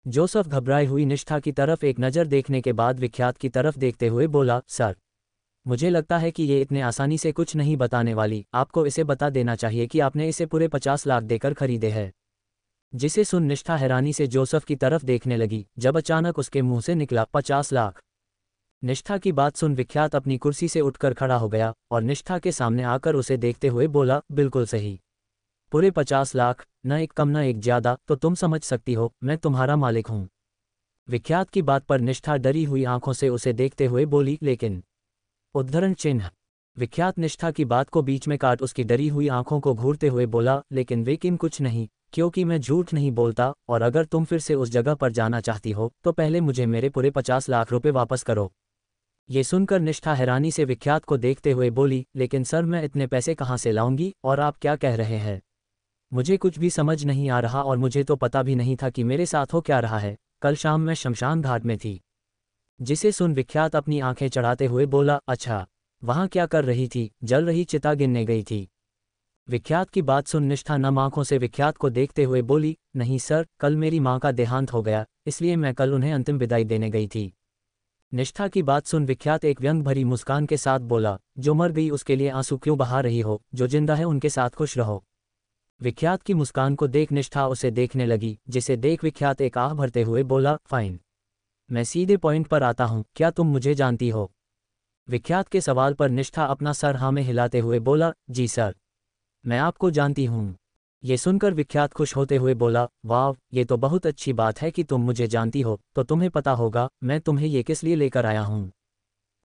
Joseph घबराई हुई निष्ठा की तरफ एक नज़र देखने के बाद विख्यात की तरफ देखते हुए बोला, सर, मुझे लगता है कि ये इतने आसानी से कुछ नहीं बताने वाली, आपको इसे बता देना चाहिए कि आपने इसे पूरे 50 लाख देकर खरीदे है। जिसे सुन निष्ठा हैरानी से जोसेफ की तरफ देखने लगी, जब अचानक उसके मुंह से निकला 50 लाख। निष्ठा की बात सुन विख्यात अपनी कुर्सी से उठकर खड़ा हो गया और निष्ठा के सामने आकर उसे देखते हुए बोला, बिल्कुल सही, पूरे 50 लाख, न एक कम न एक ज्यादा, तो तुम समझ सकती हो मैं तुम्हारा मालिक हूं। विख्यात की बात पर निष्ठा डरी हुई आंखों से उसे देखते हुए बोली, लेकिन उद्धरण चिन्ह। विख्यात निष्ठा की बात को बीच में काट उसकी डरी हुई आंखों को घूरते हुए बोला, लेकिन कुछ नहीं, क्योंकि मैं झूठ नहीं बोलता, और अगर तुम फिर से उस जगह पर जाना चाहती हो तो पहले मुझे मेरे पूरे 50 लाख रुपए वापस करो। ये सुनकर निष्ठा हैरानी से विख्यात को देखते हुए बोली, लेकिन सर मैं इतने पैसे कहाँ से लाऊंगी, और आप क्या कह रहे हैं? मुझे कुछ भी समझ नहीं आ रहा और मुझे तो पता भी नहीं था कि मेरे साथ हो क्या रहा है। कल शाम मैं शमशान घाट में थी। जिसे सुन विख्यात अपनी आंखें चढ़ाते हुए बोला, अच्छा, वहां क्या कर रही थी? जल रही चिता गिनने गई थी। विख्यात की बात सुन निष्ठा नम आंखों से विख्यात को देखते हुए बोली, नहीं सर, कल मेरी माँ का देहांत हो गया, इसलिए मैं कल उन्हें अंतिम विदाई देने गई थी। निष्ठा की बात सुन विख्यात एक व्यंग भरी मुस्कान के साथ बोला, जो मर गई उसके लिए आंसू क्यों बहा रही हो, जो जिंदा है उनके साथ खुश रहो। विख्यात की मुस्कान को देख निष्ठा उसे देखने लगी, जिसे देख विख्यात एक आह भरते हुए बोला, फाइन, मैं सीधे पॉइंट पर आता हूं, क्या तुम मुझे जानती हो? विख्यात के सवाल पर निष्ठा अपना सर हाँ में हिलाते हुए बोला, जी सर, मैं आपको जानती हूँ। ये सुनकर विख्यात खुश होते हुए बोला, वाह, ये तो बहुत अच्छी बात है कि तुम मुझे जानती हो, तो तुम्हें पता होगा मैं तुम्हें ये किस लिए लेकर आया हूँ।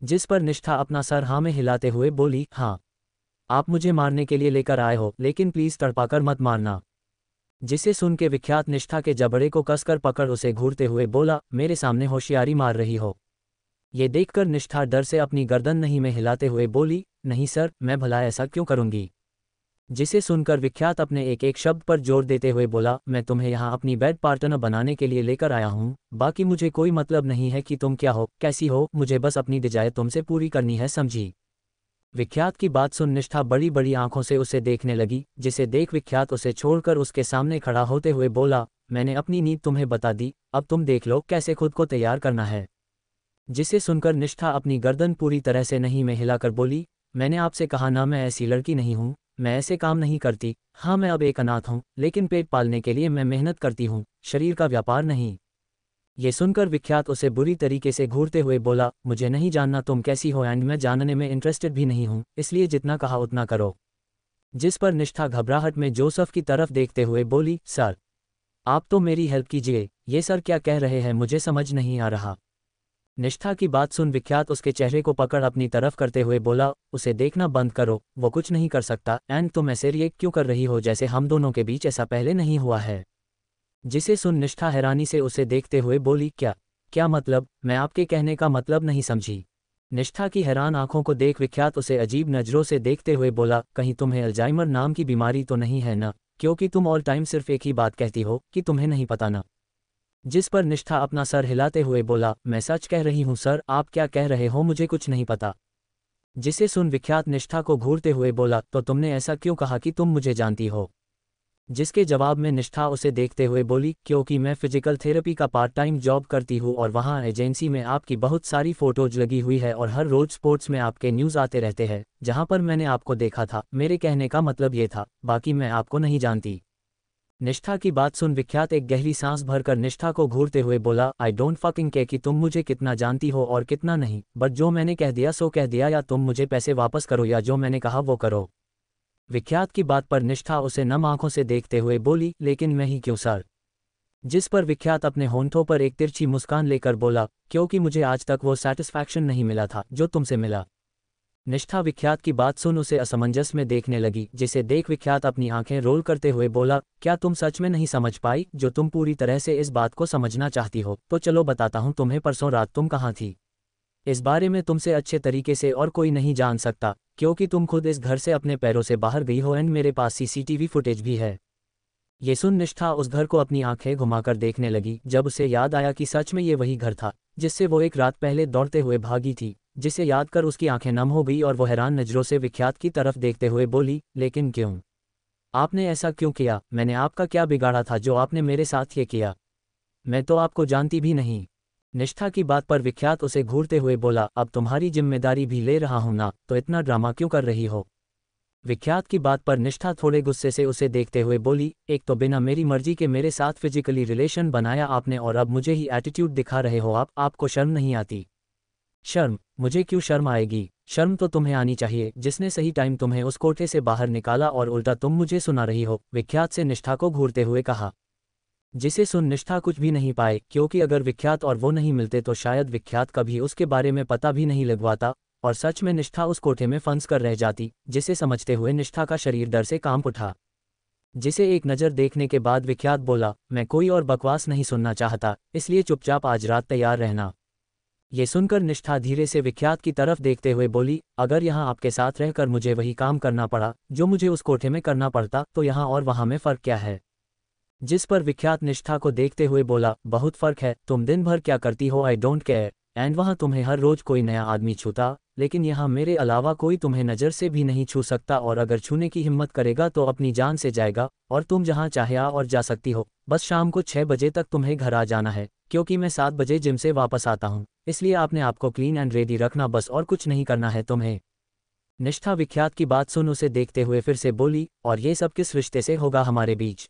जिस पर निष्ठा अपना सर हाँ में हिलाते हुए बोली, हाँ, आप मुझे मारने के लिए लेकर आए हो, लेकिन प्लीज तड़पाकर मत मारना। जिसे सुन के विख्यात निष्ठा के जबड़े को कसकर पकड़ उसे घूरते हुए बोला, मेरे सामने होशियारी मार रही हो? ये देखकर निष्ठा डर से अपनी गर्दन नहीं में हिलाते हुए बोली, नहीं सर, मैं भला ऐसा क्यों करूंगी। जिसे सुनकर विख्यात अपने एक एक शब्द पर जोर देते हुए बोला, मैं तुम्हें यहाँ अपनी बेड पार्टनर बनाने के लिए लेकर आया हूँ, बाकी मुझे कोई मतलब नहीं है कि तुम क्या हो, कैसी हो, मुझे बस अपनी डिजायर तुमसे पूरी करनी है, समझी। विख्यात की बात सुन निष्ठा बड़ी बड़ी आंखों से उसे देखने लगी, जिसे देख विख्यात उसे छोड़कर उसके सामने खड़ा होते हुए बोला, मैंने अपनी नींद तुम्हें बता दी, अब तुम देख लो कैसे खुद को तैयार करना है। जिसे सुनकर निष्ठा अपनी गर्दन पूरी तरह से नहीं में हिलाकर बोली, मैंने आपसे कहा ना, मैं ऐसी लड़की नहीं हूँ, मैं ऐसे काम नहीं करती। हाँ, मैं अब एक अनाथ हूँ, लेकिन पेट पालने के लिए मैं मेहनत करती हूँ, शरीर का व्यापार नहीं। ये सुनकर विख्यात उसे बुरी तरीके से घूरते हुए बोला, मुझे नहीं जानना तुम कैसी हो, एंड मैं जानने में इंटरेस्टेड भी नहीं हूँ, इसलिए जितना कहा उतना करो। जिस पर निष्ठा घबराहट में जोसेफ की तरफ देखते हुए बोली, सर, आप तो मेरी हेल्प कीजिए, ये सर क्या कह रहे हैं, मुझे समझ नहीं आ रहा। निष्ठा की बात सुन विख्यात उसके चेहरे को पकड़ अपनी तरफ करते हुए बोला, उसे देखना बंद करो, वो कुछ नहीं कर सकता, एंड तुम ऐसे रिएक्ट क्यों कर रही हो जैसे हम दोनों के बीच ऐसा पहले नहीं हुआ है। जिसे सुन निष्ठा हैरानी से उसे देखते हुए बोली, क्या क्या मतलब, मैं आपके कहने का मतलब नहीं समझी। निष्ठा की हैरान आंखों को देख विख्यात उसे अजीब नज़रों से देखते हुए बोला, कहीं तुम्हें अल्जाइमर नाम की बीमारी तो नहीं है ना, क्योंकि तुम ऑल टाइम सिर्फ एक ही बात कहती हो कि तुम्हें नहीं पता ना। जिस पर निष्ठा अपना सर हिलाते हुए बोला, मैं सच कह रही हूँ सर, आप क्या कह रहे हो, मुझे कुछ नहीं पता। जिसे सुन विख्यात निष्ठा को घूरते हुए बोला, तो तुमने ऐसा क्यों कहा कि तुम मुझे जानती हो। जिसके जवाब में निष्ठा उसे देखते हुए बोली, क्योंकि मैं फिजिकल थेरेपी का पार्ट टाइम जॉब करती हूँ और वहाँ एजेंसी में आपकी बहुत सारी फोटोज लगी हुई है और हर रोज स्पोर्ट्स में आपके न्यूज़ आते रहते हैं, जहाँ पर मैंने आपको देखा था, मेरे कहने का मतलब ये था, बाकी मैं आपको नहीं जानती। निष्ठा की बात सुन विख्यात एक गहरी सांस भरकर निष्ठा को घूरते हुए बोला, आई डोंट फकिंग केयर कि तुम मुझे कितना जानती हो और कितना नहीं, बट जो मैंने कह दिया सो कह दिया, या तुम मुझे पैसे वापस करो या जो मैंने कहा वो करो। विख्यात की बात पर निष्ठा उसे नम आंखों से देखते हुए बोली, लेकिन मैं ही क्यों सर। जिस पर विख्यात अपने होंठों पर एक तिरछी मुस्कान लेकर बोला, क्योंकि मुझे आज तक वो सेटिस्फैक्शन नहीं मिला था जो तुमसे मिला। निष्ठा विख्यात की बात सुन उसे असमंजस में देखने लगी, जिसे देख विख्यात अपनी आंखें रोल करते हुए बोला, क्या तुम सच में नहीं समझ पाई, जो तुम पूरी तरह से इस बात को समझना चाहती हो तो चलो बताता हूँ तुम्हें, परसों रात तुम कहाँ थी। इस बारे में तुमसे अच्छे तरीके से और कोई नहीं जान सकता, क्योंकि तुम खुद इस घर से अपने पैरों से बाहर गई हो, एंड मेरे पास सीसीटीवी फुटेज भी है। ये सुन निष्ठा उस घर को अपनी आंखें घुमाकर देखने लगी, जब उसे याद आया कि सच में ये वही घर था जिससे वो एक रात पहले दौड़ते हुए भागी थी। जिसे याद कर उसकी आंखें नम हो गई और वो हैरान नज़रों से विख्यात की तरफ देखते हुए बोली, लेकिन क्यों, आपने ऐसा क्यों किया, मैंने आपका क्या बिगाड़ा था जो आपने मेरे साथ ये किया। मैं तो आपको जानती भी नहीं। निष्ठा की बात पर विख्यात उसे घूरते हुए बोला, अब तुम्हारी जिम्मेदारी भी ले रहा हूं ना, तो इतना ड्रामा क्यों कर रही हो। विख्यात की बात पर निष्ठा थोड़े गुस्से से उसे देखते हुए बोली, एक तो बिना मेरी मर्जी के मेरे साथ फिजिकली रिलेशन बनाया आपने और अब मुझे ही एटीट्यूड दिखा रहे हो आपको शर्म नहीं आती। शर्म? मुझे क्यों शर्म आएगी, शर्म तो तुम्हें आनी चाहिए, जिसने सही टाइम तुम्हें उस कोठे से बाहर निकाला और उल्टा तुम मुझे सुना रही हो, विख्यात से निष्ठा को घूरते हुए कहा। जिसे सुन निष्ठा कुछ भी नहीं पाए, क्योंकि अगर विख्यात और वो नहीं मिलते तो शायद विख्यात कभी उसके बारे में पता भी नहीं लगवाता और सच में निष्ठा उस कोठे में फंस कर रह जाती। जिसे समझते हुए निष्ठा का शरीर डर से कांप उठा। जिसे एक नज़र देखने के बाद विख्यात बोला, मैं कोई और बकवास नहीं सुनना चाहता, इसलिए चुपचाप आज रात तैयार रहना। ये सुनकर निष्ठा धीरे से विख्यात की तरफ देखते हुए बोली, अगर यहाँ आपके साथ रहकर मुझे वही काम करना पड़ा जो मुझे उस कोठे में करना पड़ता तो यहाँ और वहाँ में फ़र्क क्या है। जिस पर विख्यात निष्ठा को देखते हुए बोला, बहुत फ़र्क है, तुम दिन भर क्या करती हो आई डोंट केयर, एंड वहाँ तुम्हें हर रोज़ कोई नया आदमी छूता, लेकिन यहाँ मेरे अलावा कोई तुम्हें नज़र से भी नहीं छू सकता और अगर छूने की हिम्मत करेगा तो अपनी जान से जाएगा और तुम जहाँ चाहे आ और जा सकती हो, बस शाम को 6 बजे तक तुम्हें घर आ जाना है, क्योंकि मैं 7 बजे जिम से वापस आता हूँ, इसलिए आपने आपको क्लीन एंड रेडी रखना बस, और कुछ नहीं करना है तुम्हें। निष्ठा विख्यात की बात सुन उसे देखते हुए फिर से बोली, और ये सब किस रिश्ते से होगा हमारे बीच।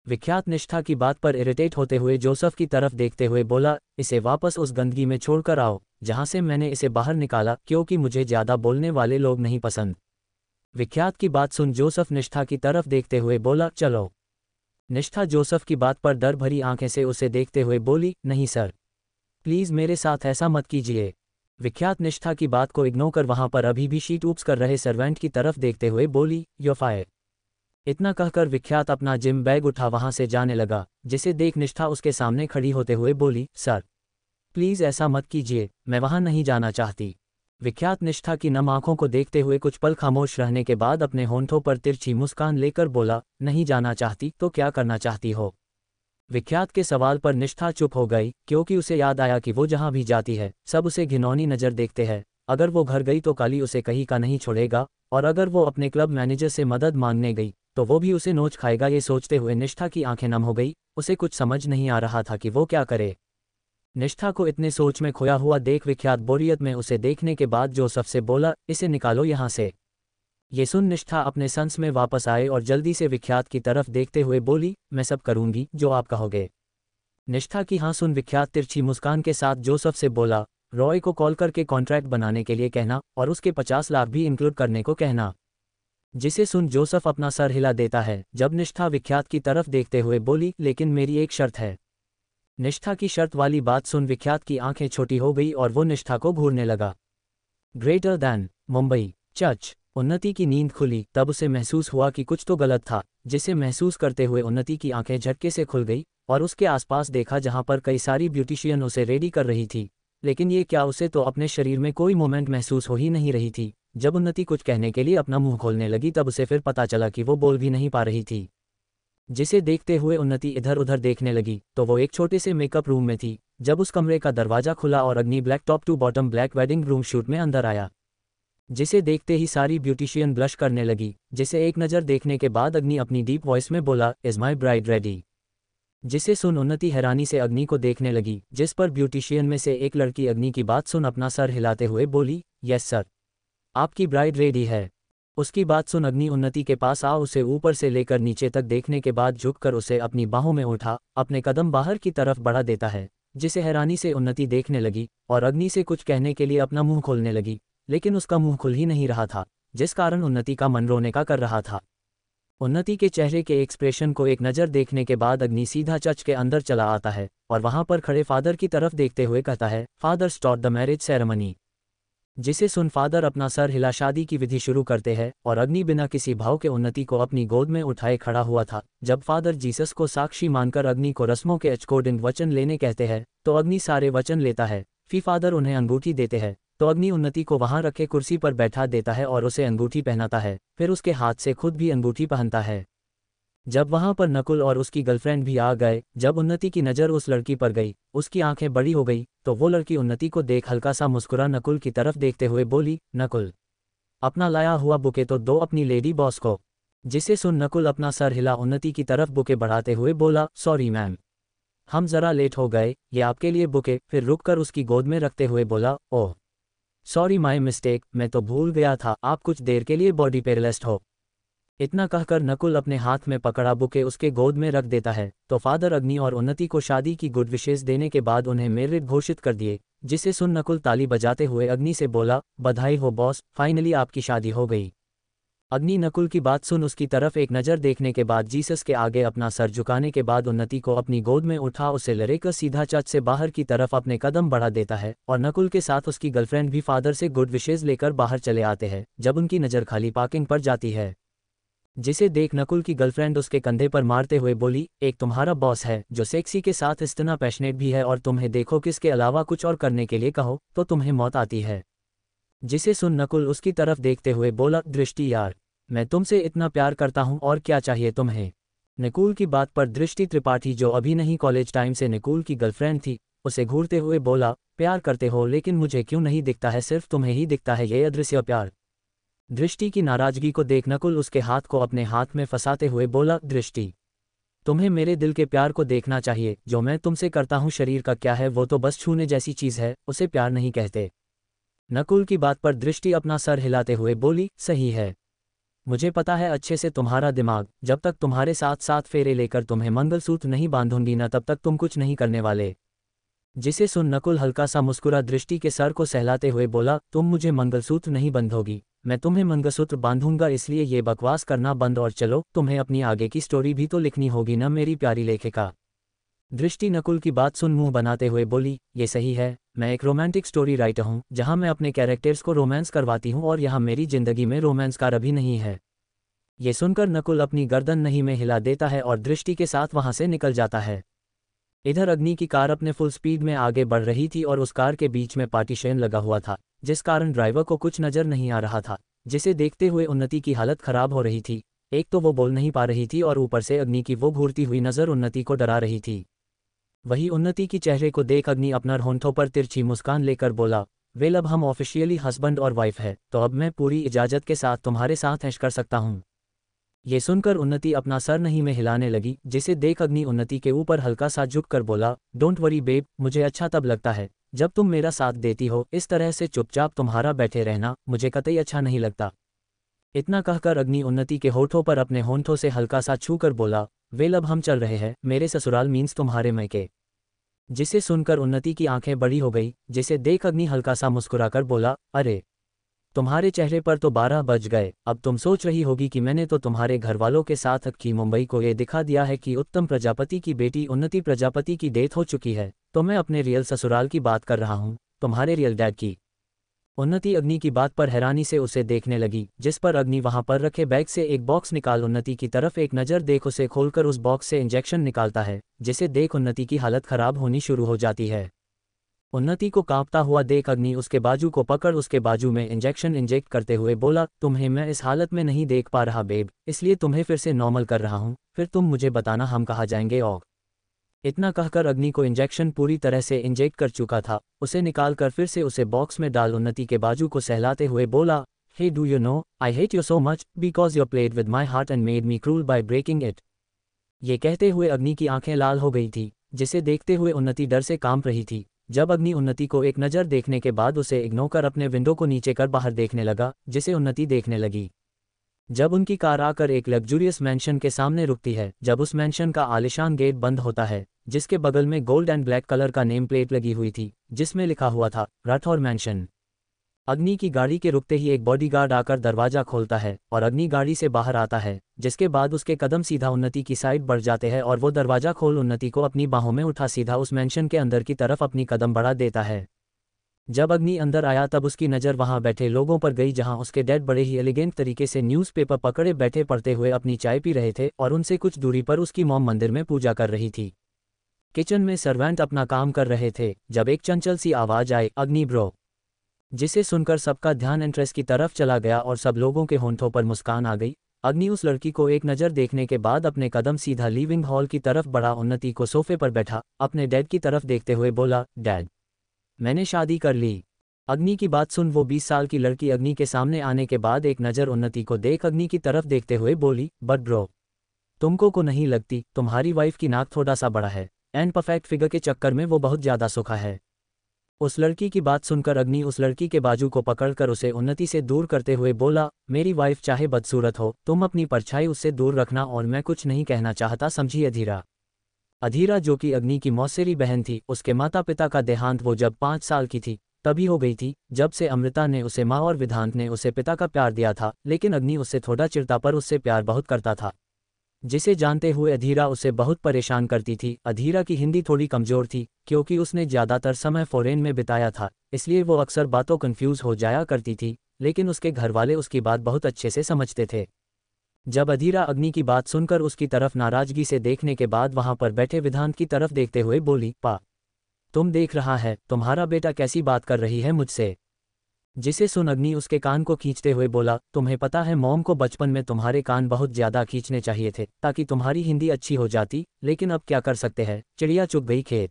विख्यात निष्ठा की बात पर इरिटेट होते हुए जोसेफ की तरफ देखते हुए बोला, इसे वापस उस गंदगी में छोड़कर आओ जहां से मैंने इसे बाहर निकाला, क्योंकि मुझे ज़्यादा बोलने वाले लोग नहीं पसंद। विख्यात की बात सुन जोसेफ निष्ठा की तरफ देखते हुए बोला, चलो। निष्ठा जोसेफ की बात पर डर भरी आंखें से उसे देखते हुए बोली, नहीं सर, प्लीज़ मेरे साथ ऐसा मत कीजिए। विख्यात निष्ठा की बात को इग्नोर कर वहां पर अभी भी शीट ऊप्स कर रहे सर्वेंट की तरफ देखते हुए बोली, यू फायर। इतना कहकर विख्यात अपना जिम बैग उठा वहां से जाने लगा, जिसे देख निष्ठा उसके सामने खड़ी होते हुए बोली, सर प्लीज़ ऐसा मत कीजिए, मैं वहां नहीं जाना चाहती। विख्यात निष्ठा की नम आंखों को देखते हुए कुछ पल खामोश रहने के बाद अपने होंठों पर तिरछी मुस्कान लेकर बोला, नहीं जाना चाहती तो क्या करना चाहती हो। विख्यात के सवाल पर निष्ठा चुप हो गई, क्योंकि उसे याद आया कि वो जहां भी जाती है सब उसे घिनौनी नज़र देखते हैं। अगर वो घर गई तो काली उसे कहीं का नहीं छोड़ेगा, और अगर वो अपने क्लब मैनेजर से मदद मांगने गई तो वो भी उसे नोच खाएगा। ये सोचते हुए निष्ठा की आंखें नम हो गई, उसे कुछ समझ नहीं आ रहा था कि वो क्या करे। निष्ठा को इतने सोच में खोया हुआ देख विख्यात बोरियत में उसे देखने के बाद जोसेफ से बोला, इसे निकालो यहाँ से। ये सुन निष्ठा अपने संस में वापस आए और जल्दी से विख्यात की तरफ देखते हुए बोली, मैं सब करूंगी जो आप कहोगे। निष्ठा की हाँ सुन विख्यात तिरछी मुस्कान के साथ जोसेफ से बोला, रॉय को कॉल करके कॉन्ट्रैक्ट बनाने के लिए कहना और उसके 50 लाख भी इंक्लूड करने को कहना। जिसे सुन जोसेफ अपना सर हिला देता है, जब निष्ठा विख्यात की तरफ देखते हुए बोली, लेकिन मेरी एक शर्त है। निष्ठा की शर्त वाली बात सुन विख्यात की आंखें छोटी हो गई और वो निष्ठा को घूरने लगा। Greater than Mumbai church. उन्नति की नींद खुली तब उसे महसूस हुआ कि कुछ तो गलत था, जिसे महसूस करते हुए उन्नति की आंखें झटके से खुल गई और उसके आसपास देखा जहां पर कई सारी ब्यूटिशियन उसे रेडी कर रही थी, लेकिन ये क्या, उसे तो अपने शरीर में कोई मोमेंट महसूस हो ही नहीं रही थी। जब उन्नति कुछ कहने के लिए अपना मुंह खोलने लगी तब उसे फिर पता चला कि वो बोल भी नहीं पा रही थी। जिसे देखते हुए उन्नति इधर उधर देखने लगी तो वो एक छोटे से मेकअप रूम में थी, जब उस कमरे का दरवाजा खुला और Agni black top to bottom black wedding room suite में अंदर आया। जिसे देखते ही सारी ब्यूटिशियन ब्लश करने लगी, जिसे एक नज़र देखने के बाद अग्नि अपनी डीप वॉइस में बोला, इज माई ब्राइड रेडी। जिसे सुन उन्नति हैरानी से अग्नि को देखने लगी, जिस पर ब्यूटिशियन में से एक लड़की अग्नि की बात सुन अपना सर हिलाते हुए बोली, यस सर, आपकी ब्राइड रेडी है। उसकी बात सुन अग्नि उन्नति के पास आ उसे ऊपर से लेकर नीचे तक देखने के बाद झुककर उसे अपनी बाहों में उठा अपने कदम बाहर की तरफ बढ़ा देता है। जिसे हैरानी से उन्नति देखने लगी और अग्नि से कुछ कहने के लिए अपना मुंह खोलने लगी, लेकिन उसका मुंह खुल ही नहीं रहा था, जिस कारण उन्नति का मन रोने का कर रहा था। उन्नति के चेहरे के एक्सप्रेशन को एक नज़र देखने के बाद अग्नि सीधा चर्च के अंदर चला आता है और वहां पर खड़े फादर की तरफ देखते हुए कहता है, father start the marriage ceremony. जिसे सुन फादर अपना सर हिला शादी की विधि शुरू करते हैं और अग्नि बिना किसी भाव के उन्नति को अपनी गोद में उठाए खड़ा हुआ था। जब फादर जीसस को साक्षी मानकर अग्नि को रस्मों के अकॉर्डिंग वचन लेने कहते हैं तो अग्नि सारे वचन लेता है। फिर फादर उन्हें अंगूठी देते हैं तो अग्नि उन्नति को वहां रखे कुर्सी पर बैठा देता है और उसे अंगूठी पहनाता है, फिर उसके हाथ से खुद भी अंगूठी पहनता है। जब वहां पर नकुल और उसकी गर्लफ्रेंड भी आ गए, जब उन्नति की नज़र उस लड़की पर गई, उसकी आंखें बड़ी हो गई तो वो लड़की उन्नति को देख हल्का सा मुस्कुरा नकुल की तरफ देखते हुए बोली, नकुल, अपना लाया हुआ बुके तो दो अपनी लेडी बॉस को। जिसे सुन नकुल अपना सर हिला उन्नति की तरफ बुके बढ़ाते हुए बोला, सॉरी मैम। हम जरा लेट हो गए, ये आपके लिए बुके। फिर रुककर उसकी गोद में रखते हुए बोला, ओह सॉरी माय मिस्टेक, मैं तो भूल गया था आप कुछ देर के लिए बॉडी पैरालिस्ट हो। इतना कहकर नकुल अपने हाथ में पकड़ा बुके उसके गोद में रख देता है। तो फादर अग्नि और उन्नति को शादी की गुड विशेष देने के बाद उन्हें मैरिड घोषित कर दिए, जिसे सुन नकुल ताली बजाते हुए अग्नि से बोला, बधाई हो बॉस, फाइनली आपकी शादी हो गई। अग्नि नकुल की बात सुन उसकी तरफ एक नज़र देखने के बाद जीसस के आगे अपना सर झुकाने के बाद उन्नति को अपनी गोद में उठा उसे लड़ेकर सीधा चर्च से बाहर की तरफ अपने कदम बढ़ा देता है और नकुल के साथ उसकी गर्लफ्रेंड भी फादर से गुड विशेष लेकर बाहर चले आते हैं। जब उनकी नज़र खाली पार्किंग पर जाती है, जिसे देख नकुल की गर्लफ्रेंड उसके कंधे पर मारते हुए बोली, एक तुम्हारा बॉस है जो सेक्सी के साथ इतना पैशनेट भी है और तुम्हें देखो किसके अलावा कुछ और करने के लिए कहो तो तुम्हें मौत आती है। जिसे सुन नकुल उसकी तरफ देखते हुए बोला, दृष्टि यार, मैं तुमसे इतना प्यार करता हूं और क्या चाहिए तुम्हें। नकुल की बात पर दृष्टि त्रिपाठी, जो अभी नहीं कॉलेज टाइम से नकुल की गर्लफ्रेंड थी, उसे घूरते हुए बोला, प्यार करते हो लेकिन मुझे क्यों नहीं दिखता है, सिर्फ तुम्हें ही दिखता है ये अदृश्य प्यार। दृष्टि की नाराजगी को देख नकुल उसके हाथ को अपने हाथ में फंसाते हुए बोला, दृष्टि तुम्हें मेरे दिल के प्यार को देखना चाहिए, जो मैं तुमसे करता हूँ शरीर का क्या है, वो तो बस छूने जैसी चीज़ है, उसे प्यार नहीं कहते। नकुल की बात पर दृष्टि अपना सर हिलाते हुए बोली, सही है, मुझे पता है अच्छे से तुम्हारा दिमाग, जब तक तुम्हारे साथ साथ फेरे लेकर तुम्हें मंगलसूत्र नहीं बांधूंगी ना तब तक तुम कुछ नहीं करने वाले। जिसे सुन नकुल हल्का सा मुस्कुरा दृष्टि के सर को सहलाते हुए बोला, तुम मुझे मंगलसूत्र नहीं बंधोगी, मैं तुम्हें मंगलसूत्र बांधूंगा, इसलिए ये बकवास करना बंद और चलो, तुम्हें अपनी आगे की स्टोरी भी तो लिखनी होगी ना मेरी प्यारी लेखिका। दृष्टि नकुल की बात सुन मुंह बनाते हुए बोली, ये सही है, मैं एक रोमांटिक स्टोरी राइटर हूँ जहाँ मैं अपने कैरेक्टर्स को रोमांस करवाती हूँ और यहाँ मेरी जिंदगी में रोमांस का रवि नहीं है। ये सुनकर नकुल अपनी गर्दन नहीं में हिला देता है और दृष्टि के साथ वहाँ से निकल जाता है। इधर अग्नि की कार अपने फुल स्पीड में आगे बढ़ रही थी और उस कार के बीच में पार्टीशन लगा हुआ था, जिस कारण ड्राइवर को कुछ नजर नहीं आ रहा था, जिसे देखते हुए उन्नति की हालत खराब हो रही थी। एक तो वो बोल नहीं पा रही थी और ऊपर से अग्नि की वो घूरती हुई नज़र उन्नति को डरा रही थी। वही उन्नति की चेहरे को देख अग्नि अपना होंठों पर तिरछी मुस्कान लेकर बोला, वेल अब हम ऑफिशियली हस्बैंड और वाइफ है, तो अब मैं पूरी इजाज़त के साथ तुम्हारे साथ ऐश कर सकता हूँ। ये सुनकर उन्नति अपना सर नहीं में हिलाने लगी, जिसे देख अग्नि उन्नति के ऊपर हल्का सा झुक कर बोला, डोंट वरी बेब, मुझे अच्छा तब लगता है जब तुम मेरा साथ देती हो, इस तरह से चुपचाप तुम्हारा बैठे रहना मुझे कतई अच्छा नहीं लगता। इतना कहकर अग्नि उन्नति के होठों पर अपने होंठों से हल्का सा छू कर बोला, वेल अब हम चल रहे हैं, मेरे ससुराल मीन्स तुम्हारे मैके। जिसे सुनकर उन्नति की आंखें बड़ी हो गई, जिसे देख अग्नि हल्का सा मुस्कुराकर बोला, अरे तुम्हारे चेहरे पर तो 12 बज गए, अब तुम सोच रही होगी कि मैंने तो तुम्हारे घर वालों के साथ की मुंबई को ये दिखा दिया है कि उत्तम प्रजापति की बेटी उन्नति प्रजापति की डेथ हो चुकी है, तो मैं अपने रियल ससुराल की बात कर रहा हूँ, तुम्हारे रियल डैड की। उन्नति अग्नि की बात पर हैरानी से उसे देखने लगी, जिस पर अग्नि वहां पर रखे बैग से एक बॉक्स निकाल उन्नति की तरफ एक नज़र देख उसे खोलकर उस बॉक्स से इंजेक्शन निकालता है, जिसे देख उन्नति की हालत खराब होनी शुरू हो जाती है। उन्नति को कांपता हुआ देख अग्नि उसके बाजू को पकड़ उसके बाजू में इंजेक्शन इंजेक्ट करते हुए बोला, तुम्हें मैं इस हालत में नहीं देख पा रहा बेब, इसलिए तुम्हें फिर से नॉर्मल कर रहा हूँ, फिर तुम मुझे बताना हम कहाँ जाएंगे। और इतना कहकर अग्नि को इंजेक्शन पूरी तरह से इंजेक्ट कर चुका था, उसे निकालकर फिर से उसे बॉक्स में डाल उन्नति के बाजू को सहलाते हुए बोला, hey do you know I hate you so much because you played with my heart and made me cruel by breaking it. ये कहते हुए अग्नि की आंखें लाल हो गई थी, जिसे देखते हुए उन्नति डर से कांप रही थी। जब अग्नि उन्नति को एक नज़र देखने के बाद उसे इग्नोर कर अपने विंडो को नीचे कर बाहर देखने लगा, जिसे उन्नति देखने लगी। जब उनकी कार आकर एक लग्जूरियस मैंशन के सामने रुकती है, जब उस मैंशन का आलिशान गेट बंद होता है, जिसके बगल में गोल्ड एंड ब्लैक कलर का नेम प्लेट लगी हुई थी, जिसमें लिखा हुआ था राठौर मैंशन। अग्नि की गाड़ी के रुकते ही एक बॉडीगार्ड आकर दरवाजा खोलता है और अग्नि गाड़ी से बाहर आता है, जिसके बाद उसके कदम सीधा उन्नति की साइड बढ़ जाते हैं और वो दरवाजा खोल उन्नति को अपनी बाहों में उठा सीधा उस मैंशन के अंदर की तरफ अपनी कदम बढ़ा देता है। जब अग्नि अंदर आया तब उसकी नज़र वहां बैठे लोगों पर गई, जहां उसके डैड बड़े ही एलिगेंट तरीके से न्यूज़पेपर पकड़े बैठे पढ़ते हुए अपनी चाय पी रहे थे और उनसे कुछ दूरी पर उसकी मॉम मंदिर में पूजा कर रही थी। किचन में सर्वेंट अपना काम कर रहे थे, जब एक चंचल सी आवाज़ आई, अग्नि ब्रो। जिसे सुनकर सबका ध्यान एंट्रेंस की तरफ चला गया और सब लोगों के होंठों पर मुस्कान आ गई। अग्नि उस लड़की को एक नज़र देखने के बाद अपने कदम सीधा लिविंग हॉल की तरफ बढ़ा, उन्नति को सोफे पर बैठा अपने डैड की तरफ देखते हुए बोला, डैड मैंने शादी कर ली। अग्नि की बात सुन वो 20 साल की लड़की अग्नि के सामने आने के बाद एक नज़र उन्नति को देख अग्नि की तरफ देखते हुए बोली, बट ब्रो तुमको को नहीं लगती तुम्हारी वाइफ की नाक थोड़ा सा बड़ा है, एंड परफेक्ट फिगर के चक्कर में वो बहुत ज़्यादा सूखा है। उस लड़की की बात सुनकर अग्नि उस लड़की के बाजू को पकड़कर उसे उन्नति से दूर करते हुए बोला, मेरी वाइफ चाहे बदसूरत हो, तुम अपनी परछाई उससे दूर रखना और मैं कुछ नहीं कहना चाहता, समझी अधीरा। अधीरा जो कि अग्नि की मौसेरी बहन थी, उसके माता पिता का देहांत वो जब 5 साल की थी तभी हो गई थी, जब से अमृता ने उसे माँ और विधांत ने उसे पिता का प्यार दिया था, लेकिन अग्नि उससे थोड़ा चिढ़ता पर उससे प्यार बहुत करता था, जिसे जानते हुए अधीरा उसे बहुत परेशान करती थी। अधीरा की हिंदी थोड़ी कमज़ोर थी क्योंकि उसने ज़्यादातर समय फॉरेन में बिताया था, इसलिए वो अक्सर बातों कंफ्यूज हो जाया करती थी, लेकिन उसके घरवाले उसकी बात बहुत अच्छे से समझते थे। जब अधीरा अग्नि की बात सुनकर उसकी तरफ नाराज़गी से देखने के बाद वहां पर बैठे विधांत की तरफ देखते हुए बोली, पा, तुम देख रहा है तुम्हारा बेटा कैसी बात कर रही है मुझसे। जिसे सुन अग्नि उसके कान को खींचते हुए बोला, तुम्हें पता है मॉम को बचपन में तुम्हारे कान बहुत ज़्यादा खींचने चाहिए थे ताकि तुम्हारी हिंदी अच्छी हो जाती, लेकिन अब क्या कर सकते हैं, चिड़िया चुग गई खेत।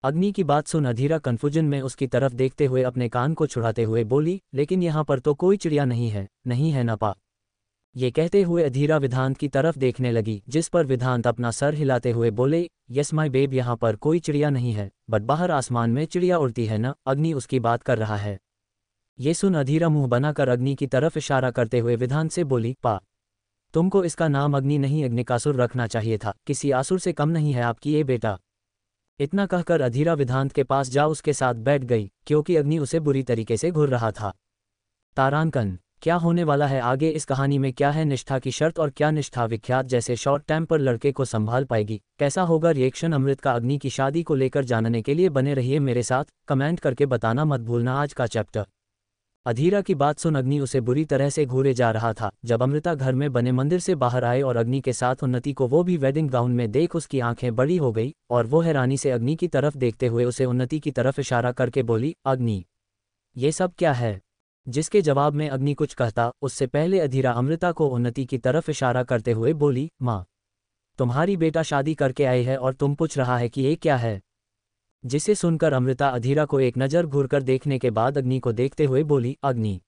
अग्नि की बात सुन अधीरा कन्फ्यूजन में उसकी तरफ देखते हुए अपने कान को छुड़ाते हुए बोली, लेकिन यहाँ पर तो कोई चिड़िया नहीं है, नहीं है ना पा। ये कहते हुए अधीरा विधांत की तरफ देखने लगी, जिस पर विधांत अपना सर हिलाते हुए बोले, यस माय बेब, यहाँ पर कोई चिड़िया नहीं है, बट बाहर आसमान में चिड़िया उड़ती है ना। अग्नि उसकी बात कर रहा है। ये सुन अधीरा मुंह बनाकर अग्नि की तरफ इशारा करते हुए विधांत से बोली, पा, तुमको इसका नाम अग्नि नहीं अग्निकासुर रखना चाहिए था, किसी आसुर से कम नहीं है आपकी ये बेटा। इतना कहकर अधीरा विधांत के पास जा उसके साथ बैठ गई, क्योंकि अग्नि उसे बुरी तरीके से घूर रहा था। तारांकन, क्या होने वाला है आगे इस कहानी में, क्या है निष्ठा की शर्त और क्या निष्ठा विख्यात जैसे शॉर्ट टेम्पर लड़के को संभाल पाएगी, कैसा होगा रिएक्शन अमृत का अग्नि की शादी को लेकर, जानने के लिए बने रहिए मेरे साथ, कमेंट करके बताना मत भूलना आज का चैप्टर। अधीरा की बात सुन अग्नि उसे बुरी तरह से घूरे जा रहा था। जब अमृता घर में बने मंदिर से बाहर आए और अग्नि के साथ उन्नति को वो भी वेडिंग गाउन में देख उसकी आंखें बड़ी हो गई और वो हैरानी से अग्नि की तरफ देखते हुए उसे उन्नति की तरफ इशारा करके बोली, अग्नि ये सब क्या है। जिसके जवाब में अग्नि कुछ कहता उससे पहले अधीरा अमृता को उन्नति की तरफ इशारा करते हुए बोली, माँ तुम्हारी बेटा शादी करके आई है और तुम पूछ रहा है कि ये क्या है। जिसे सुनकर अमृता अधीरा को एक नज़र घूरकर देखने के बाद अग्नि को देखते हुए बोली, अग्नि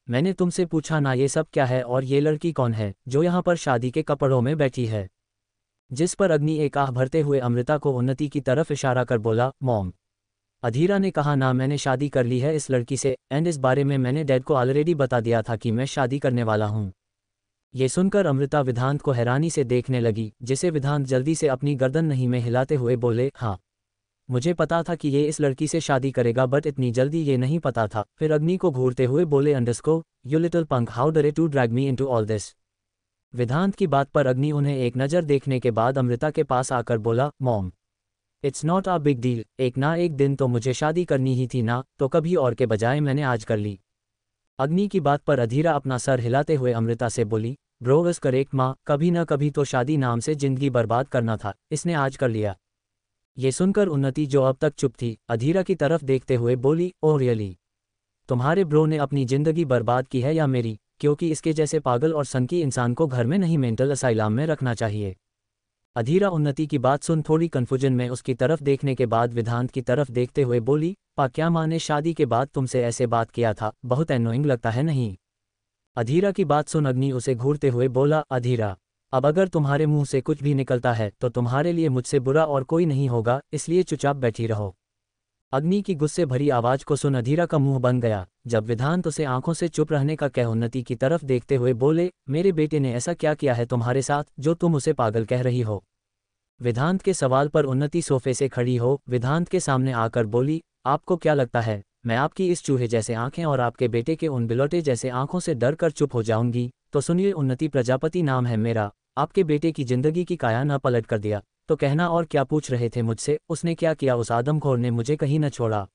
मैंने तुमसे पूछा ना ये सब क्या है और ये लड़की कौन है जो यहाँ पर शादी के कपड़ों में बैठी है। जिस पर अग्नि एक आह भरते हुए अमृता को उन्नति की तरफ इशारा कर बोला, मॉम। अधीरा ने कहा, ना मैंने शादी कर ली है इस लड़की से, एंड इस बारे में मैंने डैड को ऑलरेडी बता दिया था कि मैं शादी करने वाला हूँ। ये सुनकर अमृता विधांत को हैरानी से देखने लगी, जिसे विधांत जल्दी से अपनी गर्दन नहीं में हिलाते हुए बोले, हाँ मुझे पता था कि ये इस लड़की से शादी करेगा, बट इतनी जल्दी ये नहीं पता था। फिर अग्नि को घूरते हुए बोले, अंडरस्को you little punk, how dare to drag me into all this. Vidhant की बात पर अग्नि उन्हें एक नज़र देखने के बाद अमृता के पास आकर बोला, mom it's not a big deal, एक ना एक दिन तो मुझे शादी करनी ही थी ना, तो कभी और के बजाय मैंने आज कर ली। अग्नि की बात पर अधीरा अपना सर हिलाते हुए अमृता से बोली, ब्रो इज करेक्ट माँ, कभी ना कभी तो शादी नाम से जिंदगी बर्बाद करना था, इसने आज कर लिया। ये सुनकर उन्नति जो अब तक चुप थी अधीरा की तरफ देखते हुए बोली, ओह रियली, तुम्हारे ब्रो ने अपनी जिंदगी बर्बाद की है या मेरी, क्योंकि इसके जैसे पागल और सनकी इंसान को घर में नहीं मेंटल असाइलम में रखना चाहिए। अधीरा उन्नति की बात सुन थोड़ी कन्फ्यूजन में उसकी तरफ देखने के बाद विधांत की तरफ देखते हुए बोली, पा क्या माँ ने शादी के बाद तुमसे ऐसे बात किया था, बहुत एनोइंग लगता है नहीं। अधीरा की बात सुन अग्नि उसे घूरते हुए बोला, अधीरा अब अगर तुम्हारे मुंह से कुछ भी निकलता है तो तुम्हारे लिए मुझसे बुरा और कोई नहीं होगा, इसलिए चुपचाप बैठी रहो। अग्नि की गुस्से भरी आवाज को सुन अधीरा का मुंह बन गया। जब विधांत उसे आंखों से चुप रहने का कह उन्नति की तरफ देखते हुए बोले, मेरे बेटे ने ऐसा क्या किया है तुम्हारे साथ जो तुम उसे पागल कह रही हो। विधांत के सवाल पर उन्नति सोफे से खड़ी हो विधांत के सामने आकर बोली, आपको क्या लगता है मैं आपकी इस चूहे जैसे आंखें और आपके बेटे के उन बिलोटे जैसे आंखों से डर कर चुप हो जाऊंगी। तो सुनिए, उन्नति प्रजापति नाम है मेरा, आपके बेटे की जिंदगी की काया न पलट कर दिया तो कहना, और क्या पूछ रहे थे मुझसे, उसने क्या किया, उस आदमखोर ने मुझे कहीं न छोड़ा।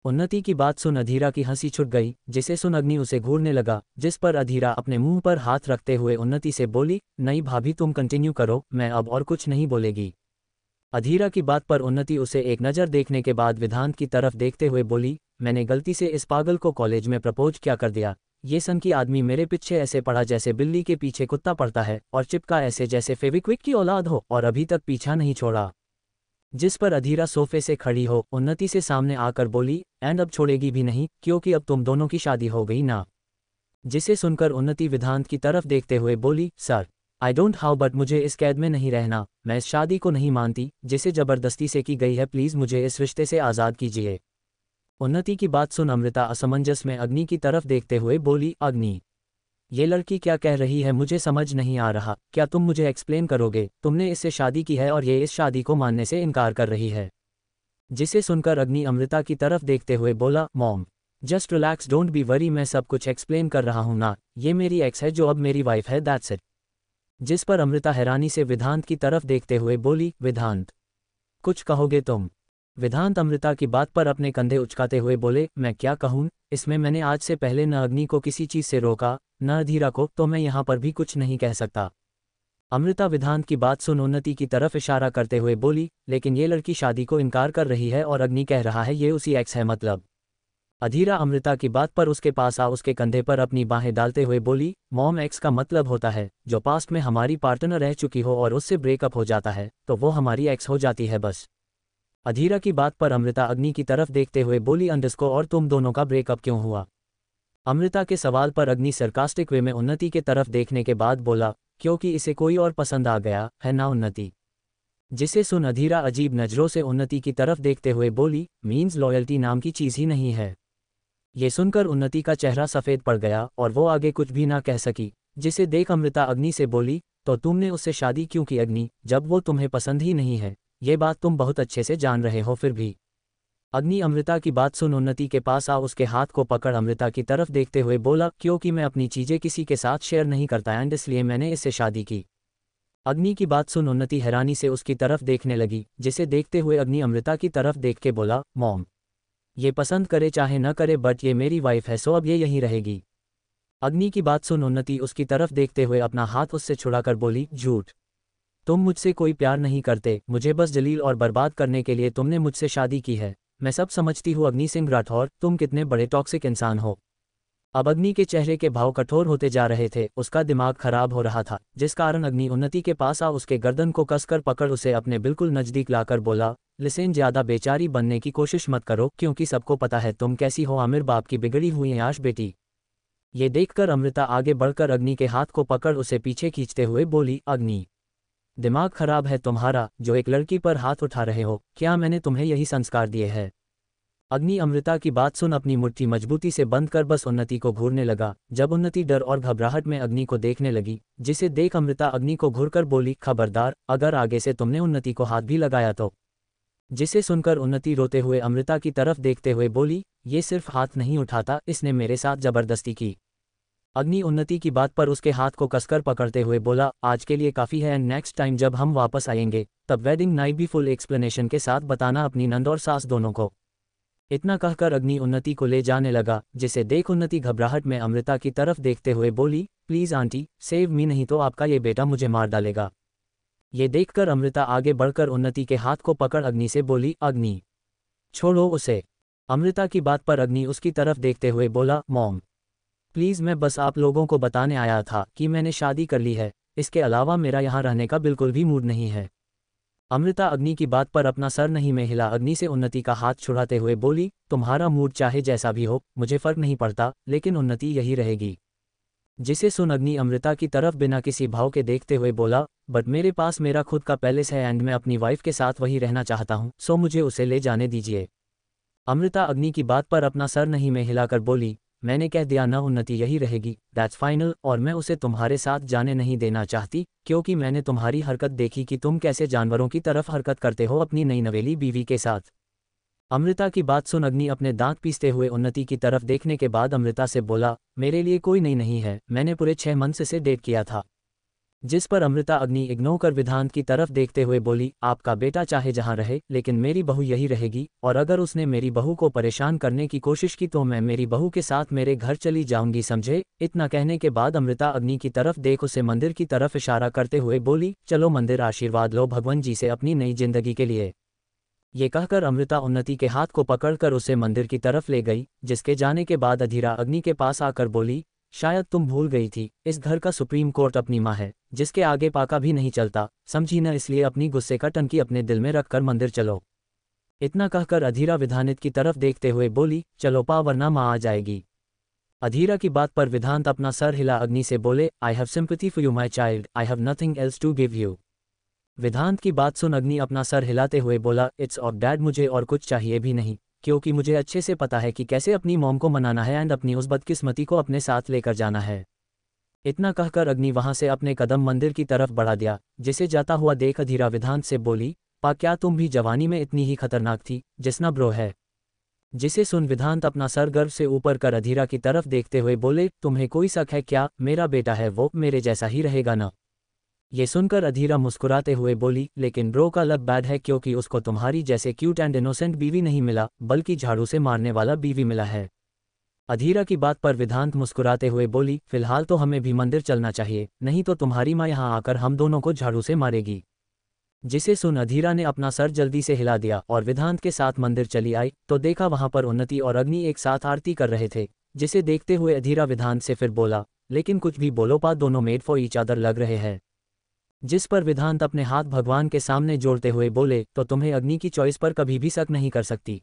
उन्नति की बात सुन अधीरा की हंसी छूट गई, जिसे सुन अग्नि उसे घूरने लगा, जिस पर अधीरा अपने मुंह पर हाथ रखते हुए उन्नति से बोली, नहीं भाभी तुम कंटिन्यू करो, मैं अब और कुछ नहीं बोलेगी। अधीरा की बात पर उन्नति उसे एक नज़र देखने के बाद विधांत की तरफ देखते हुए बोली, मैंने गलती से इस पागल को कॉलेज में प्रपोज क्या कर दिया। ये सन की आदमी मेरे पीछे ऐसे पड़ा जैसे बिल्ली के पीछे कुत्ता पड़ता है, और चिपका ऐसे जैसे फेविक्विक की औलाद हो, और अभी तक पीछा नहीं छोड़ा। जिस पर अधीरा सोफे से खड़ी हो उन्नति से सामने आकर बोली, एंड अब छोड़ेगी भी नहीं, क्योंकि अब तुम दोनों की शादी हो गई ना। जिसे सुनकर उन्नति विधांत की तरफ देखते हुए बोली, sir I don't how but मुझे इस कैद में नहीं रहना, मैं इस शादी को नहीं मानती जिसे ज़बरदस्ती से की गई है, प्लीज़ मुझे इस रिश्ते से आज़ाद कीजिए। उन्नति की बात सुन अमृता असमंजस में अग्नि की तरफ देखते हुए बोली, अग्नि, ये लड़की क्या कह रही है मुझे समझ नहीं आ रहा, क्या तुम मुझे एक्सप्लेन करोगे? तुमने इससे शादी की है और ये इस शादी को मानने से इनकार कर रही है। जिसे सुनकर अग्नि अमृता की तरफ देखते हुए बोला, mom just relax, don't be worry, मैं सब कुछ एक्सप्लेन कर रहा हूं ना, ये मेरी एक्स है जो अब मेरी वाइफ है, दैट्स इट। जिस पर अमृता हैरानी से विधांत की तरफ देखते हुए बोली, विधांत, कुछ कहोगे तुम? विधांत अमृता की बात पर अपने कंधे उचकाते हुए बोले, मैं क्या कहूँ, इसमें मैंने आज से पहले न अग्नि को किसी चीज़ से रोका न अधीरा को, तो मैं यहाँ पर भी कुछ नहीं कह सकता। अमृता विधांत की बात सुन उन्नति की तरफ इशारा करते हुए बोली, लेकिन ये लड़की शादी को इनकार कर रही है और अग्नि कह रहा है ये उसी एक्स है, मतलब। अधीरा अमृता की बात पर उसके पास आ उसके कंधे पर अपनी बाहें डालते हुए बोली, मॉम एक्स का मतलब होता है जो पास्ट में हमारी पार्टनर रह चुकी हो और उससे ब्रेकअप हो जाता है तो वो हमारी एक्स हो जाती है, बस। अधीरा की बात पर अमृता अग्नि की तरफ देखते हुए बोली, अंडरस्को, और तुम दोनों का ब्रेकअप क्यों हुआ? अमृता के सवाल पर अग्नि सरकास्टिक वे में उन्नति के तरफ देखने के बाद बोला, क्योंकि इसे कोई और पसंद आ गया है ना उन्नति। जिसे सुन अधीरा अजीब नज़रों से उन्नति की तरफ देखते हुए बोली, मीन्स लॉयल्टी नाम की चीज़ ही नहीं है। ये सुनकर उन्नति का चेहरा सफ़ेद पड़ गया और वो आगे कुछ भी ना कह सकी। जिसे देख अमृता अग्नि से बोली, तो तुमने उससे शादी क्यों की अग्नि, जब वो तुम्हें पसंद ही नहीं है? ये बात तुम बहुत अच्छे से जान रहे हो फिर भी। अग्नि अमृता की बात सुन उन्नति के पास आ उसके हाथ को पकड़ अमृता की तरफ देखते हुए बोला, क्योंकि मैं अपनी चीज़ें किसी के साथ शेयर नहीं करता एंड इसलिए मैंने इससे शादी की। अग्नि की बात सुन उन्नति हैरानी से उसकी तरफ देखने लगी। जिसे देखते हुए अग्नि अमृता की तरफ देख के बोला, मॉम, ये पसंद करे चाहे न करे बट ये मेरी वाइफ है, सो अब ये यहीं रहेगी। अग्नि की बात सुन उन्नति उसकी तरफ देखते हुए अपना हाथ उससे छुड़ाकर बोली, झूठ, तुम मुझसे कोई प्यार नहीं करते, मुझे बस जलील और बर्बाद करने के लिए तुमने मुझसे शादी की है। मैं सब समझती हूँ अग्नि सिंह राठौर, तुम कितने बड़े टॉक्सिक इंसान हो। अब अग्नि के चेहरे के भाव कठोर होते जा रहे थे, उसका दिमाग खराब हो रहा था, जिस कारण अग्नि उन्नति के पास आ उसके गर्दन को कसकर पकड़ उसे अपने बिल्कुल नज़दीक लाकर बोला, लिसेन, ज़्यादा बेचारी बनने की कोशिश मत करो, क्योंकि सबको पता है तुम कैसी हो, आमिर बाप की बिगड़ी हुई आश बेटी। ये देखकर अमृता आगे बढ़कर अग्नि के हाथ को पकड़ उसे पीछे खींचते हुए बोली, अग्नि, दिमाग खराब है तुम्हारा, जो एक लड़की पर हाथ उठा रहे हो, क्या मैंने तुम्हें यही संस्कार दिए हैं? अग्नि अमृता की बात सुन अपनी मुट्ठी मजबूती से बंद कर बस उन्नति को घूरने लगा। जब उन्नति डर और घबराहट में अग्नि को देखने लगी, जिसे देख अमृता अग्नि को घूरकर बोली, खबरदार, अगर आगे से तुमने उन्नति को हाथ भी लगाया तो। जिसे सुनकर उन्नति रोते हुए अमृता की तरफ देखते हुए बोली, ये सिर्फ हाथ नहीं उठाता, इसने मेरे साथ जबरदस्ती की। अग्नि उन्नति की बात पर उसके हाथ को कसकर पकड़ते हुए बोला, आज के लिए काफ़ी है एंड नेक्स्ट टाइम जब हम वापस आएंगे तब वेडिंग नाइट भी फुल एक्सप्लेनेशन के साथ बताना अपनी नंद और सास दोनों को। इतना कहकर अग्नि उन्नति को ले जाने लगा। जिसे देख उन्नति घबराहट में अमृता की तरफ देखते हुए बोली, प्लीज़ आंटी, सेव मी, नहीं तो आपका ये बेटा मुझे मार डालेगा। ये देखकर अमृता आगे बढ़कर उन्नति के हाथ को पकड़ अग्नि से बोली, अग्नि, छोड़ो उसे। अमृता की बात पर अग्नि उसकी तरफ देखते हुए बोला, मॉम, प्लीज़, मैं बस आप लोगों को बताने आया था कि मैंने शादी कर ली है, इसके अलावा मेरा यहाँ रहने का बिल्कुल भी मूड नहीं है। अमृता अग्नि की बात पर अपना सर नहीं में हिला अग्नि से उन्नति का हाथ छुड़ाते हुए बोली, तुम्हारा मूड चाहे जैसा भी हो, मुझे फ़र्क नहीं पड़ता, लेकिन उन्नति यही रहेगी। जिसे सुन अग्नि अमृता की तरफ बिना किसी भाव के देखते हुए बोला, बट मेरे पास मेरा खुद का पैलेस है एंड मैं अपनी वाइफ के साथ वही रहना चाहता हूँ, सो मुझे उसे ले जाने दीजिए। अमृता अग्नि की बात पर अपना सर नहीं में हिलाकर बोली, मैंने कह दिया ना, उन्नति यही रहेगी, दैट्स फाइनल, और मैं उसे तुम्हारे साथ जाने नहीं देना चाहती, क्योंकि मैंने तुम्हारी हरकत देखी कि तुम कैसे जानवरों की तरफ हरकत करते हो अपनी नई नवेली बीवी के साथ। अमृता की बात सुन अग्नि अपने दांत पीसते हुए उन्नति की तरफ देखने के बाद अमृता से बोला, मेरे लिए कोई नई नहीं है, मैंने पूरे 6 मंथ से डेट किया था। जिस पर अमृता अग्नि इग्नोर कर विधांत की तरफ देखते हुए बोली, आपका बेटा चाहे जहां रहे, लेकिन मेरी बहू यही रहेगी, और अगर उसने मेरी बहू को परेशान करने की कोशिश की तो मैं मेरी बहू के साथ मेरे घर चली जाऊंगी, समझे? इतना कहने के बाद अमृता अग्नि की तरफ देख उसे मंदिर की तरफ इशारा करते हुए बोली, चलो मंदिर, आशीर्वाद लो भगवान जी से अपनी नई जिंदगी के लिए। ये कहकर अमृता उन्नति के हाथ को पकड़कर उसे मंदिर की तरफ ले गई। जिसके जाने के बाद अधीरा अग्नि के पास आकर बोली, शायद तुम भूल गई थी, इस घर का सुप्रीम कोर्ट अपनी माँ है, जिसके आगे पाका भी नहीं चलता, समझी न? इसलिए अपनी गुस्से का टंकी अपने दिल में रखकर मंदिर चलो। इतना कहकर अधीरा विधानित की तरफ देखते हुए बोली, चलो पा, वरना माँ आ जाएगी। अधीरा की बात पर विधांत अपना सर हिला अग्नि से बोले, I have sympathy for you my child, I have nothing else to give you. Vidhant की बात सुन अग्नि अपना सर हिलाते हुए बोला, इट्स और डैड, मुझे और कुछ चाहिए भी नहीं, क्योंकि मुझे अच्छे से पता है कि कैसे अपनी मॉम को मनाना है एंड अपनी उस बदकिस्मती को अपने साथ लेकर जाना है। इतना कहकर अग्नि वहां से अपने कदम मंदिर की तरफ बढ़ा दिया। जिसे जाता हुआ देख अधीरा विधांत से बोली, पा क्या तुम भी जवानी में इतनी ही खतरनाक थी जिसना ब्रो है। जिसे सुन विधांत अपना सर गर्व से ऊपर कर अधीरा की तरफ देखते हुए बोले, तुम्हें कोई शक है क्या, मेरा बेटा है वो मेरे जैसा ही रहेगा ना। ये सुनकर अधीरा मुस्कुराते हुए बोली, लेकिन ब्रो का लक बैड है क्योंकि उसको तुम्हारी जैसे क्यूट एंड इनोसेंट बीवी नहीं मिला, बल्कि झाड़ू से मारने वाला बीवी मिला है। अधीरा की बात पर विधांत मुस्कुराते हुए बोली, फिलहाल तो हमें भी मंदिर चलना चाहिए, नहीं तो तुम्हारी माँ यहाँ आकर हम दोनों को झाड़ू से मारेगी। जिसे सुन अधीरा ने अपना सर जल्दी से हिला दिया और विधांत के साथ मंदिर चली आई तो देखा वहां पर उन्नति और अग्नि एक साथ आरती कर रहे थे। जिसे देखते हुए अधीरा विधांत से फिर बोला, लेकिन कुछ भी बोलो पा, दोनों मेड फॉर ईच अदर लग रहे हैं। जिस पर विधांत अपने हाथ भगवान के सामने जोड़ते हुए बोले, तो तुम्हें अग्नि की चॉइस पर कभी भी शक नहीं कर सकती।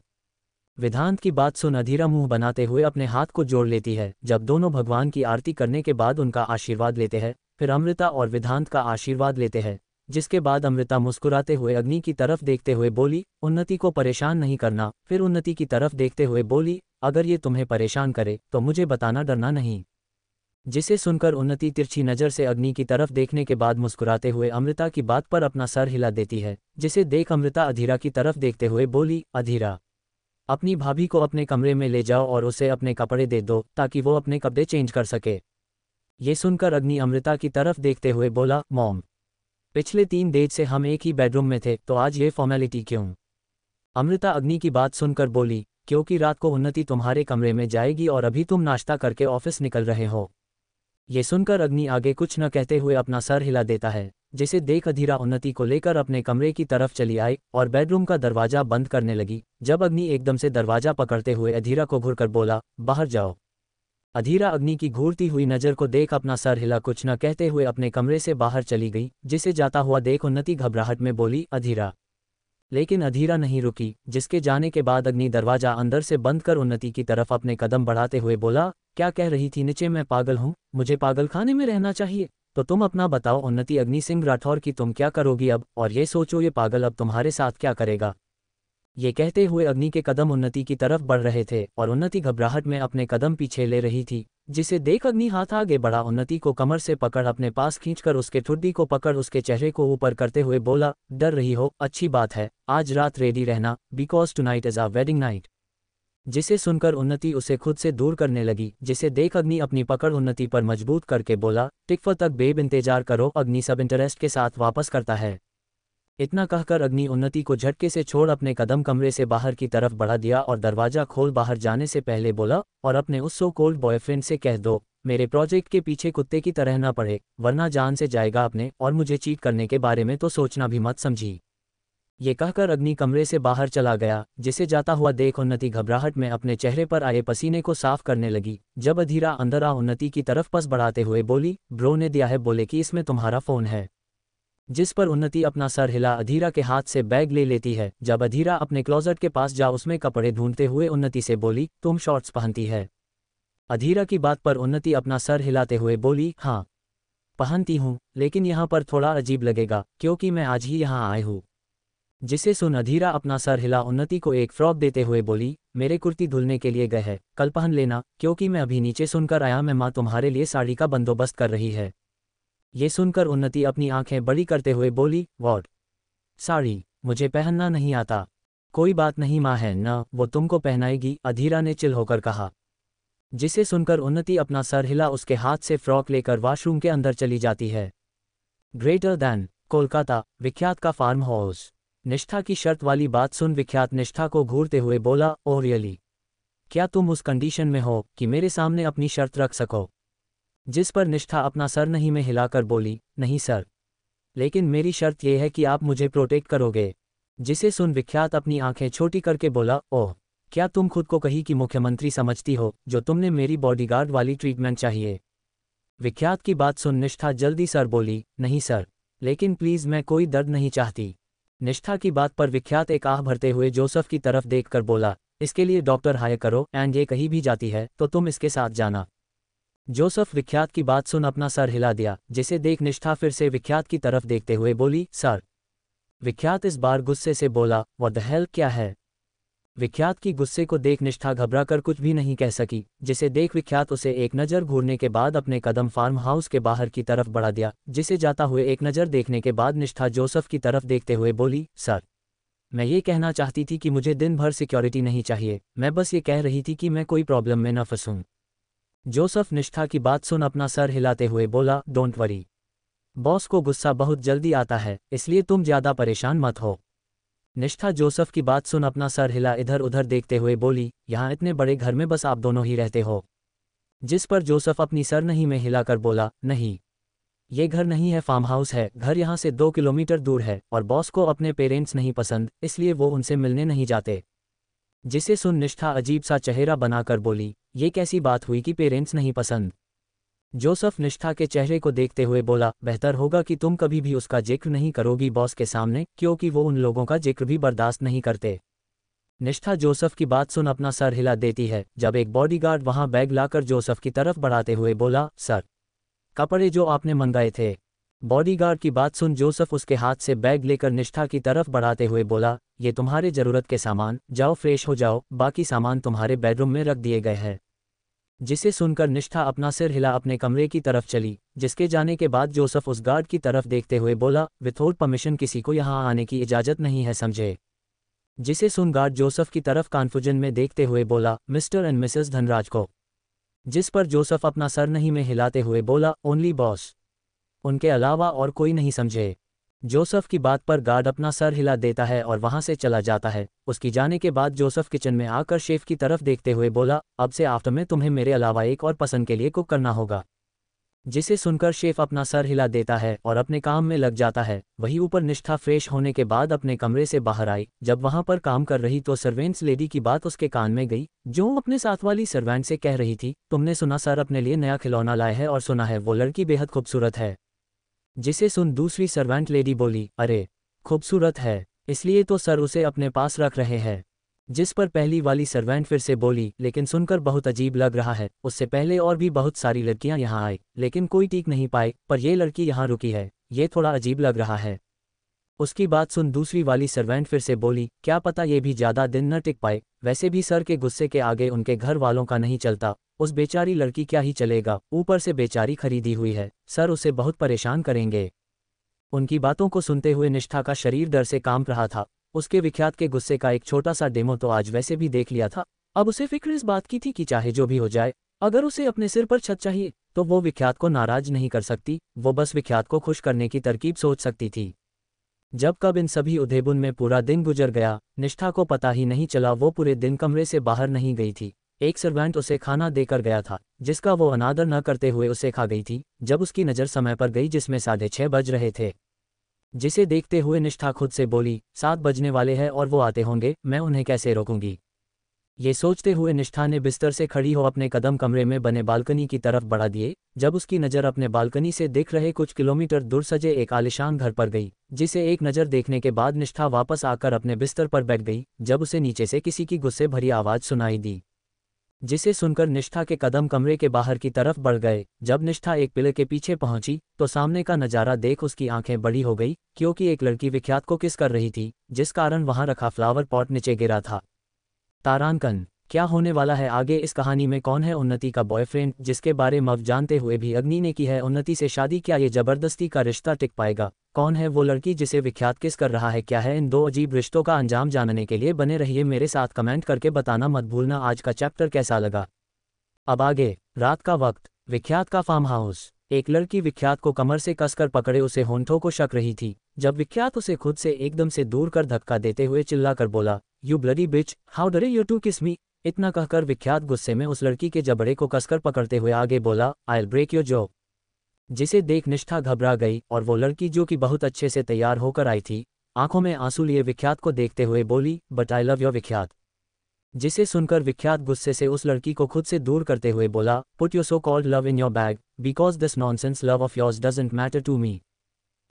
विधांत की बात सुन अधीरा मुंह बनाते हुए अपने हाथ को जोड़ लेती है। जब दोनों भगवान की आरती करने के बाद उनका आशीर्वाद लेते हैं, फिर अमृता और विधांत का आशीर्वाद लेते हैं। जिसके बाद अमृता मुस्कुराते हुए अग्नि की तरफ देखते हुए बोली, उन्नति को परेशान नहीं करना। फिर उन्नति की तरफ देखते हुए बोली, अगर ये तुम्हें परेशान करे तो मुझे बताना, डरना नहीं। जिसे सुनकर उन्नति तिरछी नज़र से अग्नि की तरफ देखने के बाद मुस्कुराते हुए अमृता की बात पर अपना सर हिला देती है। जिसे देख अमृता अधीरा की तरफ देखते हुए बोली, अधीरा, अपनी भाभी को अपने कमरे में ले जाओ और उसे अपने कपड़े दे दो ताकि वो अपने कपड़े चेंज कर सके। ये सुनकर अग्नि अमृता की तरफ देखते हुए बोला, मॉम, पिछले 3 डेज से हम एक ही बेडरूम में थे, तो आज ये फॉर्मेलिटी क्यों? अमृता अग्नि की बात सुनकर बोली, क्योंकि रात को उन्नति तुम्हारे कमरे में जाएगी और अभी तुम नाश्ता करके ऑफिस निकल रहे हो। ये सुनकर अग्नि आगे कुछ न कहते हुए अपना सर हिला देता है। जिसे देख अधीरा उन्नति को लेकर अपने कमरे की तरफ चली आई और बेडरूम का दरवाजा बंद करने लगी। जब अग्नि एकदम से दरवाजा पकड़ते हुए अधीरा को घूरकर बोला, बाहर जाओ। अधीरा अग्नि की घूरती हुई नज़र को देख अपना सर हिला कुछ न कहते हुए अपने कमरे से बाहर चली गई। जिसे जाता हुआ देख उन्नति घबराहट में बोली, अधीरा। लेकिन अधीरा नहीं रुकी। जिसके जाने के बाद अग्नि दरवाजा अंदर से बंद कर उन्नति की तरफ अपने कदम बढ़ाते हुए बोला, क्या कह रही थी नीचे, मैं पागल हूँ, मुझे पागल खाने में रहना चाहिए? तो तुम अपना बताओ उन्नति अग्नि सिंह राठौर की, तुम क्या करोगी अब? और ये सोचो ये पागल अब तुम्हारे साथ क्या करेगा। ये कहते हुए अग्नि के कदम उन्नति की तरफ बढ़ रहे थे और उन्नति घबराहट में अपने कदम पीछे ले रही थी। जिसे देख अग्नि हाथ आगे बढ़ा उन्नति को कमर से पकड़ अपने पास खींचकर उसके ठुड्डी को पकड़ उसके चेहरे को ऊपर करते हुए बोला, डर रही हो? अच्छी बात है, आज रात रेडी रहना, because tonight is a wedding night. जिसे सुनकर उन्नति उसे खुद से दूर करने लगी। जिसे देख अग्नि अपनी पकड़ उन्नति पर मजबूत करके बोला, टिकफर तक बेब इंतजार करो, अग्नि सब इंटरेस्ट के साथ वापस करता है। इतना कहकर अग्नि उन्नति को झटके से छोड़ अपने कदम कमरे से बाहर की तरफ बढ़ा दिया और दरवाजा खोल बाहर जाने से पहले बोला, और अपने उस सो कोल्ड बॉयफ्रेंड से कह दो मेरे प्रोजेक्ट के पीछे कुत्ते की तरह ना पड़े, वरना जान से जाएगा अपने, और मुझे चीट करने के बारे में तो सोचना भी मत समझी। ये कहकर अग्नि कमरे से बाहर चला गया। जिसे जाता हुआ देख उन्नति घबराहट में अपने चेहरे पर आए पसीने को साफ करने लगी। जब अधीरा अंदर आ उन्नति की तरफ पस बढ़ाते हुए बोली, ब्रो ने दिया है, बोले कि इसमें तुम्हारा फ़ोन है। जिस पर उन्नति अपना सर हिला अधीरा के हाथ से बैग ले लेती है। जब अधीरा अपने क्लोजेट के पास जा उसमें कपड़े ढूंढते हुए उन्नति से बोली, तुम शॉर्ट्स पहनती है? अधीरा की बात पर उन्नति अपना सर हिलाते हुए बोली, हाँ पहनती हूँ, लेकिन यहाँ पर थोड़ा अजीब लगेगा क्योंकि मैं आज ही यहाँ आई हूँ। जिसे सुन अधीरा अपना सर हिला उन्नति को एक फ्रॉक देते हुए बोली, मेरे कुर्ती धुलने के लिए गए हैं, कल पहन लेना, क्योंकि मैं अभी नीचे सुनकर आया मैं माँ तुम्हारे लिए साड़ी का बंदोबस्त कर रही है। ये सुनकर उन्नति अपनी आंखें बड़ी करते हुए बोली, व्हाट? साड़ी? मुझे पहनना नहीं आता। कोई बात नहीं माँ है न, वो तुमको पहनाएगी, अधीरा ने चिल होकर कहा। जिसे सुनकर उन्नति अपना सर हिला उसके हाथ से फ्रॉक लेकर वॉशरूम के अंदर चली जाती है। ग्रेटर दैन कोलकाता विख्यात का फार्म हाउस। निष्ठा की शर्त वाली बात सुन विख्यात निष्ठा को घूरते हुए बोला, ओ रियली? क्या तुम उस कंडीशन में हो कि मेरे सामने अपनी शर्त रख सको? जिस पर निष्ठा अपना सर नहीं में हिलाकर बोली, नहीं सर, लेकिन मेरी शर्त यह है कि आप मुझे प्रोटेक्ट करोगे। जिसे सुन विख्यात अपनी आंखें छोटी करके बोला, ओह, क्या तुम खुद को कहीं की मुख्यमंत्री समझती हो जो तुमने मेरी बॉडीगार्ड वाली ट्रीटमेंट चाहिए? विख्यात की बात सुन निष्ठा जल्दी सर बोली, नहीं सर, लेकिन प्लीज़ मैं कोई दर्द नहीं चाहती। निष्ठा की बात पर विख्यात एक आह भरते हुए जोसेफ की तरफ देखकर बोला, इसके लिए डॉक्टर हायर करो, एंड ये कहीं भी जाती है तो तुम इसके साथ जाना। जोसेफ विख्यात की बात सुन अपना सर हिला दिया, जिसे देख निष्ठा फिर से विख्यात की तरफ देखते हुए बोली, सर। विख्यात इस बार गुस्से से बोला, व्हाट द हेल, क्या है? विख्यात की गुस्से को देख निष्ठा घबराकर कुछ भी नहीं कह सकी, जिसे देख विख्यात उसे एक नज़र घूरने के बाद अपने कदम फार्म हाउस के बाहर की तरफ बढ़ा दिया, जिसे जाता हुए एक नज़र देखने के बाद निष्ठा जोसेफ की तरफ देखते हुए बोली, सर। मैं ये कहना चाहती थी कि मुझे दिन भर सिक्योरिटी नहीं चाहिए, मैं बस ये कह रही थी कि मैं कोई प्रॉब्लम में न फंसूं। जोसेफ निष्ठा की बात सुन अपना सर हिलाते हुए बोला, डोंट वरी। बॉस को गुस्सा बहुत जल्दी आता है, इसलिए तुम ज़्यादा परेशान मत हो। निष्ठा जोसेफ की बात सुन अपना सर हिला इधर उधर देखते हुए बोली, यहाँ इतने बड़े घर में बस आप दोनों ही रहते हो? जिस पर जोसेफ अपनी सर नहीं में हिलाकर बोला, नहीं, ये घर नहीं है, फार्म हाउस है। घर यहाँ से 2 किलोमीटर दूर है और बॉस को अपने पेरेंट्स नहीं पसंद, इसलिए वो उनसे मिलने नहीं जाते। जिसे सुन निष्ठा अजीब सा चेहरा बनाकर बोली, ये कैसी बात हुई कि पेरेंट्स नहीं पसंद? जोसेफ निष्ठा के चेहरे को देखते हुए बोला, बेहतर होगा कि तुम कभी भी उसका जिक्र नहीं करोगी बॉस के सामने, क्योंकि वो उन लोगों का जिक्र भी बर्दाश्त नहीं करते। निष्ठा जोसेफ की बात सुन अपना सर हिला देती है, जब एक बॉडीगार्ड वहां बैग लाकर जोसेफ की तरफ बढ़ाते हुए बोला, सर, कपड़े जो आपने मंगाए थे। बॉडीगार्ड की बात सुन जोसेफ उसके हाथ से बैग लेकर निष्ठा की तरफ बढ़ाते हुए बोला, ये तुम्हारे ज़रूरत के सामान, जाओ फ्रेश हो जाओ, बाकी सामान तुम्हारे बेडरूम में रख दिए गए हैं। जिसे सुनकर निष्ठा अपना सिर हिला अपने कमरे की तरफ चली, जिसके जाने के बाद जोसेफ उस गार्ड की तरफ देखते हुए बोला, विथआउट परमिशन किसी को यहाँ आने की इजाज़त नहीं है, समझे? जिसे सुन गार्ड जोसेफ की तरफ कन्फ्यूजन में देखते हुए बोला, मिस्टर एंड मिसेस धनराज को। जिस पर जोसेफ अपना सर नहीं में हिलाते हुए बोला, ओनली बॉस, उनके अलावा और कोई नहीं, समझे? जोसेफ की बात पर गार्ड अपना सर हिला देता है और वहां से चला जाता है। उसकी जाने के बाद जोसेफ किचन में आकर शेफ की तरफ देखते हुए बोला, अब से आफ्टर में तुम्हें मेरे अलावा एक और पसंद के लिए कुक करना होगा। जिसे सुनकर शेफ अपना सर हिला देता है और अपने काम में लग जाता है। वहीं ऊपर निष्ठा फ्रेश होने के बाद अपने कमरे से बाहर आई। जब वहां पर काम कर रही तो सर्वेंट्स लेडी की बात उसके कान में गई, जो अपने साथ वाली सर्वेंट से कह रही थी, तुमने सुना सर अपने लिए नया खिलौना लाए है और सुना है वो लड़की बेहद खूबसूरत है। जिसे सुन दूसरी सर्वेंट लेडी बोली, अरे खूबसूरत है, इसलिए तो सर उसे अपने पास रख रहे हैं। जिस पर पहली वाली सर्वेंट फिर से बोली, लेकिन सुनकर बहुत अजीब लग रहा है, उससे पहले और भी बहुत सारी लड़कियां यहाँ आई, लेकिन कोई टिक नहीं पाई, पर ये लड़की यहाँ रुकी है, ये थोड़ा अजीब लग रहा है। उसकी बात सुन दूसरी वाली सर्वेंट फिर से बोली, क्या पता ये भी ज़्यादा दिन न टिक पाए, वैसे भी सर के गुस्से के आगे उनके घर वालों का नहीं चलता, उस बेचारी लड़की क्या ही चलेगा, ऊपर से बेचारी खरीदी हुई है, सर उसे बहुत परेशान करेंगे। उनकी बातों को सुनते हुए निष्ठा का शरीर डर से कांप रहा था। उसके विख्यात के गुस्से का एक छोटा सा डेमो तो आज वैसे भी देख लिया था, अब उसे फिक्र इस बात की थी कि चाहे जो भी हो जाए, अगर उसे अपने सिर पर छत चाहिए तो वो विख्यात को नाराज नहीं कर सकती, वो बस विख्यात को खुश करने की तरकीब सोच सकती थी। जब कब इन सभी उधेबुन में पूरा दिन गुजर गया, निष्ठा को पता ही नहीं चला। वो पूरे दिन कमरे से बाहर नहीं गई थी। एक सर्वेंट उसे खाना देकर गया था, जिसका वो अनादर न करते हुए उसे खा गई थी। जब उसकी नज़र समय पर गई जिसमें 6:30 बज रहे थे, जिसे देखते हुए निष्ठा खुद से बोली, 7 बजने वाले हैं और वो आते होंगे, मैं उन्हें कैसे रोकूंगी। ये सोचते हुए निष्ठा ने बिस्तर से खड़ी हो अपने कदम कमरे में बने बालकनी की तरफ बढ़ा दिए। जब उसकी नज़र अपने बालकनी से दिख रहे कुछ किलोमीटर दूर सजे एक आलिशान घर पर गई, जिसे एक नज़र देखने के बाद निष्ठा वापस आकर अपने बिस्तर पर बैठ गई, जब उसे नीचे से किसी की गुस्से भरी आवाज़ सुनाई दी। जिसे सुनकर निष्ठा के कदम कमरे के बाहर की तरफ बढ़ गए। जब निष्ठा एक पिलर के पीछे पहुंची तो सामने का नज़ारा देख उसकी आंखें बड़ी हो गई, क्योंकि एक लड़की विख्यात को किस कर रही थी, जिस कारण वहां रखा फ्लावर पॉट नीचे गिरा था। तारांकन, क्या होने वाला है आगे इस कहानी में? कौन है उन्नति का बॉयफ्रेंड, जिसके बारे में अब जानते हुए भी अग्नि ने की है उन्नति से शादी? क्या ये जबरदस्ती का रिश्ता टिक पाएगा? कौन है वो लड़की जिसे विख्यात किस कर रहा है? क्या है इन दो अजीब रिश्तों का अंजाम? जानने के लिए बने रहिए मेरे साथ, कमेंट करके बताना मत भूलना आज का चैप्टर कैसा लगा। अब आगे। रात का वक्त, विख्यात का फार्म हाउस। एक लड़की विख्यात को कमर से कसकर पकड़े उसे होंठों को शक रही थी, जब विख्यात उसे खुद से एकदम से दूर कर धक्का देते हुए चिल्लाकर बोला, यू ब्लडी बिच, हाउ डरे यू टू किस मी। इतना कहकर विख्यात गुस्से में उस लड़की के जबड़े को कसकर पकड़ते हुए आगे बोला, I will break your jaw. जिसे देख निष्ठा घबरा गई और वो लड़की जो कि बहुत अच्छे से तैयार होकर आई थी, आंखों में आंसू लिए विख्यात को देखते हुए बोली, बट आई लव योर विख्यात। जिसे सुनकर विख्यात गुस्से से उस लड़की को खुद से दूर करते हुए बोला, put your so called love in your bag, because this nonsense love of yours doesn't matter to me.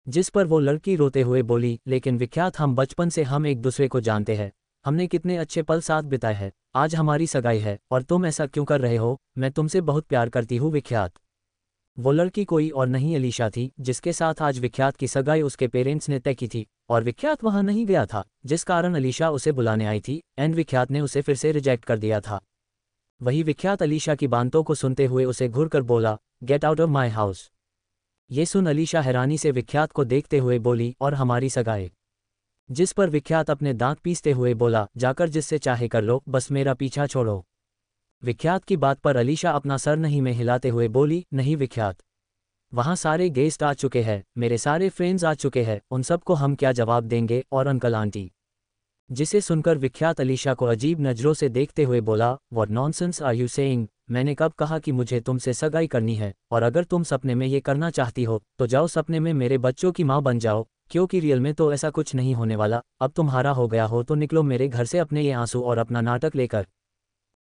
जिस पर वो लड़की रोते हुए बोली, लेकिन विख्यात हम बचपन से हम एक दूसरे को जानते हैं, हमने कितने अच्छे पल साथ बिताए हैं, आज हमारी सगाई है और तुम ऐसा क्यों कर रहे हो, मैं तुमसे बहुत प्यार करती हूँ विख्यात। वो लड़की कोई और नहीं अलीशा थी, जिसके साथ आज विख्यात की सगाई उसके पेरेंट्स ने तय की थी, और विख्यात वहां नहीं गया था, जिस कारण अलीशा उसे बुलाने आई थी, एंड विख्यात ने उसे फिर से रिजेक्ट कर दिया था। वही विख्यात अलीशा की बातों को सुनते हुए उसे घूरकर बोला, get out of my house. ये सुन अलीशा हैरानी से विख्यात को देखते हुए बोली, और हमारी सगाई? जिस पर विख्यात अपने दांत पीसते हुए बोला, जाकर जिससे चाहे कर लो, बस मेरा पीछा छोड़ो। विख्यात की बात पर अलीशा अपना सर नहीं में हिलाते हुए बोली, नहीं विख्यात, वहाँ सारे गेस्ट आ चुके हैं, मेरे सारे फ्रेंड्स आ चुके हैं, उन सबको हम क्या जवाब देंगे, और अंकल आंटी। जिसे सुनकर विख्यात अलीशा को अजीब नज़रों से देखते हुए बोला, what nonsense are you saying, मैंने कब कहा कि मुझे तुमसे सगाई करनी है, और अगर तुम सपने में ये करना चाहती हो तो जाओ सपने में मेरे बच्चों की माँ बन जाओ, क्योंकि रियल में तो ऐसा कुछ नहीं होने वाला। अब तुम्हारा हो गया हो तो निकलो मेरे घर से अपने ये आंसू और अपना नाटक लेकर।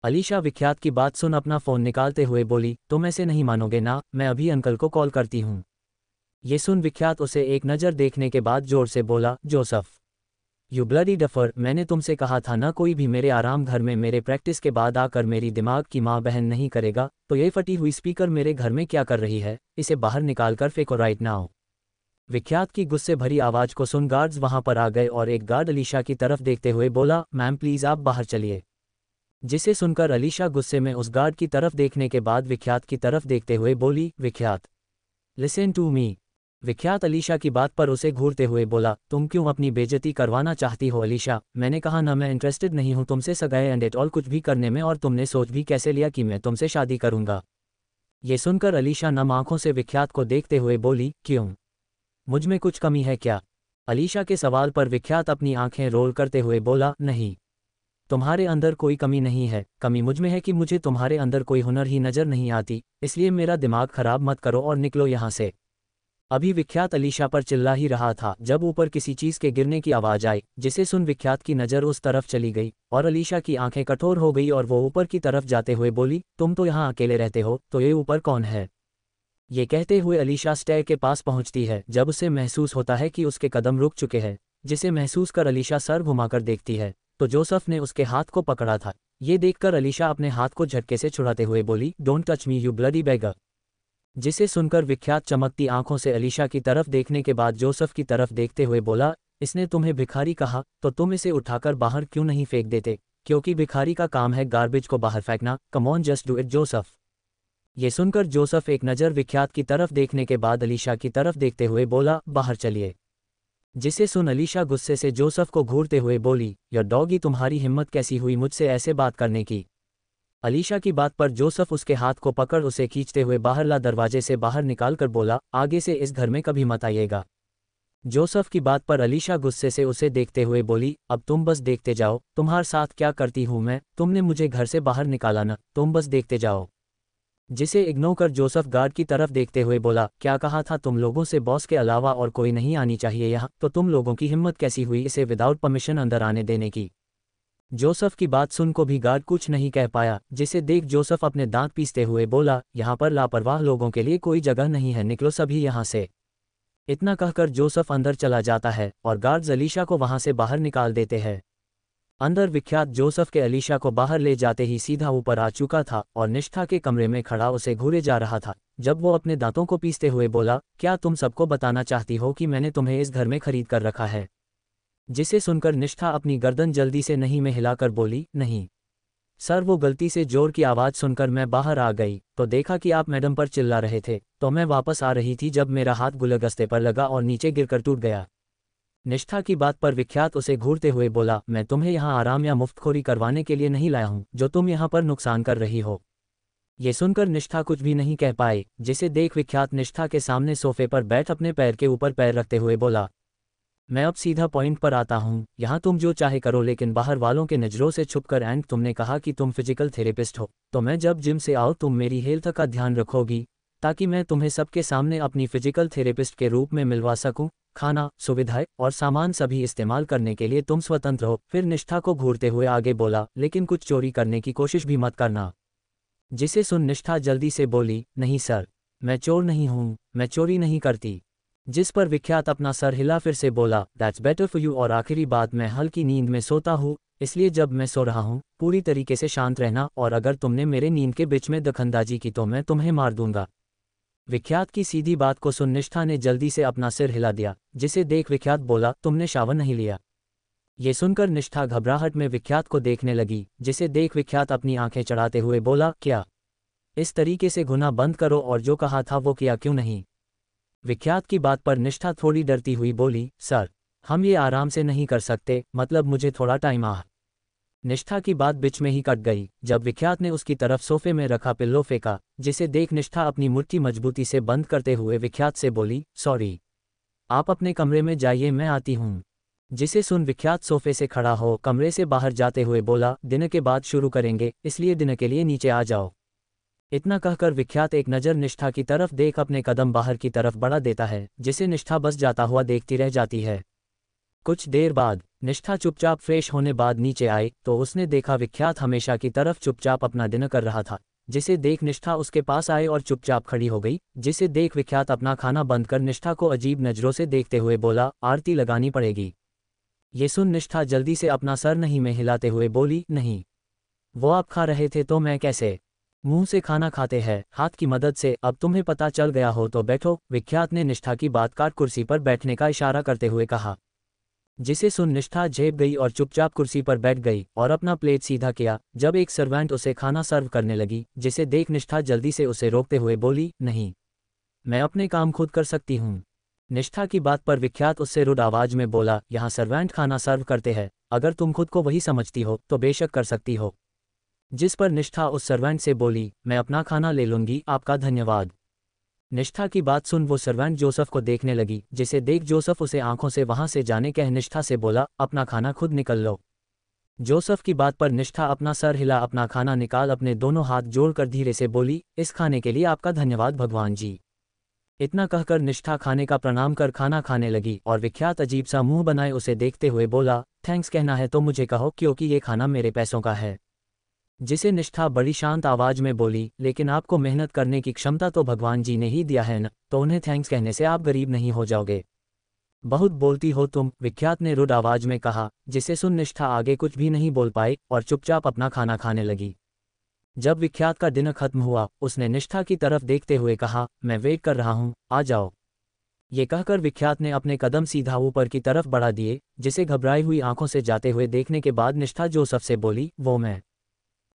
अलीशा विख्यात की बात सुन अपना फ़ोन निकालते हुए बोली, तुम ऐसे नहीं मानोगे ना, मैं अभी अंकल को कॉल करती हूँ। ये सुन विख्यात उसे एक नज़र देखने के बाद जोर से बोला, जोसफ यू ब्लडी डफर, मैंने तुमसे कहा था ना, कोई भी मेरे आराम घर में मेरे प्रैक्टिस के बाद आकर मेरी दिमाग की माँ बहन नहीं करेगा, तो ये फटी हुई स्पीकर मेरे घर में क्या कर रही है, इसे बाहर निकाल कर फेंको राइट नाउ। विख्यात की गुस्से भरी आवाज़ को सुन गार्ड्स वहां पर आ गए और एक गार्ड अलीशा की तरफ देखते हुए बोला, मैम प्लीज़ आप बाहर चलिए। जिसे सुनकर अलीशा गुस्से में उस गार्ड की तरफ देखने के बाद विख्यात की तरफ देखते हुए बोली, विख्यात लिसन टू मी। विख्यात अलीशा की बात पर उसे घूरते हुए बोला, तुम क्यों अपनी बेइज्जती करवाना चाहती हो अलीशा, मैंने कहा ना मैं इंटरेस्टेड नहीं हूं तुमसे सगाई एंड एट ऑल कुछ भी करने में, और तुमने सोच भी कैसे लिया कि मैं तुमसे शादी करूंगा। ये सुनकर अलीशा नम आंखों से विख्यात को देखते हुए बोली, क्यों, मुझ में कुछ कमी है क्या? अलीशा के सवाल पर विख्यात अपनी आंखें रोल करते हुए बोला, नहीं, तुम्हारे अंदर कोई कमी नहीं है, कमी मुझ में है कि मुझे तुम्हारे अंदर कोई हुनर ही नजर नहीं आती, इसलिए मेरा दिमाग खराब मत करो और निकलो यहाँ से। अभी विख्यात अलीशा पर चिल्ला ही रहा था जब ऊपर किसी चीज के गिरने की आवाज आई, जिसे सुन विख्यात की नज़र उस तरफ चली गई और अलीशा की आंखें कठोर हो गई और वो ऊपर की तरफ जाते हुए बोली, तुम तो यहाँ अकेले रहते हो, तो ये ऊपर कौन है? ये कहते हुए अलीशा स्टेयर के पास पहुंचती है जब उसे महसूस होता है कि उसके कदम रुक चुके हैं, जिसे महसूस कर अलीशा सर घुमाकर देखती है तो जोसफ ने उसके हाथ को पकड़ा था। ये देखकर अलीशा अपने हाथ को झटके से छुड़ाते हुए बोली, don't touch me you bloody बेगर। जिसे सुनकर विख्यात चमकती आंखों से अलीशा की तरफ देखने के बाद जोसफ की तरफ देखते हुए बोला, इसने तुम्हें भिखारी कहा तो तुम इसे उठाकर बाहर क्यों नहीं फेंक देते, क्योंकि भिखारी का काम है गार्बेज को बाहर फेंकना, come on just do it Joseph. ये सुनकर जोसफ एक नज़र विख्यात की तरफ देखने के बाद अलीशा की तरफ देखते हुए बोला, बाहर चलिए। जिसे सुन अलीशा गुस्से से जोसफ को घूरते हुए बोली, योर डॉगी, तुम्हारी हिम्मत कैसी हुई मुझसे ऐसे बात करने की? अलीशा की बात पर जोसफ उसके हाथ को पकड़ उसे खींचते हुए बाहर ला दरवाजे से बाहर निकालकर बोला, आगे से इस घर में कभी मत आइएगा। जोसफ की बात पर अलीशा गुस्से से उसे देखते हुए बोली, अब तुम बस देखते जाओ तुम्हारे साथ क्या करती हूँ मैं, तुमने मुझे घर से बाहर निकाला ना, तुम बस देखते जाओ। जिसे इग्नोर कर जोसफ गार्ड की तरफ देखते हुए बोला, क्या कहा था तुम लोगों से बॉस के अलावा और कोई नहीं आनी चाहिए यहाँ, तो तुम लोगों की हिम्मत कैसी हुई इसे विदाउट परमिशन अंदर आने देने की? जोसफ की बात सुन को भी गार्ड कुछ नहीं कह पाया, जिसे देख जोसफ अपने दांत पीसते हुए बोला, यहाँ पर लापरवाह लोगों के लिए कोई जगह नहीं है, निकलो सभी यहाँ से। इतना कहकर जोसफ अंदर चला जाता है और गार्ड्स अलीशा को वहां से बाहर निकाल देते हैं। अंदर विख्यात जोसफ के अलीशा को बाहर ले जाते ही सीधा ऊपर आ चुका था और निष्ठा के कमरे में खड़ा उसे घूरे जा रहा था, जब वो अपने दांतों को पीसते हुए बोला, क्या तुम सबको बताना चाहती हो कि मैंने तुम्हें इस घर में खरीद कर रखा है? जिसे सुनकर निष्ठा अपनी गर्दन जल्दी से नहीं में हिलाकर बोली, नहीं सर, वो गलती से जोर की आवाज़ सुनकर मैं बाहर आ गई तो देखा कि आप मैडम पर चिल्ला रहे थे, तो मैं वापस आ रही थी जब मेरा हाथ गुलदस्ते पर लगा और नीचे गिरकर टूट गया। निष्ठा की बात पर विख्यात उसे घूरते हुए बोला, मैं तुम्हें यहाँ आराम या मुफ्तखोरी करवाने के लिए नहीं लाया हूँ जो तुम यहाँ पर नुकसान कर रही हो। ये सुनकर निष्ठा कुछ भी नहीं कह पाए, जिसे देख विख्यात निष्ठा के सामने सोफे पर बैठ अपने पैर के ऊपर पैर रखते हुए बोला, मैं अब सीधा पॉइंट पर आता हूँ, यहाँ तुम जो चाहे करो लेकिन बाहर वालों के नज़रों से छुपकर। एंड तुमने कहा कि तुम फिजिकल थेरेपिस्ट हो, तो मैं जब जिम से आओ तुम मेरी हेल्थ का ध्यान रखोगी ताकि मैं तुम्हें सबके सामने अपनी फिजिकल थेरेपिस्ट के रूप में मिलवा सकूं। खाना, सुविधाएं और सामान सभी इस्तेमाल करने के लिए तुम स्वतंत्र हो। फिर निष्ठा को घूरते हुए आगे बोला, लेकिन कुछ चोरी करने की कोशिश भी मत करना। जिसे सुन निष्ठा जल्दी से बोली, नहीं सर, मैं चोर नहीं हूँ, मैं चोरी नहीं करती। जिस पर विख्यात अपना सर हिला फिर से बोला, दैट्स बेटर फॉर यू। और आखिरी बात, मैं हल्की नींद में सोता हूँ, इसलिए जब मैं सो रहा हूँ पूरी तरीके से शांत रहना, और अगर तुमने मेरे नींद के बीच में दखलंदाजी की तो मैं तुम्हें मार दूंगा। विख्यात की सीधी बात को सुन निष्ठा ने जल्दी से अपना सिर हिला दिया, जिसे देख विख्यात बोला, तुमने शावर नहीं लिया? ये सुनकर निष्ठा घबराहट में विख्यात को देखने लगी, जिसे देख विख्यात अपनी आंखें चढ़ाते हुए बोला, क्या? इस तरीके से गुनाह बंद करो, और जो कहा था वो किया क्यों नहीं? विख्यात की बात पर निष्ठा थोड़ी डरती हुई बोली, सर, हम ये आराम से नहीं कर सकते, मतलब मुझे थोड़ा टाइम निष्ठा की बात बीच में ही कट गई जब विख्यात ने उसकी तरफ सोफे में रखा पिल्लो फेंका, जिसे देख निष्ठा अपनी मुट्ठी मजबूती से बंद करते हुए विख्यात से बोली, सॉरी, आप अपने कमरे में जाइए, मैं आती हूँ। जिसे सुन विख्यात सोफे से खड़ा हो कमरे से बाहर जाते हुए बोला, दिन के बाद शुरू करेंगे, इसलिए दिन के लिए नीचे आ जाओ। इतना कहकर विख्यात एक नज़र निष्ठा की तरफ देख अपने कदम बाहर की तरफ बढ़ा देता है, जिसे निष्ठा बस जाता हुआ देखती रह जाती है। कुछ देर बाद निष्ठा चुपचाप फ्रेश होने बाद नीचे आई तो उसने देखा विख्यात हमेशा की तरफ चुपचाप अपना दिन कर रहा था, जिसे देख निष्ठा उसके पास आई और चुपचाप खड़ी हो गई, जिसे देख विख्यात अपना खाना बंद कर निष्ठा को अजीब नज़रों से देखते हुए बोला, आरती लगानी पड़ेगी। ये सुन निष्ठा जल्दी से अपना सर नहीं में हिलाते हुए बोली, नहीं, वो आप खा रहे थे तो मैं कैसे? मुंह से खाना खाते हैं हाथ की मदद से, अब तुम्हें पता चल गया हो तो बैठो। विख्यात ने निष्ठा की बात काट कुर्सी पर बैठने का इशारा करते हुए कहा, जिसे सुन निष्ठा झेप गई और चुपचाप कुर्सी पर बैठ गई और अपना प्लेट सीधा किया जब एक सर्वेंट उसे खाना सर्व करने लगी, जिसे देख निष्ठा जल्दी से उसे रोकते हुए बोली, नहीं, मैं अपने काम खुद कर सकती हूँ। निष्ठा की बात पर विख्यात उससे रुड आवाज में बोला, यहाँ सर्वेंट खाना सर्व करते हैं, अगर तुम खुद को वही समझती हो तो बेशक कर सकती हो। जिस पर निष्ठा उस सर्वेंट से बोली, मैं अपना खाना ले लूंगी, आपका धन्यवाद। निष्ठा की बात सुन वो सर्वेंट जोसेफ को देखने लगी, जिसे देख जोसेफ उसे आंखों से वहां से जाने कह निष्ठा से बोला, अपना खाना खुद निकल लो। जोसेफ की बात पर निष्ठा अपना सर हिला अपना खाना निकाल अपने दोनों हाथ जोड़कर धीरे से बोली, इस खाने के लिए आपका धन्यवाद भगवान जी। इतना कहकर निष्ठा खाने का प्रणाम कर खाना खाने लगी और विख्यात अजीब सा मुंह बनाए उसे देखते हुए बोला, थैंक्स कहना है तो मुझे कहो, क्योंकि ये खाना मेरे पैसों का है। जिसे निष्ठा बड़ी शांत आवाज में बोली, लेकिन आपको मेहनत करने की क्षमता तो भगवान जी ने ही दिया है न, तो उन्हें थैंक्स कहने से आप गरीब नहीं हो जाओगे। बहुत बोलती हो तुम, विख्यात ने रुड आवाज में कहा, जिसे सुन निष्ठा आगे कुछ भी नहीं बोल पाई और चुपचाप अपना खाना खाने लगी। जब विख्यात का डिनर खत्म हुआ उसने निष्ठा की तरफ देखते हुए कहा, मैं वेट कर रहा हूँ, आ जाओ। ये कहकर विख्यात ने अपने कदम सीधा ऊपर की तरफ बढ़ा दिए, जिसे घबराई हुई आंखों से जाते हुए देखने के बाद निष्ठा जोसेफ से बोली, वो मैं,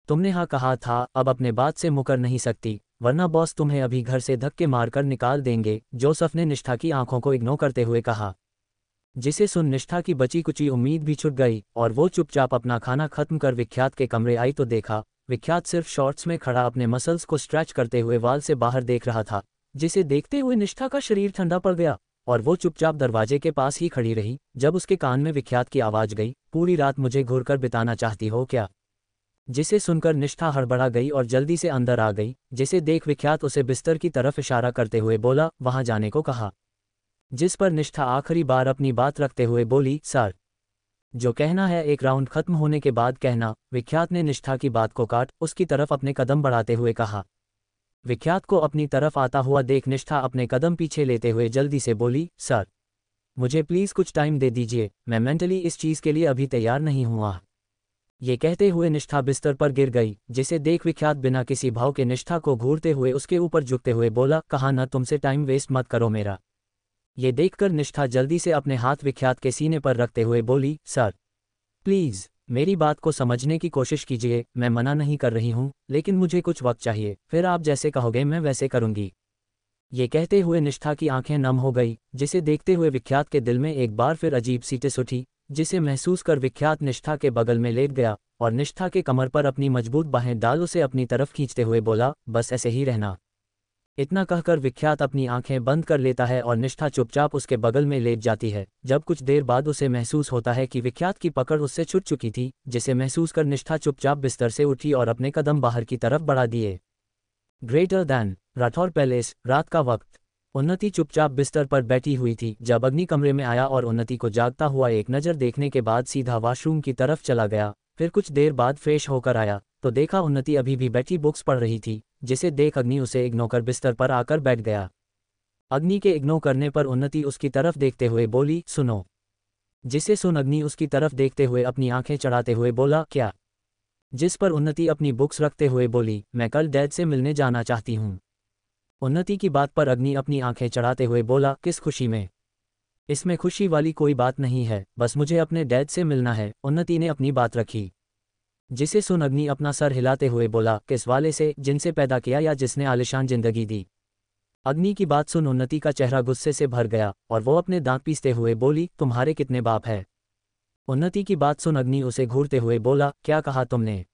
तुमने हाँ कहा था, अब अपने बात से मुकर नहीं सकती, वरना बॉस तुम्हें अभी घर से धक्के मारकर निकाल देंगे। जोसेफ ने निष्ठा की आंखों को इग्नोर करते हुए कहा। जिसे सुन निष्ठा की बची कुची उम्मीद भी छूट गई और वो चुपचाप अपना खाना खत्म कर विख्यात के कमरे आई तो देखा विख्यात सिर्फ शॉर्ट्स में खड़ा अपने मसल्स को स्ट्रेच करते हुए वाल से बाहर देख रहा था, जिसे देखते हुए निष्ठा का शरीर ठंडा पड़ गया और वो चुपचाप दरवाजे के पास ही खड़ी रही जब उसके कान में विख्यात की आवाज गई, पूरी रात मुझे घूर कर बिताना चाहती हो क्या? जिसे सुनकर निष्ठा हड़बड़ा गई और जल्दी से अंदर आ गई, जिसे देख विख्यात उसे बिस्तर की तरफ इशारा करते हुए बोला, वहां जाने को कहा। जिस पर निष्ठा आखिरी बार अपनी बात रखते हुए बोली, सर, जो कहना है एक राउंड खत्म होने के बाद कहना। विख्यात ने निष्ठा की बात को काट उसकी तरफ अपने कदम बढ़ाते हुए कहा। विख्यात को अपनी तरफ आता हुआ देख निष्ठा अपने कदम पीछे लेते हुए जल्दी से बोली, सर, मुझे प्लीज़ कुछ टाइम दे दीजिए, मैं मेंटली इस चीज़ के लिए अभी तैयार नहीं हुआ। ये कहते हुए निष्ठा बिस्तर पर गिर गई, जिसे देख विख्यात बिना किसी भाव के निष्ठा को घूरते हुए उसके ऊपर झुकते हुए बोला, कहा न तुमसे टाइम वेस्ट मत करो मेरा। ये देखकर निष्ठा जल्दी से अपने हाथ विख्यात के सीने पर रखते हुए बोली, सर, प्लीज़ मेरी बात को समझने की कोशिश कीजिए, मैं मना नहीं कर रही हूँ, लेकिन मुझे कुछ वक्त चाहिए, फिर आप जैसे कहोगे मैं वैसे करूँगी। ये कहते हुए निष्ठा की आंखें नम हो गई, जिसे देखते हुए विख्यात के दिल में एक बार फिर अजीब सी टिस उठी, जिसे महसूस कर विख्यात निष्ठा के बगल में लेट गया और निष्ठा के कमर पर अपनी मजबूत बाहें डाल उसे अपनी तरफ खींचते हुए बोला, बस ऐसे ही रहना। इतना कहकर विख्यात अपनी आंखें बंद कर लेता है और निष्ठा चुपचाप उसके बगल में लेट जाती है। जब कुछ देर बाद उसे महसूस होता है कि विख्यात की पकड़ उससे छूट चुकी थी, जिसे महसूस कर निष्ठा चुपचाप बिस्तर से उठी और अपने कदम बाहर की तरफ बढ़ा दिए। ग्रेटर दैन राठौर पैलेस, रात का वक्त। उन्नति चुपचाप बिस्तर पर बैठी हुई थी जब अग्नि कमरे में आया और उन्नति को जागता हुआ एक नज़र देखने के बाद सीधा वॉशरूम की तरफ चला गया। फिर कुछ देर बाद फ्रेश होकर आया तो देखा उन्नति अभी भी बैठी बुक्स पढ़ रही थी, जिसे देख अग्नि उसे इग्नोर कर बिस्तर पर आकर बैठ गया। अग्नि के इग्नोर करने पर उन्नति उसकी तरफ देखते हुए बोली, सुनो। जिसे सुन अग्नि उसकी तरफ देखते हुए अपनी आंखें चढ़ाते हुए बोला, क्या? जिस पर उन्नति अपनी बुक्स रखते हुए बोली, मैं कल डैड से मिलने जाना चाहती हूँ। उन्नति की बात पर अग्नि अपनी आंखें चढ़ाते हुए बोला, किस खुशी में? इसमें खुशी वाली कोई बात नहीं है, बस मुझे अपने डैड से मिलना है। उन्नति ने अपनी बात रखी। जिसे सुन अग्नि अपना सर हिलाते हुए बोला, किस वाले से, जिनसे पैदा किया या जिसने आलिशान जिंदगी दी? अग्नि की बात सुन उन्नति का चेहरा गुस्से से भर गया और वो अपने दांत पीसते हुए बोली, तुम्हारे कितने बाप है? उन्नति की बात सुन अग्नि उसे घूरते हुए बोला, क्या कहा तुमने?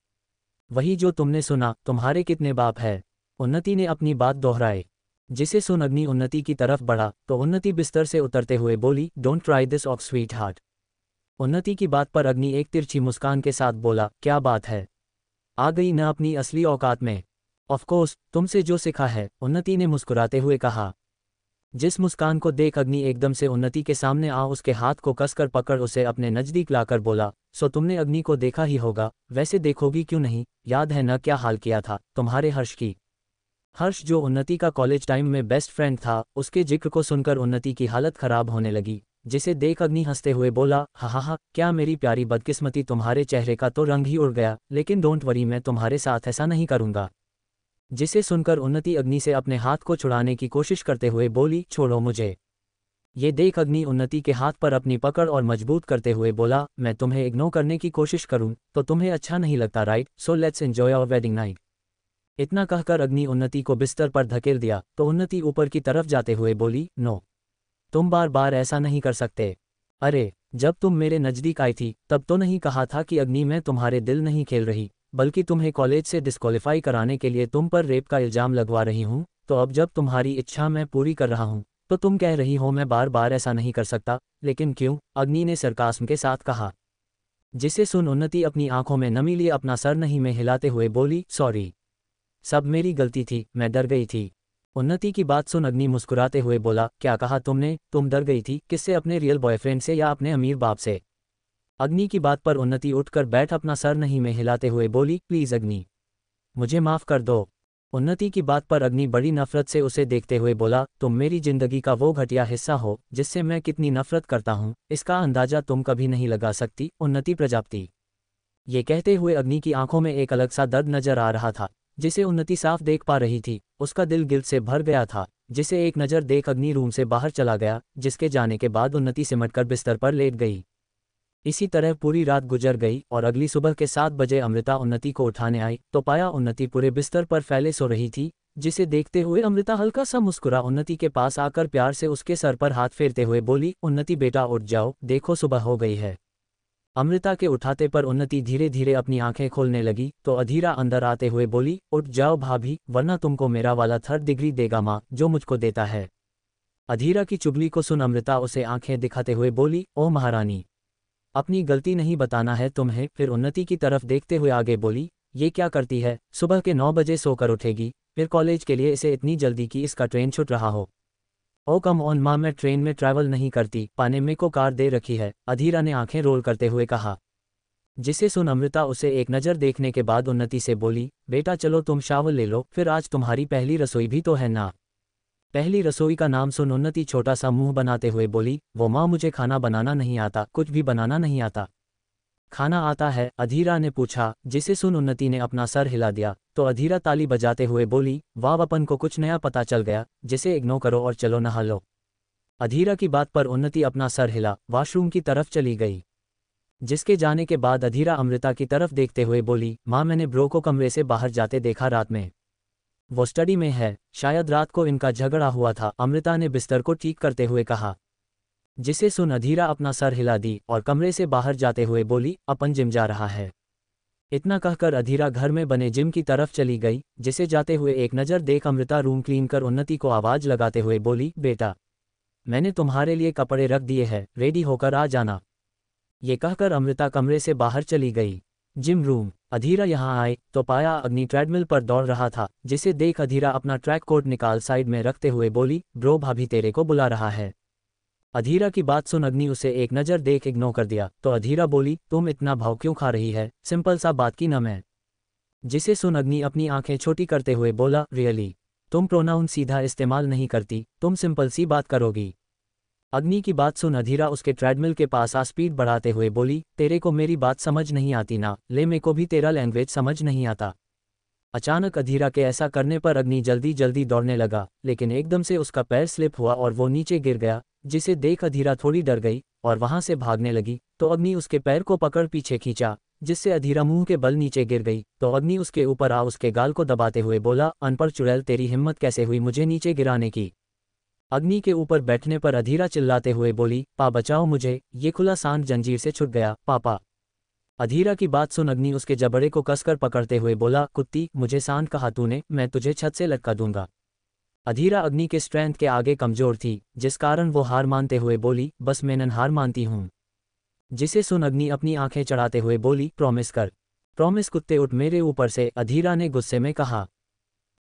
वही जो तुमने सुना, तुम्हारे कितने बाप है? उन्नति ने अपनी बात दोहराई। जिसे सुन अग्नि उन्नति की तरफ बढ़ा तो उन्नति बिस्तर से उतरते हुए बोली, don't try this of sweet heart. उन्नति की बात पर अग्नि एक तिरछी मुस्कान के साथ बोला, क्या बात है? आ गई न अपनी असली औकात में? ऑफ कोर्स, तुमसे जो सीखा है, उन्नति ने मुस्कुराते हुए कहा। जिस मुस्कान को देख अग्नि एकदम से उन्नति के सामने आ उसके हाथ को कसकर पकड़ उसे अपने नजदीक लाकर बोला, सो तुमने अग्नि को देखा ही होगा, वैसे देखोगी क्यों नहीं? याद है न क्या हाल किया था तुम्हारे हर्ष की? हर्ष जो उन्नति का कॉलेज टाइम में बेस्ट फ्रेंड था, उसके जिक्र को सुनकर उन्नति की हालत खराब होने लगी। जिसे देख अग्नि हंसते हुए बोला, हा, क्या मेरी प्यारी बदकिस्मती, तुम्हारे चेहरे का तो रंग ही उड़ गया, लेकिन डोंट वरी, मैं तुम्हारे साथ ऐसा नहीं करूंगा। जिसे सुनकर उन्नति अग्नि से अपने हाथ को छुड़ाने की कोशिश करते हुए बोली, छोड़ो मुझे। ये देख अग्नि उन्नति के हाथ पर अपनी पकड़ और मजबूत करते हुए बोला, मैं तुम्हें इग्नोर करने की कोशिश करूं तो तुम्हें अच्छा नहीं लगता, right? So let's enjoy our wedding night. इतना कहकर अग्नि उन्नति को बिस्तर पर धकेल दिया तो उन्नति ऊपर की तरफ जाते हुए बोली, नो, तुम बार बार ऐसा नहीं कर सकते। अरे, जब तुम मेरे नज़दीक आई थी तब तो नहीं कहा था कि अग्नि मैं तुम्हारे दिल नहीं खेल रही, बल्कि तुम्हें कॉलेज से डिस्क्वालीफाई कराने के लिए तुम पर रेप का इल्ज़ाम लगवा रही हूँ। तो अब जब तुम्हारी इच्छा मैं पूरी कर रहा हूँ तो तुम कह रही हो मैं बार बार ऐसा नहीं कर सकता, लेकिन क्यों? अग्नि ने सरकास्म के साथ कहा। जिसे सुन उन्नति अपनी आंखों में नमी लिए अपना सर नहीं में हिलाते हुए बोली, सॉरी, सब मेरी गलती थी, मैं डर गई थी। उन्नति की बात सुन अग्नि मुस्कुराते हुए बोला, क्या कहा तुमने? तुम डर गई थी? किससे? अपने रियल बॉयफ्रेंड से या अपने अमीर बाप से? अग्नि की बात पर उन्नति उठकर बैठ अपना सर नहीं में हिलाते हुए बोली, प्लीज़ अग्नि, मुझे माफ़ कर दो। उन्नति की बात पर अग्नि बड़ी नफरत से उसे देखते हुए बोला, तुम मेरी जिंदगी का वो घटिया हिस्सा हो जिससे मैं कितनी नफरत करता हूँ, इसका अंदाजा तुम कभी नहीं लगा सकती, उन्नति प्रजापति। ये कहते हुए अग्नि की आंखों में एक अलग सा दर्द नजर आ रहा था, जिसे उन्नति साफ देख पा रही थी। उसका दिल गिल्ट से भर गया था। जिसे एक नज़र देख अग्नि रूम से बाहर चला गया, जिसके जाने के बाद उन्नति सिमटकर बिस्तर पर लेट गई। इसी तरह पूरी रात गुजर गई और अगली सुबह के 7 बजे अमृता उन्नति को उठाने आई तो पाया उन्नति पूरे बिस्तर पर फैले सो रही थी। जिसे देखते हुए अमृता हल्का सा मुस्कुरा उन्नति के पास आकर प्यार से उसके सर पर हाथ फेरते हुए बोली, उन्नति बेटा उठ जाओ, देखो सुबह हो गई है। अमृता के उठाते पर उन्नति धीरे धीरे अपनी आंखें खोलने लगी तो अधीरा अंदर आते हुए बोली, उठ जाओ भाभी, वरना तुमको मेरा वाला 3rd डिग्री देगा माँ, जो मुझको देता है। अधीरा की चुगली को सुन अमृता उसे आंखें दिखाते हुए बोली, ओ महारानी, अपनी गलती नहीं बताना है तुम्हें। फिर उन्नति की तरफ देखते हुए आगे बोली, ये क्या करती है? सुबह के 9 बजे सोकर उठेगी, फिर कॉलेज के लिए इसे इतनी जल्दी कि इसका ट्रेन छूट रहा हो। ओ कम ऑन माँ, मैं ट्रेन में ट्रैवल नहीं करती, पाने में को कार दे रखी है, अधीरा ने आंखें रोल करते हुए कहा। जिसे सुन अमृता उसे एक नज़र देखने के बाद उन्नति से बोली, बेटा चलो तुम शावर ले लो, फिर आज तुम्हारी पहली रसोई भी तो है ना। पहली रसोई का नाम सुन उन्नति छोटा सा मुंह बनाते हुए बोली, वो माँ मुझे खाना बनाना नहीं आता, कुछ भी बनाना नहीं आता। खाना आता है? अधीरा ने पूछा। जिसे सुन उन्नति ने अपना सर हिला दिया तो अधीरा ताली बजाते हुए बोली, वाह, अपन को कुछ नया पता चल गया, जिसे इग्नोर करो और चलो नहा लो। अधीरा की बात पर उन्नति अपना सर हिला वॉशरूम की तरफ चली गई। जिसके जाने के बाद अधीरा अमृता की तरफ देखते हुए बोली, माँ मैंने ब्रो को कमरे से बाहर जाते देखा रात में, वो स्टडी में है, शायद रात को इनका झगड़ा हुआ था, अमृता ने बिस्तर को ठीक करते हुए कहा। जिसे सुन अधीरा अपना सर हिला दी और कमरे से बाहर जाते हुए बोली, अपन जिम जा रहा है। इतना कहकर अधीरा घर में बने जिम की तरफ चली गई। जिसे जाते हुए एक नज़र देख अमृता रूम क्लीन कर उन्नति को आवाज़ लगाते हुए बोली, बेटा मैंने तुम्हारे लिए कपड़े रख दिए हैं, रेडी होकर आ जाना। ये कहकर अमृता कमरे से बाहर चली गई। Gym room. अधीरा यहाँ आए तो पाया अग्नि ट्रेडमिल पर दौड़ रहा था। जिसे देख अधीरा अपना ट्रैक कोट निकाल साइड में रखते हुए बोली, ब्रो भाभी तेरे को बुला रहा है। अधीरा की बात सुन अग्नि उसे एक नज़र देख इग्नोर कर दिया तो अधीरा बोली, तुम इतना भाव क्यों खा रही है, सिंपल सा बात की न मैं। जिसे सुन अग्नि अपनी आंखें छोटी करते हुए बोला, रियली? तुम प्रोनाउन सीधा इस्तेमाल नहीं करती, तुम सिंपल सी बात करोगी। अग्नि की बात सुन अधीरा उसके ट्रेडमिल के पास आ स्पीड बढ़ाते हुए बोली, तेरे को मेरी बात समझ नहीं आती ना? ले मेरे को भी तेरा लैंग्वेज समझ नहीं आता। अचानक अधीरा के ऐसा करने पर अग्नि जल्दी जल्दी दौड़ने लगा, लेकिन एकदम से उसका पैर स्लिप हुआ और वो नीचे गिर गया, जिसे देख अधीरा थोड़ी डर गई और वहां से भागने लगी। तो अग्नि उसके पैर को पकड़ पीछे खींचा, जिससे अधीरा मुंह के बल नीचे गिर गई। तो अग्नि उसके ऊपर आ उसके गाल को दबाते हुए बोला, अनपढ़ चुड़ैल, तेरी हिम्मत कैसे हुई मुझे नीचे गिराने की? अग्नि के ऊपर बैठने पर अधीरा चिल्लाते हुए बोली, पा बचाओ मुझे, ये खुला सांड जंजीर से छूट गया, पापा। अधीरा की बात सुन अग्नि उसके जबड़े को कसकर पकड़ते हुए बोला, कुत्ती, मुझे सांड कहा तूने, मैं तुझे छत से लटका दूंगा। अधीरा अग्नि के स्ट्रेंथ के आगे कमजोर थी, जिस कारण वो हार मानते हुए बोली, बस मैं हार मानती हूँ। जिसे सुन अग्नि अपनी आंखें चढ़ाते हुए बोली, प्रॉमिस कर, प्रॉमिस कुत्ते, उठ मेरे ऊपर से, अधीरा ने गुस्से में कहा।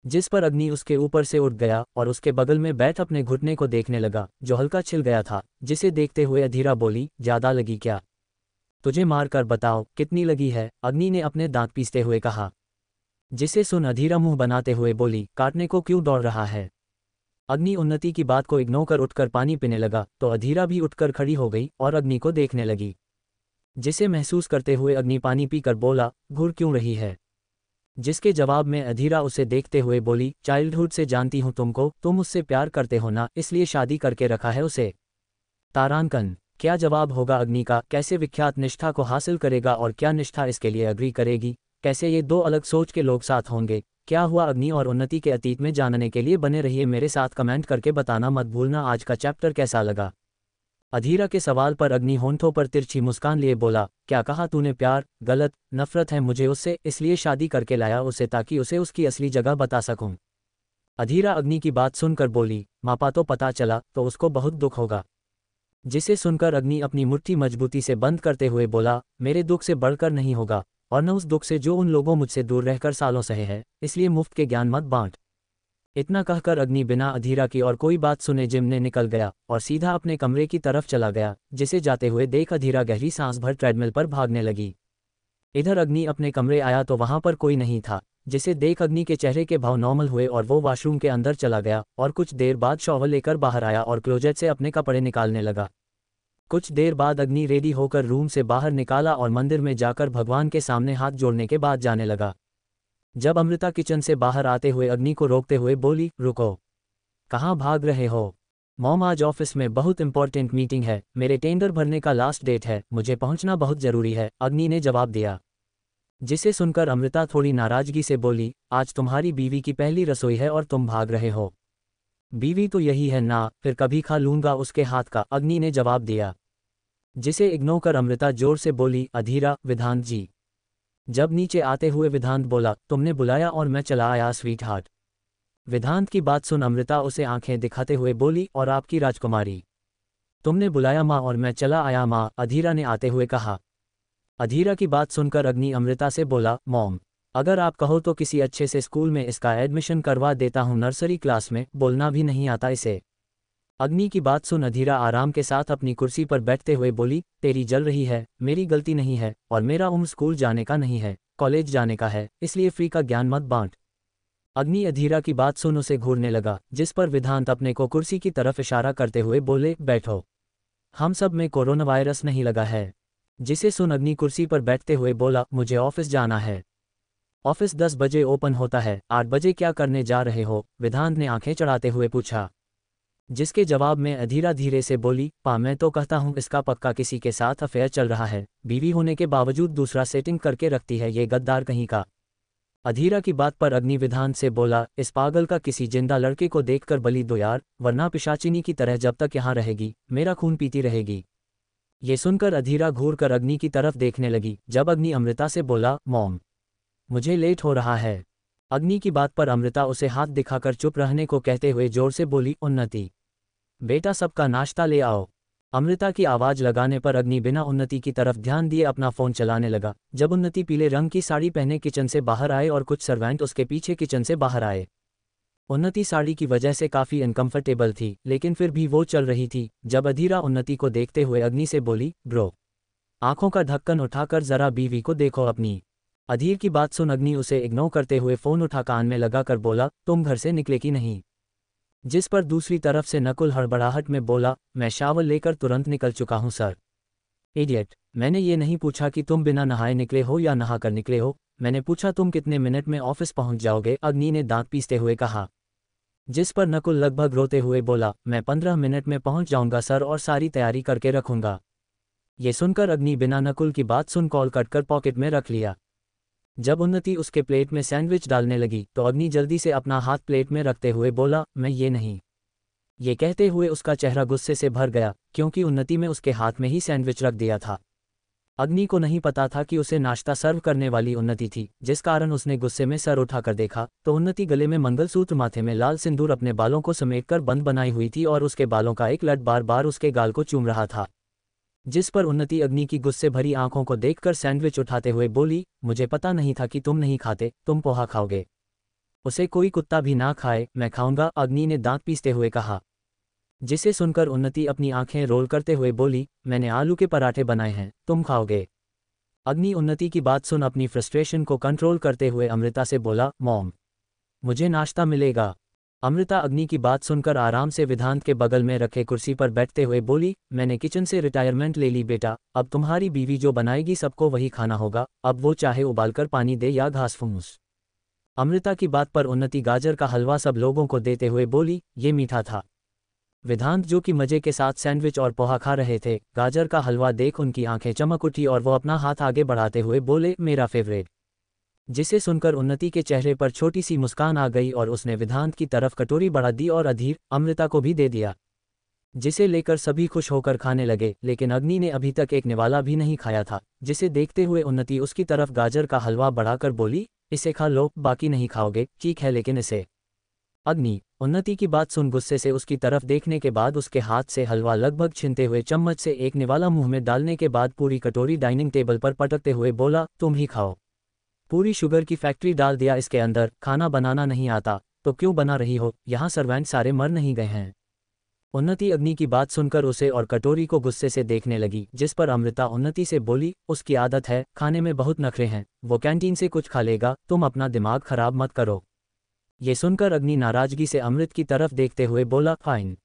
जिस पर अग्नि उसके ऊपर से उठ गया और उसके बगल में बैठ अपने घुटने को देखने लगा, जो हल्का छिल गया था। जिसे देखते हुए अधीरा बोली, ज्यादा लगी क्या? तुझे मार कर बताओ कितनी लगी है? अग्नि ने अपने दांत पीसते हुए कहा। जिसे सुन अधीरा मुंह बनाते हुए बोली, काटने को क्यों दौड़ रहा है? अग्नि उन्नति की बात को इग्नोर कर उठकर पानी पीने लगा, तो अधीरा भी उठकर खड़ी हो गई और अग्नि को देखने लगी। जिसे महसूस करते हुए अग्नि पानी पीकर बोला, घूर क्यों रही है? जिसके जवाब में अधीरा उसे देखते हुए बोली, चाइल्डहुड से जानती हूँ तुमको, तुम उससे प्यार करते हो ना, इसलिए शादी करके रखा है उसे। तारांकन, क्या जवाब होगा अग्नि का? कैसे विख्यात निष्ठा को हासिल करेगा और क्या निष्ठा इसके लिए अग्री करेगी? कैसे ये दो अलग सोच के लोग साथ होंगे? क्या हुआ अग्नि और उन्नति के अतीत में जानने के लिए बने रहिए मेरे साथ, कमेंट करके बताना मत भूलना आज का चैप्टर कैसा लगा। अधीरा के सवाल पर अग्नि होंठों पर तिरछी मुस्कान लिए बोला, क्या कहा तूने? प्यार? गलत, नफरत है मुझे उससे, इसलिए शादी करके लाया उसे ताकि उसे उसकी असली जगह बता सकूं। अधीरा अग्नि की बात सुनकर बोली, मापा तो पता चला तो उसको बहुत दुख होगा। जिसे सुनकर अग्नि अपनी मुट्ठी मजबूती से बंद करते हुए बोला, मेरे दुख से बढ़कर नहीं होगा, और न उस दुख से जो उन लोगों मुझसे दूर रहकर सालों सहे हैं, इसलिए मुफ्त के ज्ञान मत बांट। इतना कहकर अग्नि बिना अधीरा की और कोई बात सुने जिम ने निकल गया और सीधा अपने कमरे की तरफ चला गया। जिसे जाते हुए देख अधीरा गहरी सांस भर ट्रेडमिल पर भागने लगी। इधर अग्नि अपने कमरे आया तो वहां पर कोई नहीं था। जिसे देख अग्नि के चेहरे के भाव नॉर्मल हुए और वो वॉशरूम के अंदर चला गया और कुछ देर बाद शॉवर लेकर बाहर आया और क्लोजेट से अपने कपड़े निकालने लगा। कुछ देर बाद अग्नि रेडी होकर रूम से बाहर निकाला और मंदिर में जाकर भगवान के सामने हाथ जोड़ने के बाद जाने लगा। जब अमृता किचन से बाहर आते हुए अग्नि को रोकते हुए बोली, रुको, कहाँ भाग रहे हो? मॉम, आज ऑफिस में बहुत इंपॉर्टेंट मीटिंग है, मेरे टेंडर भरने का लास्ट डेट है, मुझे पहुंचना बहुत जरूरी है, अग्नि ने जवाब दिया। जिसे सुनकर अमृता थोड़ी नाराजगी से बोली, आज तुम्हारी बीवी की पहली रसोई है और तुम भाग रहे हो? बीवी तो यही है ना, फिर कभी खा लूंगा उसके हाथ का, अग्नि ने जवाब दिया। जिसे इग्नोर कर अमृता जोर से बोली, अधीरा, विधांत जी। जब नीचे आते हुए विधांत बोला, तुमने बुलाया और मैं चला आया स्वीट हार्ट। विधांत की बात सुन अमृता उसे आंखें दिखाते हुए बोली, और आपकी राजकुमारी? तुमने बुलाया माँ और मैं चला आया माँ, अधीरा ने आते हुए कहा। अधीरा की बात सुनकर अग्नि अमृता से बोला, मॉम, अगर आप कहो तो किसी अच्छे से स्कूल में इसका एडमिशन करवा देता हूँ, नर्सरी क्लास में, बोलना भी नहीं आता इसे। अग्नि की बात सुन अधीरा आराम के साथ अपनी कुर्सी पर बैठते हुए बोली, तेरी जल रही है, मेरी गलती नहीं है, और मेरा उम्र स्कूल जाने का नहीं है, कॉलेज जाने का है, इसलिए फ्री का ज्ञान मत बांट। अग्नि अधीरा की बात सुन उसे घूरने लगा, जिस पर विधांत अपने को कुर्सी की तरफ इशारा करते हुए बोले, बैठो, हम सब में कोरोना वायरस नहीं लगा है। जिसे सुन अग्नि कुर्सी पर बैठते हुए बोला, मुझे ऑफिस जाना है। ऑफिस 10 बजे ओपन होता है, 8 बजे क्या करने जा रहे हो? विधांत ने आंखें चढ़ाते हुए पूछा। जिसके जवाब में अधीरा धीरे से बोली, पा, मैं तो कहता हूँ इसका पक्का किसी के साथ अफेयर चल रहा है, बीवी होने के बावजूद दूसरा सेटिंग करके रखती है, ये गद्दार कहीं का। अधीरा की बात पर अग्नि विधांत से बोला, इस पागल का किसी जिंदा लड़के को देखकर बलि दो यार, वरना पिशाचिनी की तरह जब तक यहाँ रहेगी मेरा खून पीती रहेगी। ये सुनकर अधीरा घूर कर अग्नि की तरफ देखने लगी। जब अग्नि अमृता से बोला, मॉम, मुझे लेट हो रहा है। अग्नि की बात पर अमृता उसे हाथ दिखाकर चुप रहने को कहते हुए जोर से बोली, उन्नति, बेटा सबका नाश्ता ले आओ। अमृता की आवाज लगाने पर अग्नि बिना उन्नति की तरफ ध्यान दिए अपना फोन चलाने लगा। जब उन्नति पीले रंग की साड़ी पहने किचन से बाहर आए और कुछ सर्वेंट उसके पीछे किचन से बाहर आए। उन्नति साड़ी की वजह से काफी अनकंफर्टेबल थी, लेकिन फिर भी वो चल रही थी। जब अधीरा उन्नति को देखते हुए अग्नि से बोली, ब्रो, आंखों का ढक्कन उठाकर जरा बीवी को देखो अपनी। अधीर की बात सुन अग्नि उसे इग्नोर करते हुए फ़ोन उठा कान में लगाकर बोला, तुम घर से निकले कि नहीं? जिस पर दूसरी तरफ से नकुल हड़बड़ाहट में बोला, मैं शावर लेकर तुरंत निकल चुका हूं सर। इडियट, मैंने ये नहीं पूछा कि तुम बिना नहाए निकले हो या नहाकर निकले हो, मैंने पूछा तुम कितने मिनट में ऑफिस पहुंच जाओगे, अग्नि ने दांत पीसते हुए कहा। जिस पर नकुल लगभग रोते हुए बोला, मैं 15 मिनट में पहुंच जाऊंगा सर और सारी तैयारी करके रखूंगा। ये सुनकर अग्नि बिना नकुल की बात सुन कॉल कटकर पॉकेट में रख लिया। जब उन्नति उसके प्लेट में सैंडविच डालने लगी तो अग्नि जल्दी से अपना हाथ प्लेट में रखते हुए बोला, मैं ये नहीं। ये कहते हुए उसका चेहरा गुस्से से भर गया क्योंकि उन्नति में उसके हाथ में ही सैंडविच रख दिया था। अग्नि को नहीं पता था कि उसे नाश्ता सर्व करने वाली उन्नति थी, जिस कारण उसने गुस्से में सर उठाकर देखा तो उन्नति गले में मंगलसूत्र, माथे में लाल सिंदूर, अपने बालों को समेटकर बंद बनाई हुई थी और उसके बालों का एक लट बार बार उसके गाल को चूम रहा था। जिस पर उन्नति अग्नि की गुस्से भरी आंखों को देखकर सैंडविच उठाते हुए बोली, मुझे पता नहीं था कि तुम नहीं खाते, तुम पोहा खाओगे। उसे कोई कुत्ता भी ना खाए, मैं खाऊंगा, अग्नि ने दांत पीसते हुए कहा। जिसे सुनकर उन्नति अपनी आंखें रोल करते हुए बोली, मैंने आलू के पराठे बनाए हैं, तुम खाओगे। अग्नि उन्नति की बात सुन अपनी फ्रस्ट्रेशन को कंट्रोल करते हुए अमृता से बोला, मॉम, मुझे नाश्ता मिलेगा। अमृता अग्नि की बात सुनकर आराम से विधांत के बगल में रखे कुर्सी पर बैठते हुए बोली, मैंने किचन से रिटायरमेंट ले ली बेटा, अब तुम्हारी बीवी जो बनाएगी सबको वही खाना होगा, अब वो चाहे उबालकर पानी दे या घास फूस। अमृता की बात पर उन्नति गाजर का हलवा सब लोगों को देते हुए बोली, ये मीठा था। विधांत जो कि मजे के साथ सैंडविच और पोहा खा रहे थे, गाजर का हलवा देख उनकी आंखें चमक उठी और वो अपना हाथ आगे बढ़ाते हुए बोले, मेरा फेवरेट। जिसे सुनकर उन्नति के चेहरे पर छोटी सी मुस्कान आ गई और उसने विधांत की तरफ कटोरी बढ़ा दी और अधीर अमृता को भी दे दिया, जिसे लेकर सभी खुश होकर खाने लगे। लेकिन अग्नि ने अभी तक एक निवाला भी नहीं खाया था, जिसे देखते हुए उन्नति उसकी तरफ गाजर का हलवा बढ़ाकर बोली, इसे खा लो, बाकी नहीं खाओगे, ठीक है लेकिन इसे। अग्नि उन्नति की बात सुन गुस्से से उसकी तरफ देखने के बाद उसके हाथ से हलवा लगभग छीनते हुए चम्मच से एक निवाला मुंह में डालने के बाद पूरी कटोरी डाइनिंग टेबल पर पटकते हुए बोला, तुम ही खाओ, पूरी शुगर की फैक्ट्री डाल दिया इसके अंदर, खाना बनाना नहीं आता तो क्यों बना रही हो, यहाँ सर्वेंट सारे मर नहीं गए हैं। उन्नति अग्नि की बात सुनकर उसे और कटोरी को गुस्से से देखने लगी, जिस पर अमृता उन्नति से बोली, उसकी आदत है, खाने में बहुत नखरे हैं, वो कैंटीन से कुछ खा लेगा, तुम अपना दिमाग खराब मत करो। ये सुनकर अग्नि नाराजगी से अमृत की तरफ देखते हुए बोला, फाइन,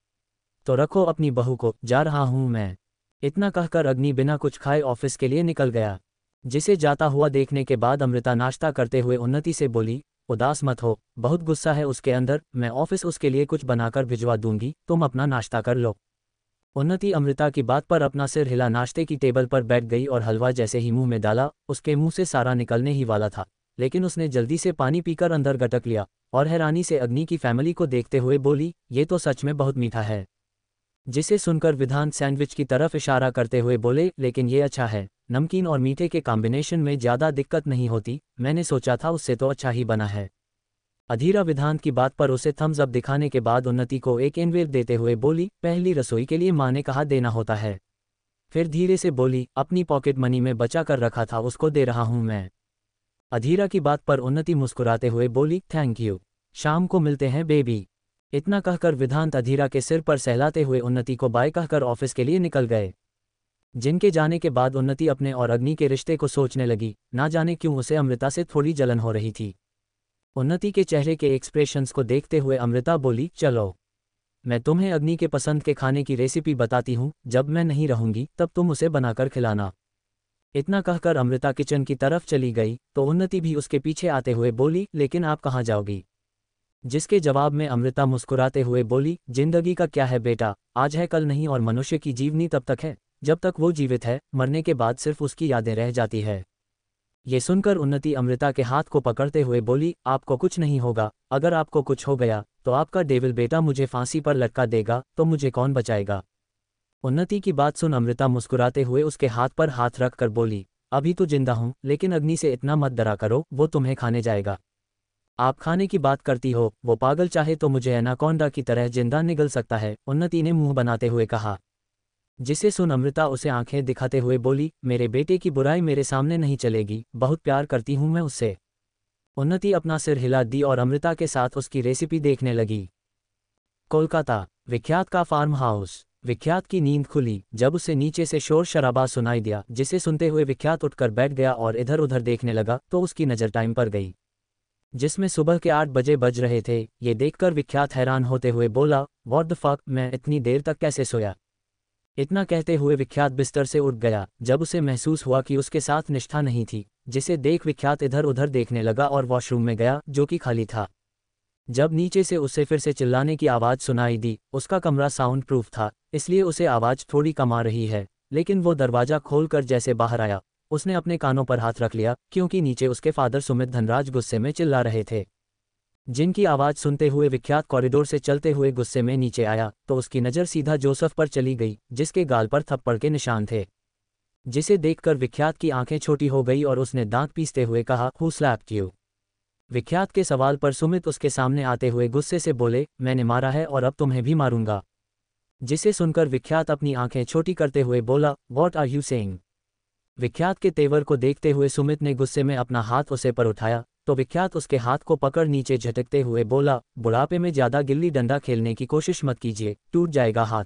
तो रखो अपनी बहू को, जा रहा हूं मैं। इतना कहकर अग्नि बिना कुछ खाए ऑफिस के लिए निकल गया। जिसे जाता हुआ देखने के बाद अमृता नाश्ता करते हुए उन्नति से बोली, उदास मत हो, बहुत गुस्सा है उसके अंदर, मैं ऑफिस उसके लिए कुछ बनाकर भिजवा दूंगी, तुम अपना नाश्ता कर लो। उन्नति अमृता की बात पर अपना सिर हिला नाश्ते की टेबल पर बैठ गई और हलवा जैसे ही मुंह में डाला, उसके मुंह से सारा निकलने ही वाला था, लेकिन उसने जल्दी से पानी पीकर अंदर गटक लिया और हैरानी से अग्नि की फैमिली को देखते हुए बोली, ये तो सच में बहुत मीठा है। जिसे सुनकर विधांत सैंडविच की तरफ इशारा करते हुए बोले, लेकिन ये अच्छा है, नमकीन और मीठे के कॉम्बिनेशन में ज़्यादा दिक्कत नहीं होती, मैंने सोचा था उससे तो अच्छा ही बना है। अधीरा विधांत की बात पर उसे थम्स अप दिखाने के बाद उन्नति को एक एनवेलप देते हुए बोली, पहली रसोई के लिए माँ ने कहा देना होता है। फिर धीरे से बोली, अपनी पॉकेट मनी में बचा कर रखा था उसको दे रहा हूँ मैं। अधीरा की बात पर उन्नति मुस्कुराते हुए बोली, थैंक यू, शाम को मिलते हैं बेबी। इतना कहकर विधांत अधीरा के सिर पर सहलाते हुए उन्नति को बाय कहकर ऑफिस के लिए निकल गए। जिनके जाने के बाद उन्नति अपने और अग्नि के रिश्ते को सोचने लगी, ना जाने क्यों उसे अमृता से थोड़ी जलन हो रही थी। उन्नति के चेहरे के एक्सप्रेशंस को देखते हुए अमृता बोली, चलो मैं तुम्हें अग्नि के पसंद के खाने की रेसिपी बताती हूँ, जब मैं नहीं रहूंगी तब तुम उसे बनाकर खिलाना। इतना कहकर अमृता किचन की तरफ चली गई तो उन्नति भी उसके पीछे आते हुए बोली, लेकिन आप कहाँ जाओगी? जिसके जवाब में अमृता मुस्कुराते हुए बोली, जिंदगी का क्या है बेटा, आज है कल नहीं, और मनुष्य की जीवनी तब तक है जब तक वो जीवित है, मरने के बाद सिर्फ उसकी यादें रह जाती है। ये सुनकर उन्नति अमृता के हाथ को पकड़ते हुए बोली, आपको कुछ नहीं होगा, अगर आपको कुछ हो गया तो आपका डेविल बेटा मुझे फांसी पर लटका देगा, तो मुझे कौन बचाएगा? उन्नति की बात सुन अमृता मुस्कुराते हुए उसके हाथ पर हाथ रख कर बोली, अभी तो जिंदा हूं, लेकिन अग्नि से इतना मत डरा करो, वो तुम्हें खाने जाएगा। आप खाने की बात करती हो, वो पागल चाहे तो मुझे एनाकोंडा की तरह जिंदा निगल सकता है, उन्नति ने मुंह बनाते हुए कहा। जिसे सुन अमृता उसे आंखें दिखाते हुए बोली, मेरे बेटे की बुराई मेरे सामने नहीं चलेगी, बहुत प्यार करती हूं मैं उससे। उन्नति अपना सिर हिला दी और अमृता के साथ उसकी रेसिपी देखने लगी। कोलकाता, विख्यात का फार्म हाउस। विख्यात की नींद खुली जब उसे नीचे से शोर शराबा सुनाई दिया, जिसे सुनते हुए विख्यात उठकर बैठ गया और इधर उधर देखने लगा तो उसकी नज़र टाइम पर गई, जिसमें सुबह के 8 बजे बज रहे थे। ये देखकर विख्यात हैरान होते हुए बोला, व्हाट द फक, मैं इतनी देर तक कैसे सोया। इतना कहते हुए विख्यात बिस्तर से उठ गया जब उसे महसूस हुआ कि उसके साथ निष्ठा नहीं थी, जिसे देख विख्यात इधर उधर देखने लगा और वॉशरूम में गया जो कि खाली था। जब नीचे से उसे फिर से चिल्लाने की आवाज़ सुनाई दी, उसका कमरा साउंड प्रूफ था इसलिए उसे आवाज़ थोड़ी कम आ रही है, लेकिन वो दरवाज़ा खोलकर जैसे बाहर आया उसने अपने कानों पर हाथ रख लिया, क्योंकि नीचे उसके फादर सुमित धनराज गुस्से में चिल्ला रहे थे, जिनकी आवाज़ सुनते हुए विख्यात कॉरिडोर से चलते हुए गुस्से में नीचे आया तो उसकी नज़र सीधा जोसेफ पर चली गई, जिसके गाल पर थप्पड़ के निशान थे, जिसे देखकर विख्यात की आंखें छोटी हो गई और उसने दांत पीसते हुए कहा, हु स्लैप्ड यू। विख्यात के सवाल पर सुमित उसके सामने आते हुए गुस्से से बोले, मैंने मारा है और अब तुम्हें भी मारूंगा। जिसे सुनकर विख्यात अपनी आंखें छोटी करते हुए बोला, व्हाट आर यू सेइंग। विख्यात के तेवर को देखते हुए सुमित ने गुस्से में अपना हाथ उसे पर उठाया तो विख्यात उसके हाथ को पकड़ नीचे झटकते हुए बोला, बुढ़ापे में ज़्यादा गिल्ली डंडा खेलने की कोशिश मत कीजिए, टूट जाएगा हाथ।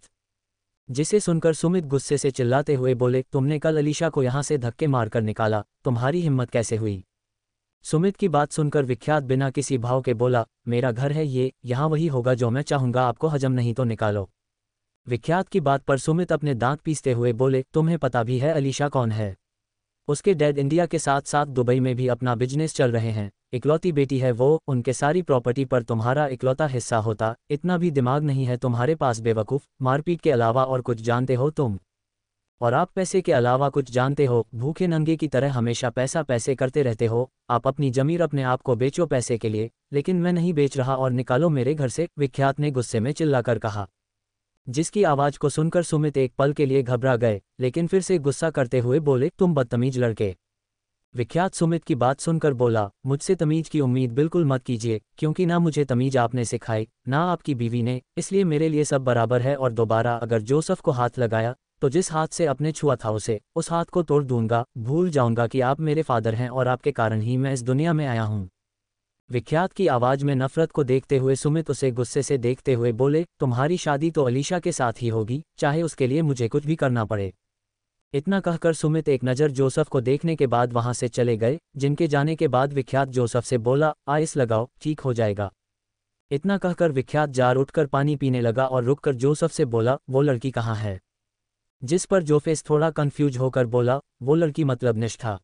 जिसे सुनकर सुमित गुस्से से चिल्लाते हुए बोले, तुमने कल अलीशा को यहाँ से धक्के मारकर निकाला, तुम्हारी हिम्मत कैसे हुई। सुमित की बात सुनकर विख्यात बिना किसी भाव के बोला, मेरा घर है ये, यहाँ वही होगा जो मैं चाहूँगा, आपको हजम नहीं तो निकालो। विख्यात की बात पर सुमित अपने दांत पीसते हुए बोले, तुम्हें पता भी है अलीशा कौन है। उसके डैड इंडिया के साथ साथ दुबई में भी अपना बिजनेस चल रहे हैं, इकलौती बेटी है वो, उनके सारी प्रॉपर्टी पर तुम्हारा इकलौता हिस्सा होता, इतना भी दिमाग नहीं है तुम्हारे पास बेवकूफ़, मारपीट के अलावा और कुछ जानते हो तुम। और आप पैसे के अलावा कुछ जानते हो, भूखे नंगे की तरह हमेशा पैसा पैसे करते रहते हो, आप अपनी जमीर अपने आप को बेचो पैसे के लिए, लेकिन मैं नहीं बेच रहा और निकालो मेरे घर से, विख्यात ने गुस्से में चिल्लाकर कहा। जिसकी आवाज़ को सुनकर सुमित एक पल के लिए घबरा गए, लेकिन फिर से गुस्सा करते हुए बोले, तुम बदतमीज लड़के। विख्यात सुमित की बात सुनकर बोला, मुझसे तमीज की उम्मीद बिल्कुल मत कीजिए, क्योंकि ना मुझे तमीज आपने सिखाई ना आपकी बीवी ने, इसलिए मेरे लिए सब बराबर है। और दोबारा अगर जोसेफ को हाथ लगाया तो जिस हाथ से आपने छुआ था उस हाथ को तोड़ दूंगा, भूल जाऊंगा कि आप मेरे फादर हैं और आपके कारण ही मैं इस दुनिया में आया हूं। विख्यात की आवाज़ में नफरत को देखते हुए सुमित उसे गुस्से से देखते हुए बोले, तुम्हारी शादी तो अलीशा के साथ ही होगी, चाहे उसके लिए मुझे कुछ भी करना पड़े। इतना कहकर सुमित एक नज़र जोसेफ को देखने के बाद वहां से चले गए, जिनके जाने के बाद विख्यात जोसेफ से बोला, आइस लगाओ, ठीक हो जाएगा। इतना कहकर विख्यात जार उठकर पानी पीने लगा और रुककर जोसेफ से बोला, वो लड़की कहाँ है। जिस पर जोफेस थोड़ा कंफ्यूज होकर बोला, वो लड़की मतलब निष्ठा।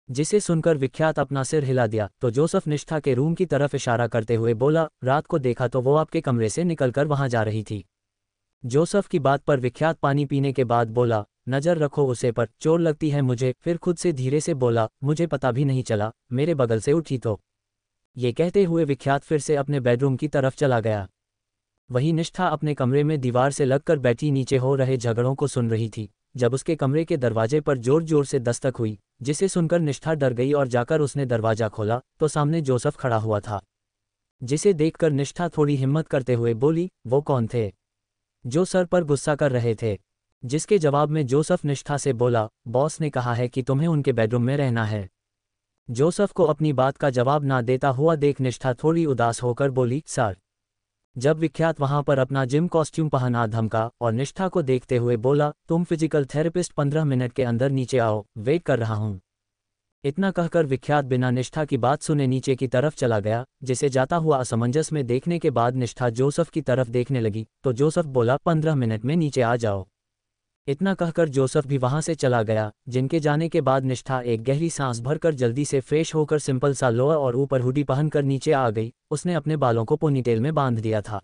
जिसे सुनकर विख्यात अपना सिर हिला दिया तो जोसेफ निष्ठा के रूम की तरफ इशारा करते हुए बोला, रात को देखा तो वो आपके कमरे से निकलकर वहां जा रही थी। जोसेफ की बात पर विख्यात पानी पीने के बाद बोला, नज़र रखो उसे पर, चोट लगती है मुझे। फिर खुद से धीरे से बोला, मुझे पता भी नहीं चला, मेरे बगल से उठी तो। ये कहते हुए विख्यात फिर से अपने बेडरूम की तरफ चला गया। वहीं निष्ठा अपने कमरे में दीवार से लगकर बैठी नीचे हो रहे झगड़ों को सुन रही थी, जब उसके कमरे के दरवाजे पर जोर जोर से दस्तक हुई, जिसे सुनकर निष्ठा डर गई और जाकर उसने दरवाजा खोला तो सामने जोसेफ खड़ा हुआ था। जिसे देखकर निष्ठा थोड़ी हिम्मत करते हुए बोली, वो कौन थे जो सर पर गुस्सा कर रहे थे। जिसके जवाब में जोसेफ निष्ठा से बोला, बॉस ने कहा है कि तुम्हें उनके बेडरूम में रहना है। जोसेफ को अपनी बात का जवाब ना देता हुआ देख निष्ठा थोड़ी उदास होकर बोली, सर। जब विख्यात वहां पर अपना जिम कॉस्ट्यूम पहना धमका और निष्ठा को देखते हुए बोला, तुम फिजिकल थेरेपिस्ट 15 मिनट के अंदर नीचे आओ, वेट कर रहा हूं। इतना कहकर विख्यात बिना निष्ठा की बात सुने नीचे की तरफ चला गया। जिसे जाता हुआ असमंजस में देखने के बाद निष्ठा जोसेफ की तरफ देखने लगी तो जोसेफ बोला, 15 मिनट में नीचे आ जाओ। इतना कहकर जोसेफ भी वहां से चला गया। जिनके जाने के बाद निष्ठा एक गहरी सांस भरकर जल्दी से फ्रेश होकर सिंपल सा लोअर और ऊपर हुडी पहनकर नीचे आ गई। उसने अपने बालों को पोनीटेल में बांध दिया था।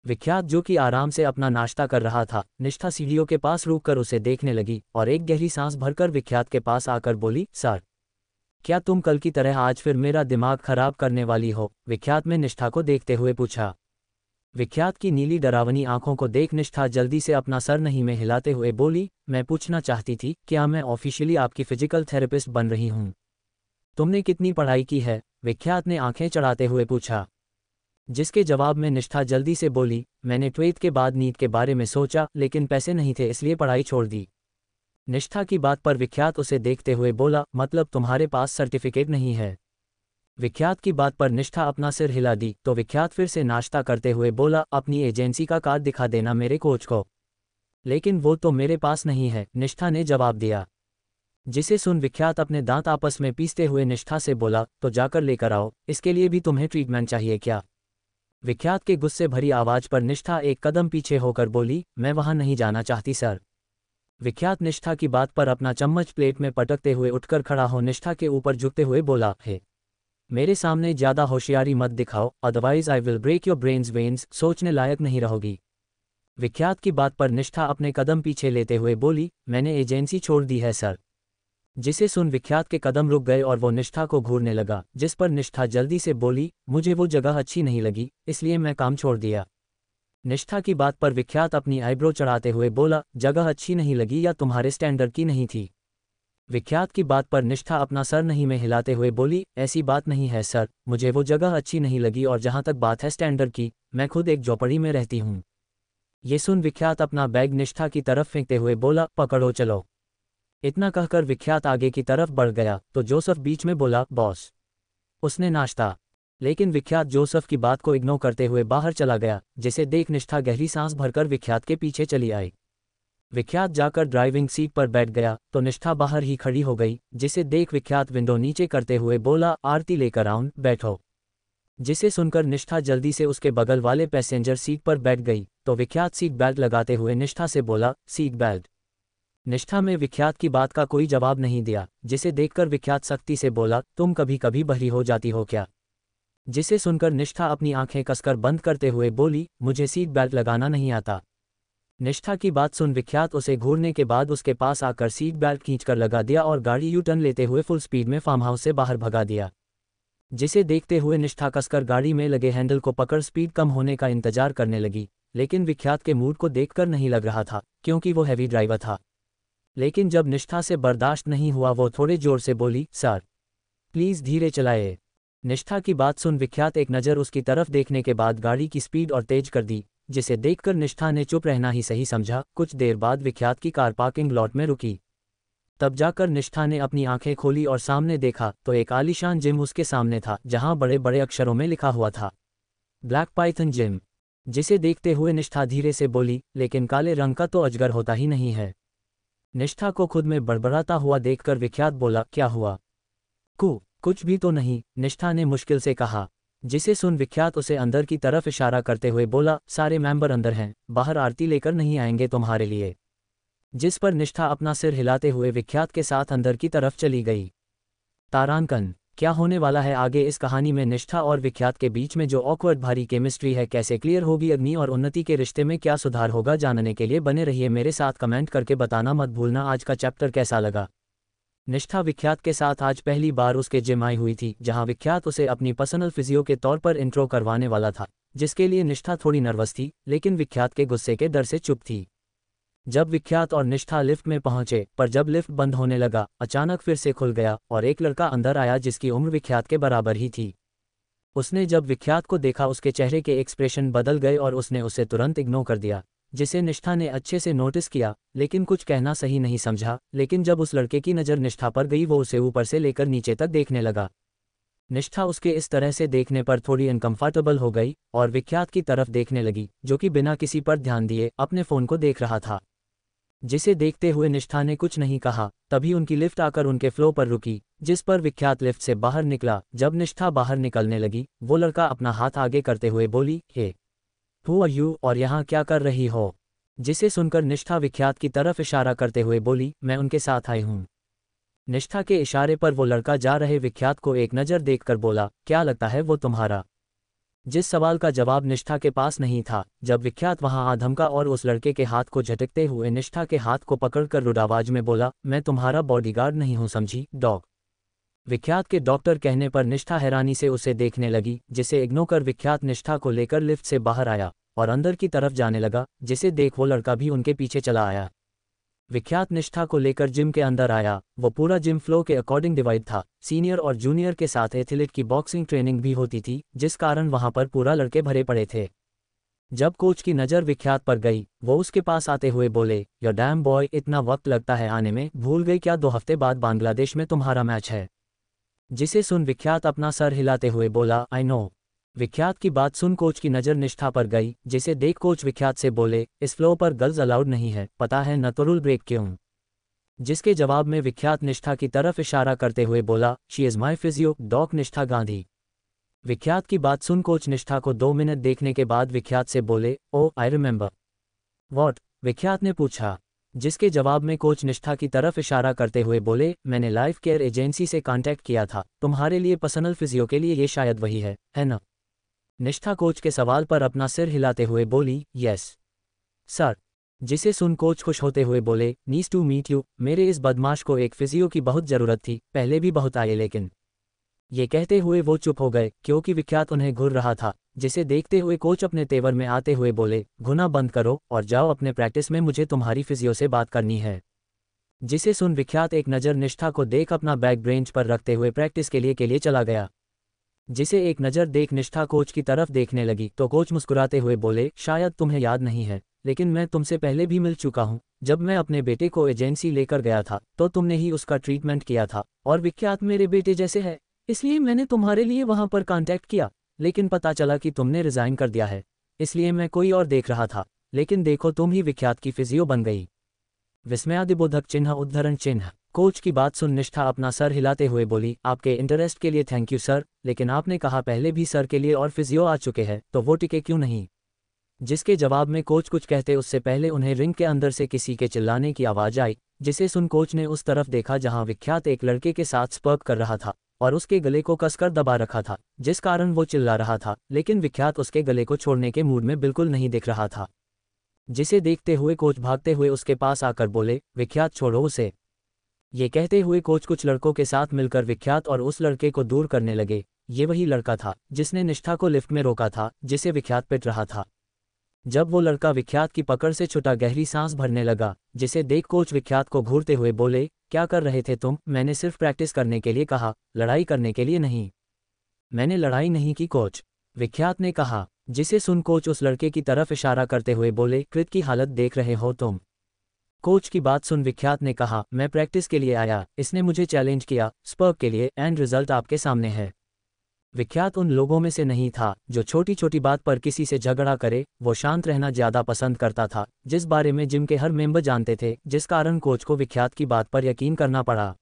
विख्यात जो कि आराम से अपना नाश्ता कर रहा था, निष्ठा सीढ़ियों के पास रुककर उसे देखने लगी और एक गहरी सांस भरकर विख्यात के पास आकर बोली, सर, क्या तुम कल की तरह आज फिर मेरा दिमाग खराब करने वाली हो। विख्यात ने निष्ठा को देखते हुए पूछा। विख्यात की नीली डरावनी आंखों को देख निष्ठा जल्दी से अपना सर नहीं में हिलाते हुए बोली, मैं पूछना चाहती थी, क्या मैं ऑफिशियली आपकी फिजिकल थेरेपिस्ट बन रही हूँ। तुमने कितनी पढ़ाई की है। विख्यात ने आंखें चढ़ाते हुए पूछा। जिसके जवाब में निष्ठा जल्दी से बोली, मैंने 12th के बाद नीट के बारे में सोचा, लेकिन पैसे नहीं थे इसलिए पढ़ाई छोड़ दी। निष्ठा की बात पर विख्यात उसे देखते हुए बोला, मतलब तुम्हारे पास सर्टिफिकेट नहीं है। विख्यात की बात पर निष्ठा अपना सिर हिला दी तो विख्यात फिर से नाश्ता करते हुए बोला, अपनी एजेंसी का कार्ड दिखा देना मेरे कोच को। लेकिन वो तो मेरे पास नहीं है, निष्ठा ने जवाब दिया। जिसे सुन विख्यात अपने दांत आपस में पीसते हुए निष्ठा से बोला, तो जाकर लेकर आओ, इसके लिए भी तुम्हें ट्रीटमेंट चाहिए क्या? विख्यात के गुस्से भरी आवाज पर निष्ठा एक कदम पीछे होकर बोली, मैं वहां नहीं जाना चाहती सर। विख्यात निष्ठा की बात पर अपना चम्मच प्लेट में पटकते हुए उठकर खड़ा हो निष्ठा के ऊपर झुकते हुए बोला, हे, मेरे सामने ज्यादा होशियारी मत दिखाओ, otherwise I will break your brains veins, सोचने लायक नहीं रहोगी। विख्यात की बात पर निष्ठा अपने कदम पीछे लेते हुए बोली, मैंने एजेंसी छोड़ दी है सर। जिसे सुन विख्यात के कदम रुक गए और वो निष्ठा को घूरने लगा, जिस पर निष्ठा जल्दी से बोली, मुझे वो जगह अच्छी नहीं लगी, इसलिए मैं काम छोड़ दिया। निष्ठा की बात पर विख्यात अपनी आईब्रो चढ़ाते हुए बोला, जगह अच्छी नहीं लगी या तुम्हारे स्टैंडर्ड की नहीं थी? विख्यात की बात पर निष्ठा अपना सर नहीं में हिलाते हुए बोली, ऐसी बात नहीं है सर, मुझे वो जगह अच्छी नहीं लगी और जहां तक बात है स्टैंडर्ड की, मैं खुद एक झोपड़ी में रहती हूँ। ये सुन विख्यात अपना बैग निष्ठा की तरफ फेंकते हुए बोला, पकड़ो चलो। इतना कहकर विख्यात आगे की तरफ बढ़ गया तो जोसेफ बीच में बोला, बॉस। उसने नाश्ता। लेकिन विख्यात जोसेफ की बात को इग्नोर करते हुए बाहर चला गया, जिसे देख निष्ठा गहरी सांस भरकर विख्यात के पीछे चली आई। विख्यात जाकर ड्राइविंग सीट पर बैठ गया तो निष्ठा बाहर ही खड़ी हो गई, जिसे देख विख्यात विंडो नीचे करते हुए बोला, आरती लेकर आऊं, बैठो। जिसे सुनकर निष्ठा जल्दी से उसके बगल वाले पैसेंजर सीट पर बैठ गई तो विख्यात सीट बेल्ट लगाते हुए निष्ठा से बोला, सीट बेल्ट। निष्ठा में विख्यात की बात का कोई जवाब नहीं दिया, जिसे देखकर विख्यात सख्ती से बोला, तुम कभी कभी बहरी हो जाती हो क्या? जिसे सुनकर निष्ठा अपनी आंखें कसकर बंद करते हुए बोली, मुझे सीट बेल्ट लगाना नहीं आता। निष्ठा की बात सुन विख्यात उसे घूरने के बाद उसके पास आकर सीट बेल्ट खींचकर लगा दिया और गाड़ी यू टर्न लेते हुए फुल स्पीड में फार्म हाउस से बाहर भगा दिया। जिसे देखते हुए निष्ठा कसकर गाड़ी में लगे हैंडल को पकड़ स्पीड कम होने का इंतजार करने लगी, लेकिन विख्यात के मूड को देखकर नहीं लग रहा था, क्योंकि वो हैवी ड्राइवर था। लेकिन जब निष्ठा से बर्दाश्त नहीं हुआ वो थोड़े जोर से बोली, सर प्लीज़ धीरे चलाए। निष्ठा की बात सुन विख्यात एक नज़र उसकी तरफ देखने के बाद गाड़ी की स्पीड और तेज कर दी, जिसे देखकर निष्ठा ने चुप रहना ही सही समझा। कुछ देर बाद विख्यात की कार पार्किंग लॉट में रुकी। तब जाकर निष्ठा ने अपनी आंखें खोली और सामने देखा तो एक आलीशान जिम उसके सामने था, जहां बड़े बड़े अक्षरों में लिखा हुआ था, ब्लैक पाइथन जिम। जिसे देखते हुए निष्ठा धीरे से बोली, लेकिन काले रंग का तो अजगर होता ही नहीं है। निष्ठा को खुद में बड़बड़ाता हुआ देखकर विख्यात बोला, क्या हुआ? कुछ भी तो नहीं, निष्ठा ने मुश्किल से कहा। जिसे सुन विख्यात उसे अंदर की तरफ इशारा करते हुए बोला, सारे मेंबर अंदर हैं, बाहर आरती लेकर नहीं आएंगे तुम्हारे लिए। जिस पर निष्ठा अपना सिर हिलाते हुए विख्यात के साथ अंदर की तरफ चली गई। तारांकन, क्या होने वाला है आगे इस कहानी में? निष्ठा और विख्यात के बीच में जो ऑकवर्ड भारी केमिस्ट्री है कैसे क्लियर होगी? अग्नि और उन्नति के रिश्ते में क्या सुधार होगा? जानने के लिए बने रहिए मेरे साथ, कमेंट करके बताना मत भूलना आज का चैप्टर कैसा लगा। निष्ठा विख्यात के साथ आज पहली बार उसके जिम आई हुई थी, जहां विख्यात उसे अपनी पर्सनल फिजियो के तौर पर इंट्रो करवाने वाला था, जिसके लिए निष्ठा थोड़ी नर्वस थी, लेकिन विख्यात के गुस्से के डर से चुप थी। जब विख्यात और निष्ठा लिफ्ट में पहुंचे, पर जब लिफ्ट बंद होने लगा, अचानक फिर से खुल गया और एक लड़का अंदर आया जिसकी उम्र विख्यात के बराबर ही थी। उसने जब विख्यात को देखा उसके चेहरे के एक्सप्रेशन बदल गए और उसने उसे तुरंत इग्नोर कर दिया, जिसे निष्ठा ने अच्छे से नोटिस किया, लेकिन कुछ कहना सही नहीं समझा। लेकिन जब उस लड़के की नज़र निष्ठा पर गई वो उसे ऊपर से लेकर नीचे तक देखने लगा। निष्ठा उसके इस तरह से देखने पर थोड़ी अनकंफर्टेबल हो गई और विख्यात की तरफ देखने लगी, जो कि बिना किसी पर ध्यान दिए अपने फ़ोन को देख रहा था। जिसे देखते हुए निष्ठा ने कुछ नहीं कहा। तभी उनकी लिफ्ट आकर उनके फ्लो पर रुकी, जिस पर विख्यात लिफ्ट से बाहर निकला। जब निष्ठा बाहर निकलने लगी, वो लड़का अपना हाथ आगे करते हुए बोली, हे, हु आर यू और यहाँ क्या कर रही हो? जिसे सुनकर निष्ठा विख्यात की तरफ इशारा करते हुए बोली, मैं उनके साथ आई हूँ। निष्ठा के इशारे पर वो लड़का जा रहे विख्यात को एक नज़र देखकर बोला, क्या लगता है वो तुम्हारा? जिस सवाल का जवाब निष्ठा के पास नहीं था। जब विख्यात वहां आ धमका और उस लड़के के हाथ को झटकते हुए निष्ठा के हाथ को पकड़कर रुड आवाज में बोला, मैं तुम्हारा बॉडीगार्ड नहीं हूं, समझी, डॉग। विख्यात के डॉक्टर कहने पर निष्ठा हैरानी से उसे देखने लगी, जिसे इग्नोर कर विख्यात निष्ठा को लेकर लिफ्ट से बाहर आया और अंदर की तरफ जाने लगा। जिसे देख वो लड़का भी उनके पीछे चला आया। विख्यात निष्ठा को लेकर जिम के अंदर आया। वो पूरा जिम फ्लो के अकॉर्डिंग डिवाइड था। सीनियर और जूनियर के साथ एथलीट की बॉक्सिंग ट्रेनिंग भी होती थी, जिस कारण वहां पर पूरा लड़के भरे पड़े थे। जब कोच की नज़र विख्यात पर गई, वो उसके पास आते हुए बोले, योर डैम बॉय, इतना वक्त लगता है आने में, भूल गई क्या 2 हफ्ते बाद बांग्लादेश में तुम्हारा मैच है? जिसे सुन विख्यात अपना सर हिलाते हुए बोला, आई नो। विख्यात की बात सुन कोच की नज़र निष्ठा पर गई, जिसे देख कोच विख्यात से बोले, इस फ्लो पर गर्ल्स अलाउड नहीं है, पता है न तो रूल ब्रेक क्यों। जिसके जवाब में विख्यात निष्ठा की तरफ इशारा करते हुए बोला, she is my physio doc Nishtha Gandhi. विख्यात की बात सुन कोच निष्ठा को 2 मिनट देखने के बाद विख्यात से बोले, ओ आई रिमेंबर। वॉट? विख्यात ने पूछा। जिसके जवाब में कोच निष्ठा की तरफ इशारा करते हुए बोले, मैंने लाइफ केयर एजेंसी से कांटेक्ट किया था, तुम्हारे लिए पर्सनल फिजियो के लिए, ये शायद वही है ना? निष्ठा कोच के सवाल पर अपना सिर हिलाते हुए बोली, यस सर। जिसे सुन कोच खुश होते हुए बोले, नीस टू मीट यू, मेरे इस बदमाश को एक फिजियो की बहुत ज़रूरत थी, पहले भी बहुत आए लेकिन। ये कहते हुए वो चुप हो गए क्योंकि विख्यात उन्हें घूर रहा था। जिसे देखते हुए कोच अपने तेवर में आते हुए बोले, घुना बंद करो और जाओ अपने प्रैक्टिस में, मुझे तुम्हारी फिजियो से बात करनी है। जिसे सुन विख्यात एक नज़र निष्ठा को देख अपना बैग ब्रेंच पर रखते हुए प्रैक्टिस के लिए चला गया। जिसे एक नज़र देख निष्ठा कोच की तरफ देखने लगी तो कोच मुस्कुराते हुए बोले, शायद तुम्हें याद नहीं है, लेकिन मैं तुमसे पहले भी मिल चुका हूँ। जब मैं अपने बेटे को एजेंसी लेकर गया था तो तुमने ही उसका ट्रीटमेंट किया था, और विख्यात मेरे बेटे जैसे है, इसलिए मैंने तुम्हारे लिए वहां पर कांटेक्ट किया, लेकिन पता चला कि तुमने रिजाइन कर दिया है, इसलिए मैं कोई और देख रहा था, लेकिन देखो तुम ही विख्यात की फिजियो बन गई। विस्मयादिबोधक चिन्ह उद्धरण चिन्ह। कोच की बात सुन निष्ठा अपना सर हिलाते हुए बोली, आपके इंटरेस्ट के लिए थैंक यू सर, लेकिन आपने कहा पहले भी सर के लिए और फिजियो आ चुके हैं, तो वो टिके क्यों नहीं? जिसके जवाब में कोच कुछ कहते उससे पहले उन्हें रिंग के अंदर से किसी के चिल्लाने की आवाज़ आई। जिसे सुन कोच ने उस तरफ देखा जहां विख्यात एक लड़के के साथ स्पर्क कर रहा था और उसके गले को कसकर दबा रखा था, जिस कारण वो चिल्ला रहा था, लेकिन विख्यात उसके गले को छोड़ने के मूड में बिल्कुल नहीं दिख रहा था। जिसे देखते हुए कोच भागते हुए उसके पास आकर बोले, विख्यात छोड़ो उसे। ये कहते हुए कोच कुछ लड़कों के साथ मिलकर विख्यात और उस लड़के को दूर करने लगे। ये वही लड़का था जिसने निष्ठा को लिफ्ट में रोका था, जिसे विख्यात पिट रहा था। जब वो लड़का विख्यात की पकड़ से छुटा गहरी सांस भरने लगा, जिसे देख कोच विख्यात को घूरते हुए बोले, क्या कर रहे थे तुम? मैंने सिर्फ प्रैक्टिस करने के लिए कहा, लड़ाई करने के लिए नहीं। मैंने लड़ाई नहीं की कोच, विख्यात ने कहा। जिसे सुन कोच उस लड़के की तरफ इशारा करते हुए बोले, कृत की हालत देख रहे हो तुम? कोच की बात सुन विख्यात ने कहा, मैं प्रैक्टिस के लिए आया, इसने मुझे चैलेंज किया स्पर्क के लिए, एंड रिजल्ट आपके सामने है। विख्यात उन लोगों में से नहीं था जो छोटी छोटी बात पर किसी से झगड़ा करे, वो शांत रहना ज़्यादा पसंद करता था, जिस बारे में जिम के हर मेंबर जानते थे, जिस कारण कोच को विख्यात की बात पर यकीन करना पड़ा।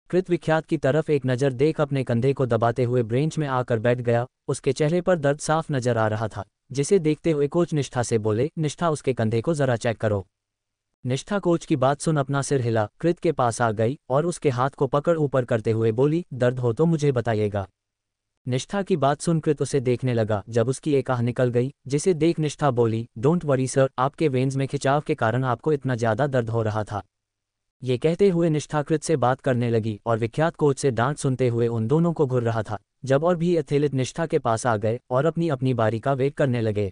कृत विख्यात की तरफ एक नज़र देख अपने कंधे को दबाते हुए ब्रेंच में आकर बैठ गया, उसके चेहरे पर दर्द साफ नजर आ रहा था। जिसे देखते हुए कोच निष्ठा से बोले, निष्ठा उसके कंधे को जरा चेक करो। निष्ठा कोच की बात सुन अपना सिर हिला कृत के पास आ गई और उसके हाथ को पकड़ ऊपर करते हुए बोली, दर्द हो तो मुझे बताइएगा। निष्ठा की बात सुन कृत उसे देखने लगा जब उसकी एक आह निकल गई। जिसे देख निष्ठा बोली, डोंट वरी सर, आपके वेन्स में खिंचाव के कारण आपको इतना ज़्यादा दर्द हो रहा था। ये कहते हुए निष्ठा कृत से बात करने लगी और विख्यात कोच से डांट सुनते हुए उन दोनों को घूर रहा था। जब और भी एथलीट निष्ठा के पास आ गए और अपनी अपनी बारी का वेट करने लगे।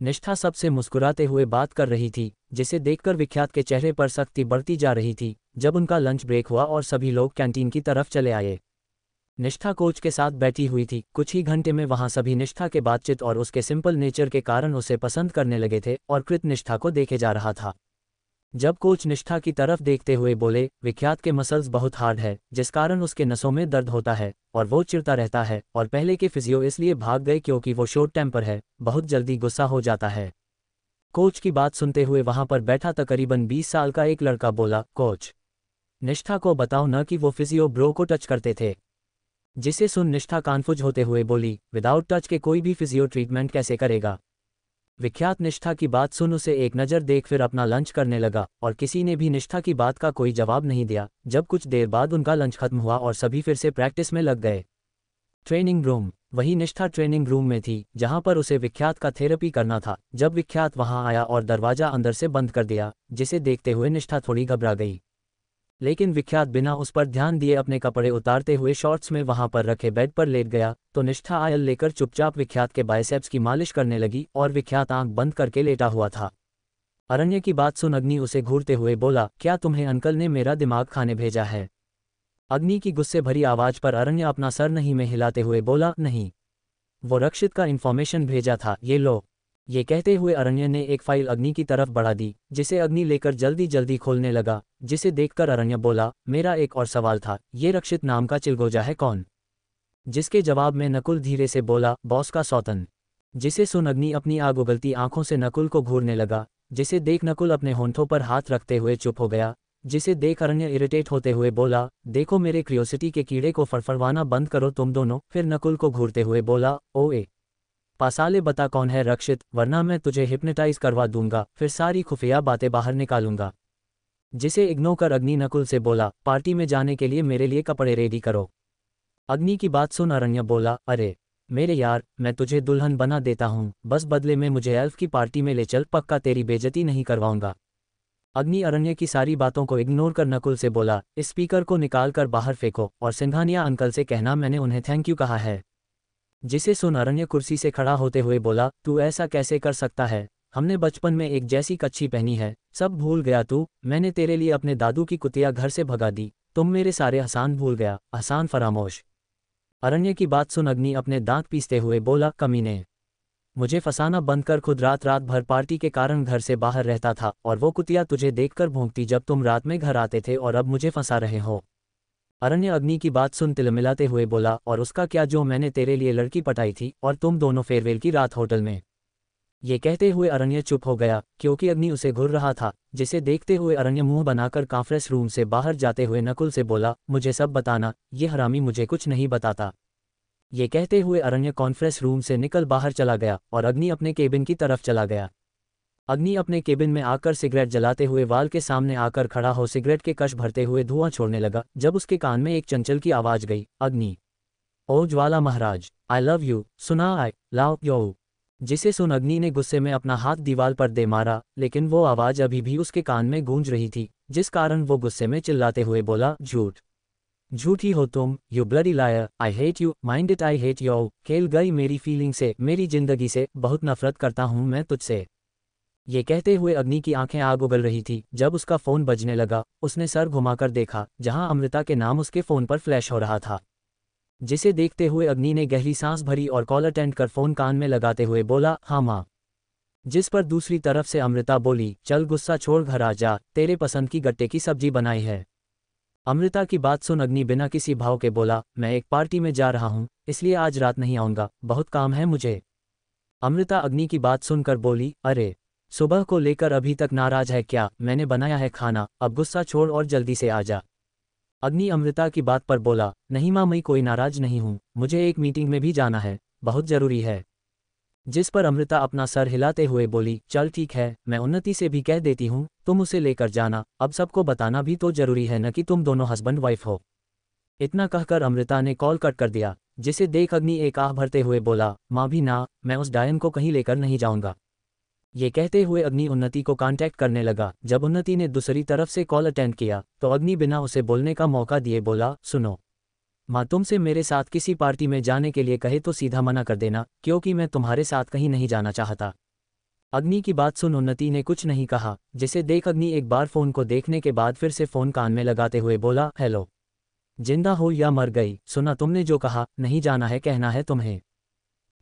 निष्ठा सबसे मुस्कुराते हुए बात कर रही थी, जिसे देखकर विख्यात के चेहरे पर सख्ती बढ़ती जा रही थी। जब उनका लंच ब्रेक हुआ और सभी लोग कैंटीन की तरफ चले आए, निष्ठा कोच के साथ बैठी हुई थी। कुछ ही घंटे में वहां सभी निष्ठा के बातचीत और उसके सिंपल नेचर के कारण उसे पसंद करने लगे थे और कृत निष्ठा को देखे जा रहा था। जब कोच निष्ठा की तरफ देखते हुए बोले, विख्यात के मसल्स बहुत हार्ड है, जिस कारण उसके नसों में दर्द होता है और वो चिढ़ता रहता है, और पहले के फिजियो इसलिए भाग गए क्योंकि वो शॉर्ट टेम्पर है, बहुत जल्दी गुस्सा हो जाता है। कोच की बात सुनते हुए वहां पर बैठा तकरीबन 20 साल का एक लड़का बोला, कोच निष्ठा को बताओ न कि वो फिजियो ब्रो को टच करते थे। जिसे सुन निष्ठा कान्फुज होते हुए बोली, विदाउट टच के कोई भी फिजियो ट्रीटमेंट कैसे करेगा? विख्यात निष्ठा की बात सुन उसे एक नज़र देख फिर अपना लंच करने लगा और किसी ने भी निष्ठा की बात का कोई जवाब नहीं दिया। जब कुछ देर बाद उनका लंच खत्म हुआ और सभी फिर से प्रैक्टिस में लग गए। Training room. वही निष्ठा ट्रेनिंग रूम में थी जहां पर उसे विख्यात का थेरेपी करना था। जब विख्यात वहां आया और दरवाजा अंदर से बंद कर दिया, जिसे देखते हुए निष्ठा थोड़ी घबरा गई, लेकिन विख्यात बिना उस पर ध्यान दिए अपने कपड़े उतारते हुए शॉर्ट्स में वहां पर रखे बेड पर लेट गया। तो निष्ठा आयल लेकर चुपचाप विख्यात के बाइसेप्स की मालिश करने लगी और विख्यात आंख बंद करके लेटा हुआ था। अरण्य की बात सुन अग्नि उसे घूरते हुए बोला, क्या तुम्हें अंकल ने मेरा दिमाग खाने भेजा है? अग्नि की गुस्से भरी आवाज पर अरण्य अपना सर नहीं में हिलाते हुए बोला, नहीं, वो रक्षित का इन्फॉर्मेशन भेजा था, ये लो। ये कहते हुए अरण्य ने एक फाइल अग्नि की तरफ बढ़ा दी, जिसे अग्नि लेकर जल्दी जल्दी खोलने लगा। जिसे देखकर अरण्य बोला, मेरा एक और सवाल था, ये रक्षित नाम का चिलगोजा है कौन? जिसके जवाब में नकुल धीरे से बोला, बॉस का सौतन। जिसे सुन अग्नि अपनी आग उगलती आंखों से नकुल को घूरने लगा। जिसे देख नकुल अपने होंठों पर हाथ रखते हुए चुप हो गया। जिसे देख अरण्य इरिटेट होते हुए बोला, देखो मेरे क्रियोसिटी के कीड़े को फड़फड़वाना बंद करो तुम दोनों। फिर नकुल को घूरते हुए बोला, ओए पासाले बता कौन है रक्षित, वरना मैं तुझे हिप्नोटाइज करवा दूंगा, फिर सारी खुफिया बातें बाहर निकालूंगा। जिसे इग्नोर कर अग्नि नकुल से बोला, पार्टी में जाने के लिए मेरे लिए कपड़े रेडी करो। अग्नि की बात सुन अरण्य बोला, अरे मेरे यार, मैं तुझे दुल्हन बना देता हूँ, बस बदले में मुझे एल्फ की पार्टी में ले चल, पक्का तेरी बेइज्जती नहीं करवाऊंगा। अग्नि अरण्य की सारी बातों को इग्नोर कर नकुल से बोला, इस स्पीकर को निकाल कर बाहर फेंको और सिंघानिया अंकल से कहना मैंने उन्हें थैंक यू कहा है। जिसे सुन अरण्य कुर्सी से खड़ा होते हुए बोला, तू ऐसा कैसे कर सकता है, हमने बचपन में एक जैसी कच्छी पहनी है, सब भूल गया तू। मैंने तेरे लिए अपने दादू की कुतिया घर से भगा दी, तुम मेरे सारे एहसान भूल गया, एहसान फरामोश। अरण्य की बात सुन अग्नि अपने दांत पीसते हुए बोला, कमीने, मुझे फंसाना बंद कर, खुद रात रात भर पार्टी के कारण घर से बाहर रहता था और वो कुतिया तुझे देखकर भौंकती जब तुम रात में घर आते थे, और अब मुझे फंसा रहे हो। अरण्य अग्नि की बात सुन तिलमिलाते हुए बोला, और उसका क्या जो मैंने तेरे लिए लड़की पटाई थी और तुम दोनों फेयरवेल की रात होटल में। ये कहते हुए अरण्य चुप हो गया क्योंकि अग्नि उसे घूर रहा था। जिसे देखते हुए अरण्य मुंह बनाकर कॉन्फ्रेंस रूम से बाहर जाते हुए नकुल से बोला, मुझे सब बताना, ये हरामी मुझे कुछ नहीं बताता। ये कहते हुए अरण्य कॉन्फ्रेंस रूम से निकल बाहर चला गया और अग्नि अपने केबिन की तरफ चला गया। अग्नि अपने केबिन में आकर सिगरेट जलाते हुए वाल के सामने आकर खड़ा हो सिगरेट के कश भरते हुए धुआं छोड़ने लगा जब उसके कान में एक चंचल की आवाज गई, अग्नि, ओ ज्वाला महाराज, आई लव यू, सुना आई लव यू। जिसे सुन अग्नि ने गुस्से में अपना हाथ दीवार पर दे मारा, लेकिन वो आवाज अभी भी उसके कान में गूंज रही थी, जिस कारण वो गुस्से में चिल्लाते हुए बोला, झूठ, झूठी हो तुम, you bloody liar, I hate you, mind it I hate you. खेल गई मेरी फीलिंग से, मेरी जिंदगी से, बहुत नफरत करता हूँ मैं तुझसे। ये कहते हुए अग्नि की आंखें आग उगल रही थी जब उसका फोन बजने लगा। उसने सर घुमाकर देखा जहां अमृता के नाम उसके फोन पर फ्लैश हो रहा था। जिसे देखते हुए अग्नि ने गहरी सांस भरी और कॉल अटेंड कर फोन कान में लगाते हुए बोला, हाँ माँ। जिस पर दूसरी तरफ से अमृता बोली, चल गुस्सा छोड़ घर आ जा, तेरे पसंद की गट्टे की सब्जी बनाई है। अमृता की बात सुन अग्नि बिना किसी भाव के बोला, मैं एक पार्टी में जा रहा हूँ, इसलिए आज रात नहीं आऊँगा, बहुत काम है मुझे। अमृता अग्नि की बात सुनकर बोली, अरे सुबह को लेकर अभी तक नाराज है क्या, मैंने बनाया है खाना, अब गुस्सा छोड़ और जल्दी से आ जा। अग्नि अमृता की बात पर बोला, नहीं माँ, मैं कोई नाराज नहीं हूँ, मुझे एक मीटिंग में भी जाना है, बहुत जरूरी है। जिस पर अमृता अपना सर हिलाते हुए बोली, चल ठीक है, मैं उन्नति से भी कह देती हूँ, तुम उसे लेकर जाना, अब सबको बताना भी तो जरूरी है न कि तुम दोनों हस्बैंड वाइफ हो। इतना कहकर अमृता ने कॉल कट कर दिया। जिसे देख अग्नि एक आह भरते हुए बोला, माँ भी ना, मैं उस डायन को कहीं लेकर नहीं जाऊंगा। ये कहते हुए अग्नि उन्नति को कांटेक्ट करने लगा। जब उन्नति ने दूसरी तरफ से कॉल अटेंड किया तो अग्नि बिना उसे बोलने का मौका दिए बोला, सुनो माँ, तुमसे मेरे साथ किसी पार्टी में जाने के लिए कहे तो सीधा मना कर देना, क्योंकि मैं तुम्हारे साथ कहीं नहीं जाना चाहता। अग्नि की बात सुन उन्नति ने कुछ नहीं कहा। जिसे देख अग्नि एक बार फोन को देखने के बाद फिर से फोन कान में लगाते हुए बोला, हेलो, जिंदा हो या मर गई, सुना तुमने जो कहा, नहीं जाना है कहना है तुम्हें।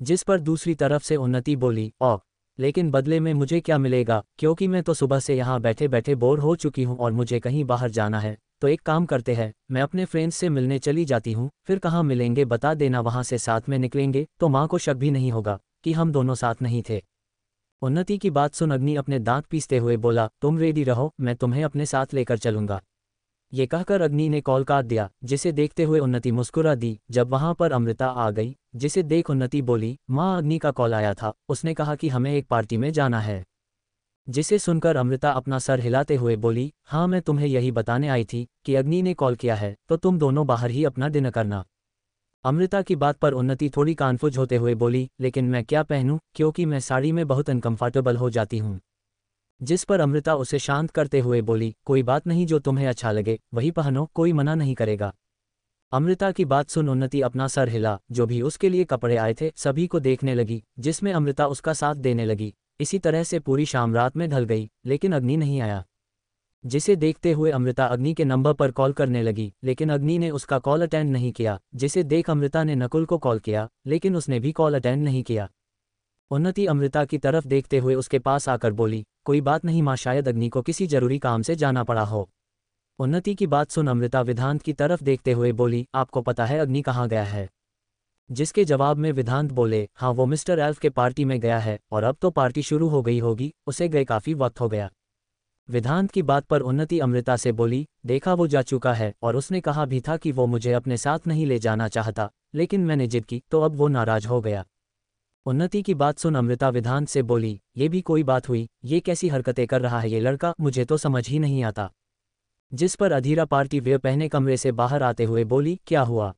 जिस पर दूसरी तरफ से उन्नति बोली, ओ लेकिन बदले में मुझे क्या मिलेगा, क्योंकि मैं तो सुबह से यहाँ बैठे बैठे बोर हो चुकी हूँ और मुझे कहीं बाहर जाना है। तो एक काम करते हैं, मैं अपने फ्रेंड्स से मिलने चली जाती हूँ, फिर कहाँ मिलेंगे बता देना, वहाँ से साथ में निकलेंगे तो माँ को शक भी नहीं होगा कि हम दोनों साथ नहीं थे। उन्नति की बात सुन अग्नि अपने दांत पीसते हुए बोला, तुम रेडी रहो, मैं तुम्हें अपने साथ लेकर चलूंगा। ये कहकर अग्नि ने कॉल काट दिया। जिसे देखते हुए उन्नति मुस्कुरा दी जब वहां पर अमृता आ गई। जिसे देख उन्नति बोली, माँ अग्नि का कॉल आया था, उसने कहा कि हमें एक पार्टी में जाना है। जिसे सुनकर अमृता अपना सर हिलाते हुए बोली, हाँ मैं तुम्हें यही बताने आई थी कि अग्नि ने कॉल किया है, तो तुम दोनों बाहर ही अपना डिनर करना। अमृता की बात पर उन्नति थोड़ी कन्फ्यूज होते हुए बोली, लेकिन मैं क्या पहनूं, क्योंकि मैं साड़ी में बहुत अनकंफर्टेबल हो जाती हूँ। जिस पर अमृता उसे शांत करते हुए बोली, कोई बात नहीं, जो तुम्हें अच्छा लगे वही पहनो, कोई मना नहीं करेगा। अमृता की बात सुन उन्नति अपना सर हिला। जो भी उसके लिए कपड़े आए थे सभी को देखने लगी, जिसमें अमृता उसका साथ देने लगी। इसी तरह से पूरी शाम रात में ढल गई, लेकिन अग्नि नहीं आया। जिसे देखते हुए अमृता अग्नि के नंबर पर कॉल करने लगी, लेकिन अग्नि ने उसका कॉल अटेंड नहीं किया। जिसे देख अमृता ने नकुल को कॉल किया, लेकिन उसने भी कॉल अटेंड नहीं किया। उन्नति अमृता की तरफ देखते हुए उसके पास आकर बोली, कोई बात नहीं माँ, शायद अग्नि को किसी जरूरी काम से जाना पड़ा हो। उन्नति की बात सुन अमृता विधांत की तरफ देखते हुए बोली, आपको पता है अग्नि कहाँ गया है? जिसके जवाब में विधांत बोले, हाँ वो मिस्टर एल्फ के पार्टी में गया है और अब तो पार्टी शुरू हो गई होगी, उसे गए काफ़ी वक्त हो गया। विधांत की बात पर उन्नति अमृता से बोली, देखा वो जा चुका है और उसने कहा भी था कि वो मुझे अपने साथ नहीं ले जाना चाहता, लेकिन मैंने जिद की तो अब वो नाराज हो गया। उन्नति की बात सुन अमृता विधांत से बोली, ये भी कोई बात हुई, ये कैसी हरकतें कर रहा है ये लड़का, मुझे तो समझ ही नहीं आता। जिस पर अधीरा पार्टी वेयर पहने कमरे से बाहर आते हुए बोली, क्या हुआ?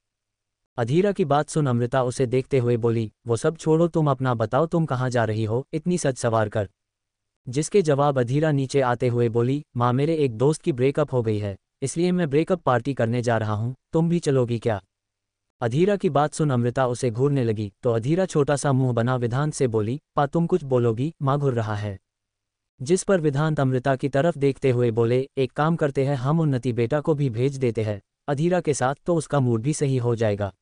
अधीरा की बात सुन अमृता उसे देखते हुए बोली, वो सब छोड़ो, तुम अपना बताओ, तुम कहाँ जा रही हो इतनी सज सवार कर? जिसके जवाब अधीरा नीचे आते हुए बोली, माँ मेरे एक दोस्त की ब्रेकअप हो गई है, इसलिए मैं ब्रेकअप पार्टी करने जा रहा हूँ, तुम भी चलोगी क्या? अधीरा की बात सुन अमृता उसे घूरने लगी तो अधीरा छोटा सा मुंह बना विधांत से बोली, पा तुम कुछ बोलोगी, माँ घूर रहा है। जिस पर विधांत अमृता की तरफ देखते हुए बोले, एक काम करते हैं, हम उन्नति बेटा को भी भेज देते हैं अधीरा के साथ, तो उसका मूड भी सही हो जाएगा।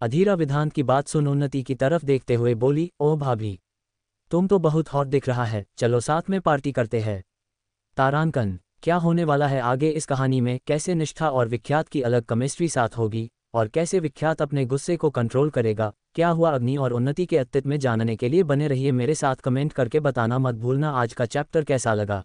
अधीरा विधांत की बात सुन उन्नति की तरफ देखते हुए बोली, ओ भाभी तुम तो बहुत हॉट दिख रहा है, चलो साथ में पार्टी करते हैं। तारांकन, क्या होने वाला है आगे इस कहानी में? कैसे निष्ठा और विख्यात की अलग केमिस्ट्री साथ होगी और कैसे विख्यात अपने गुस्से को कंट्रोल करेगा? क्या हुआ अग्नि और उन्नति के अस्तित्व में जानने के लिए बने रहिए मेरे साथ, कमेंट करके बताना मत भूलना आज का चैप्टर कैसा लगा।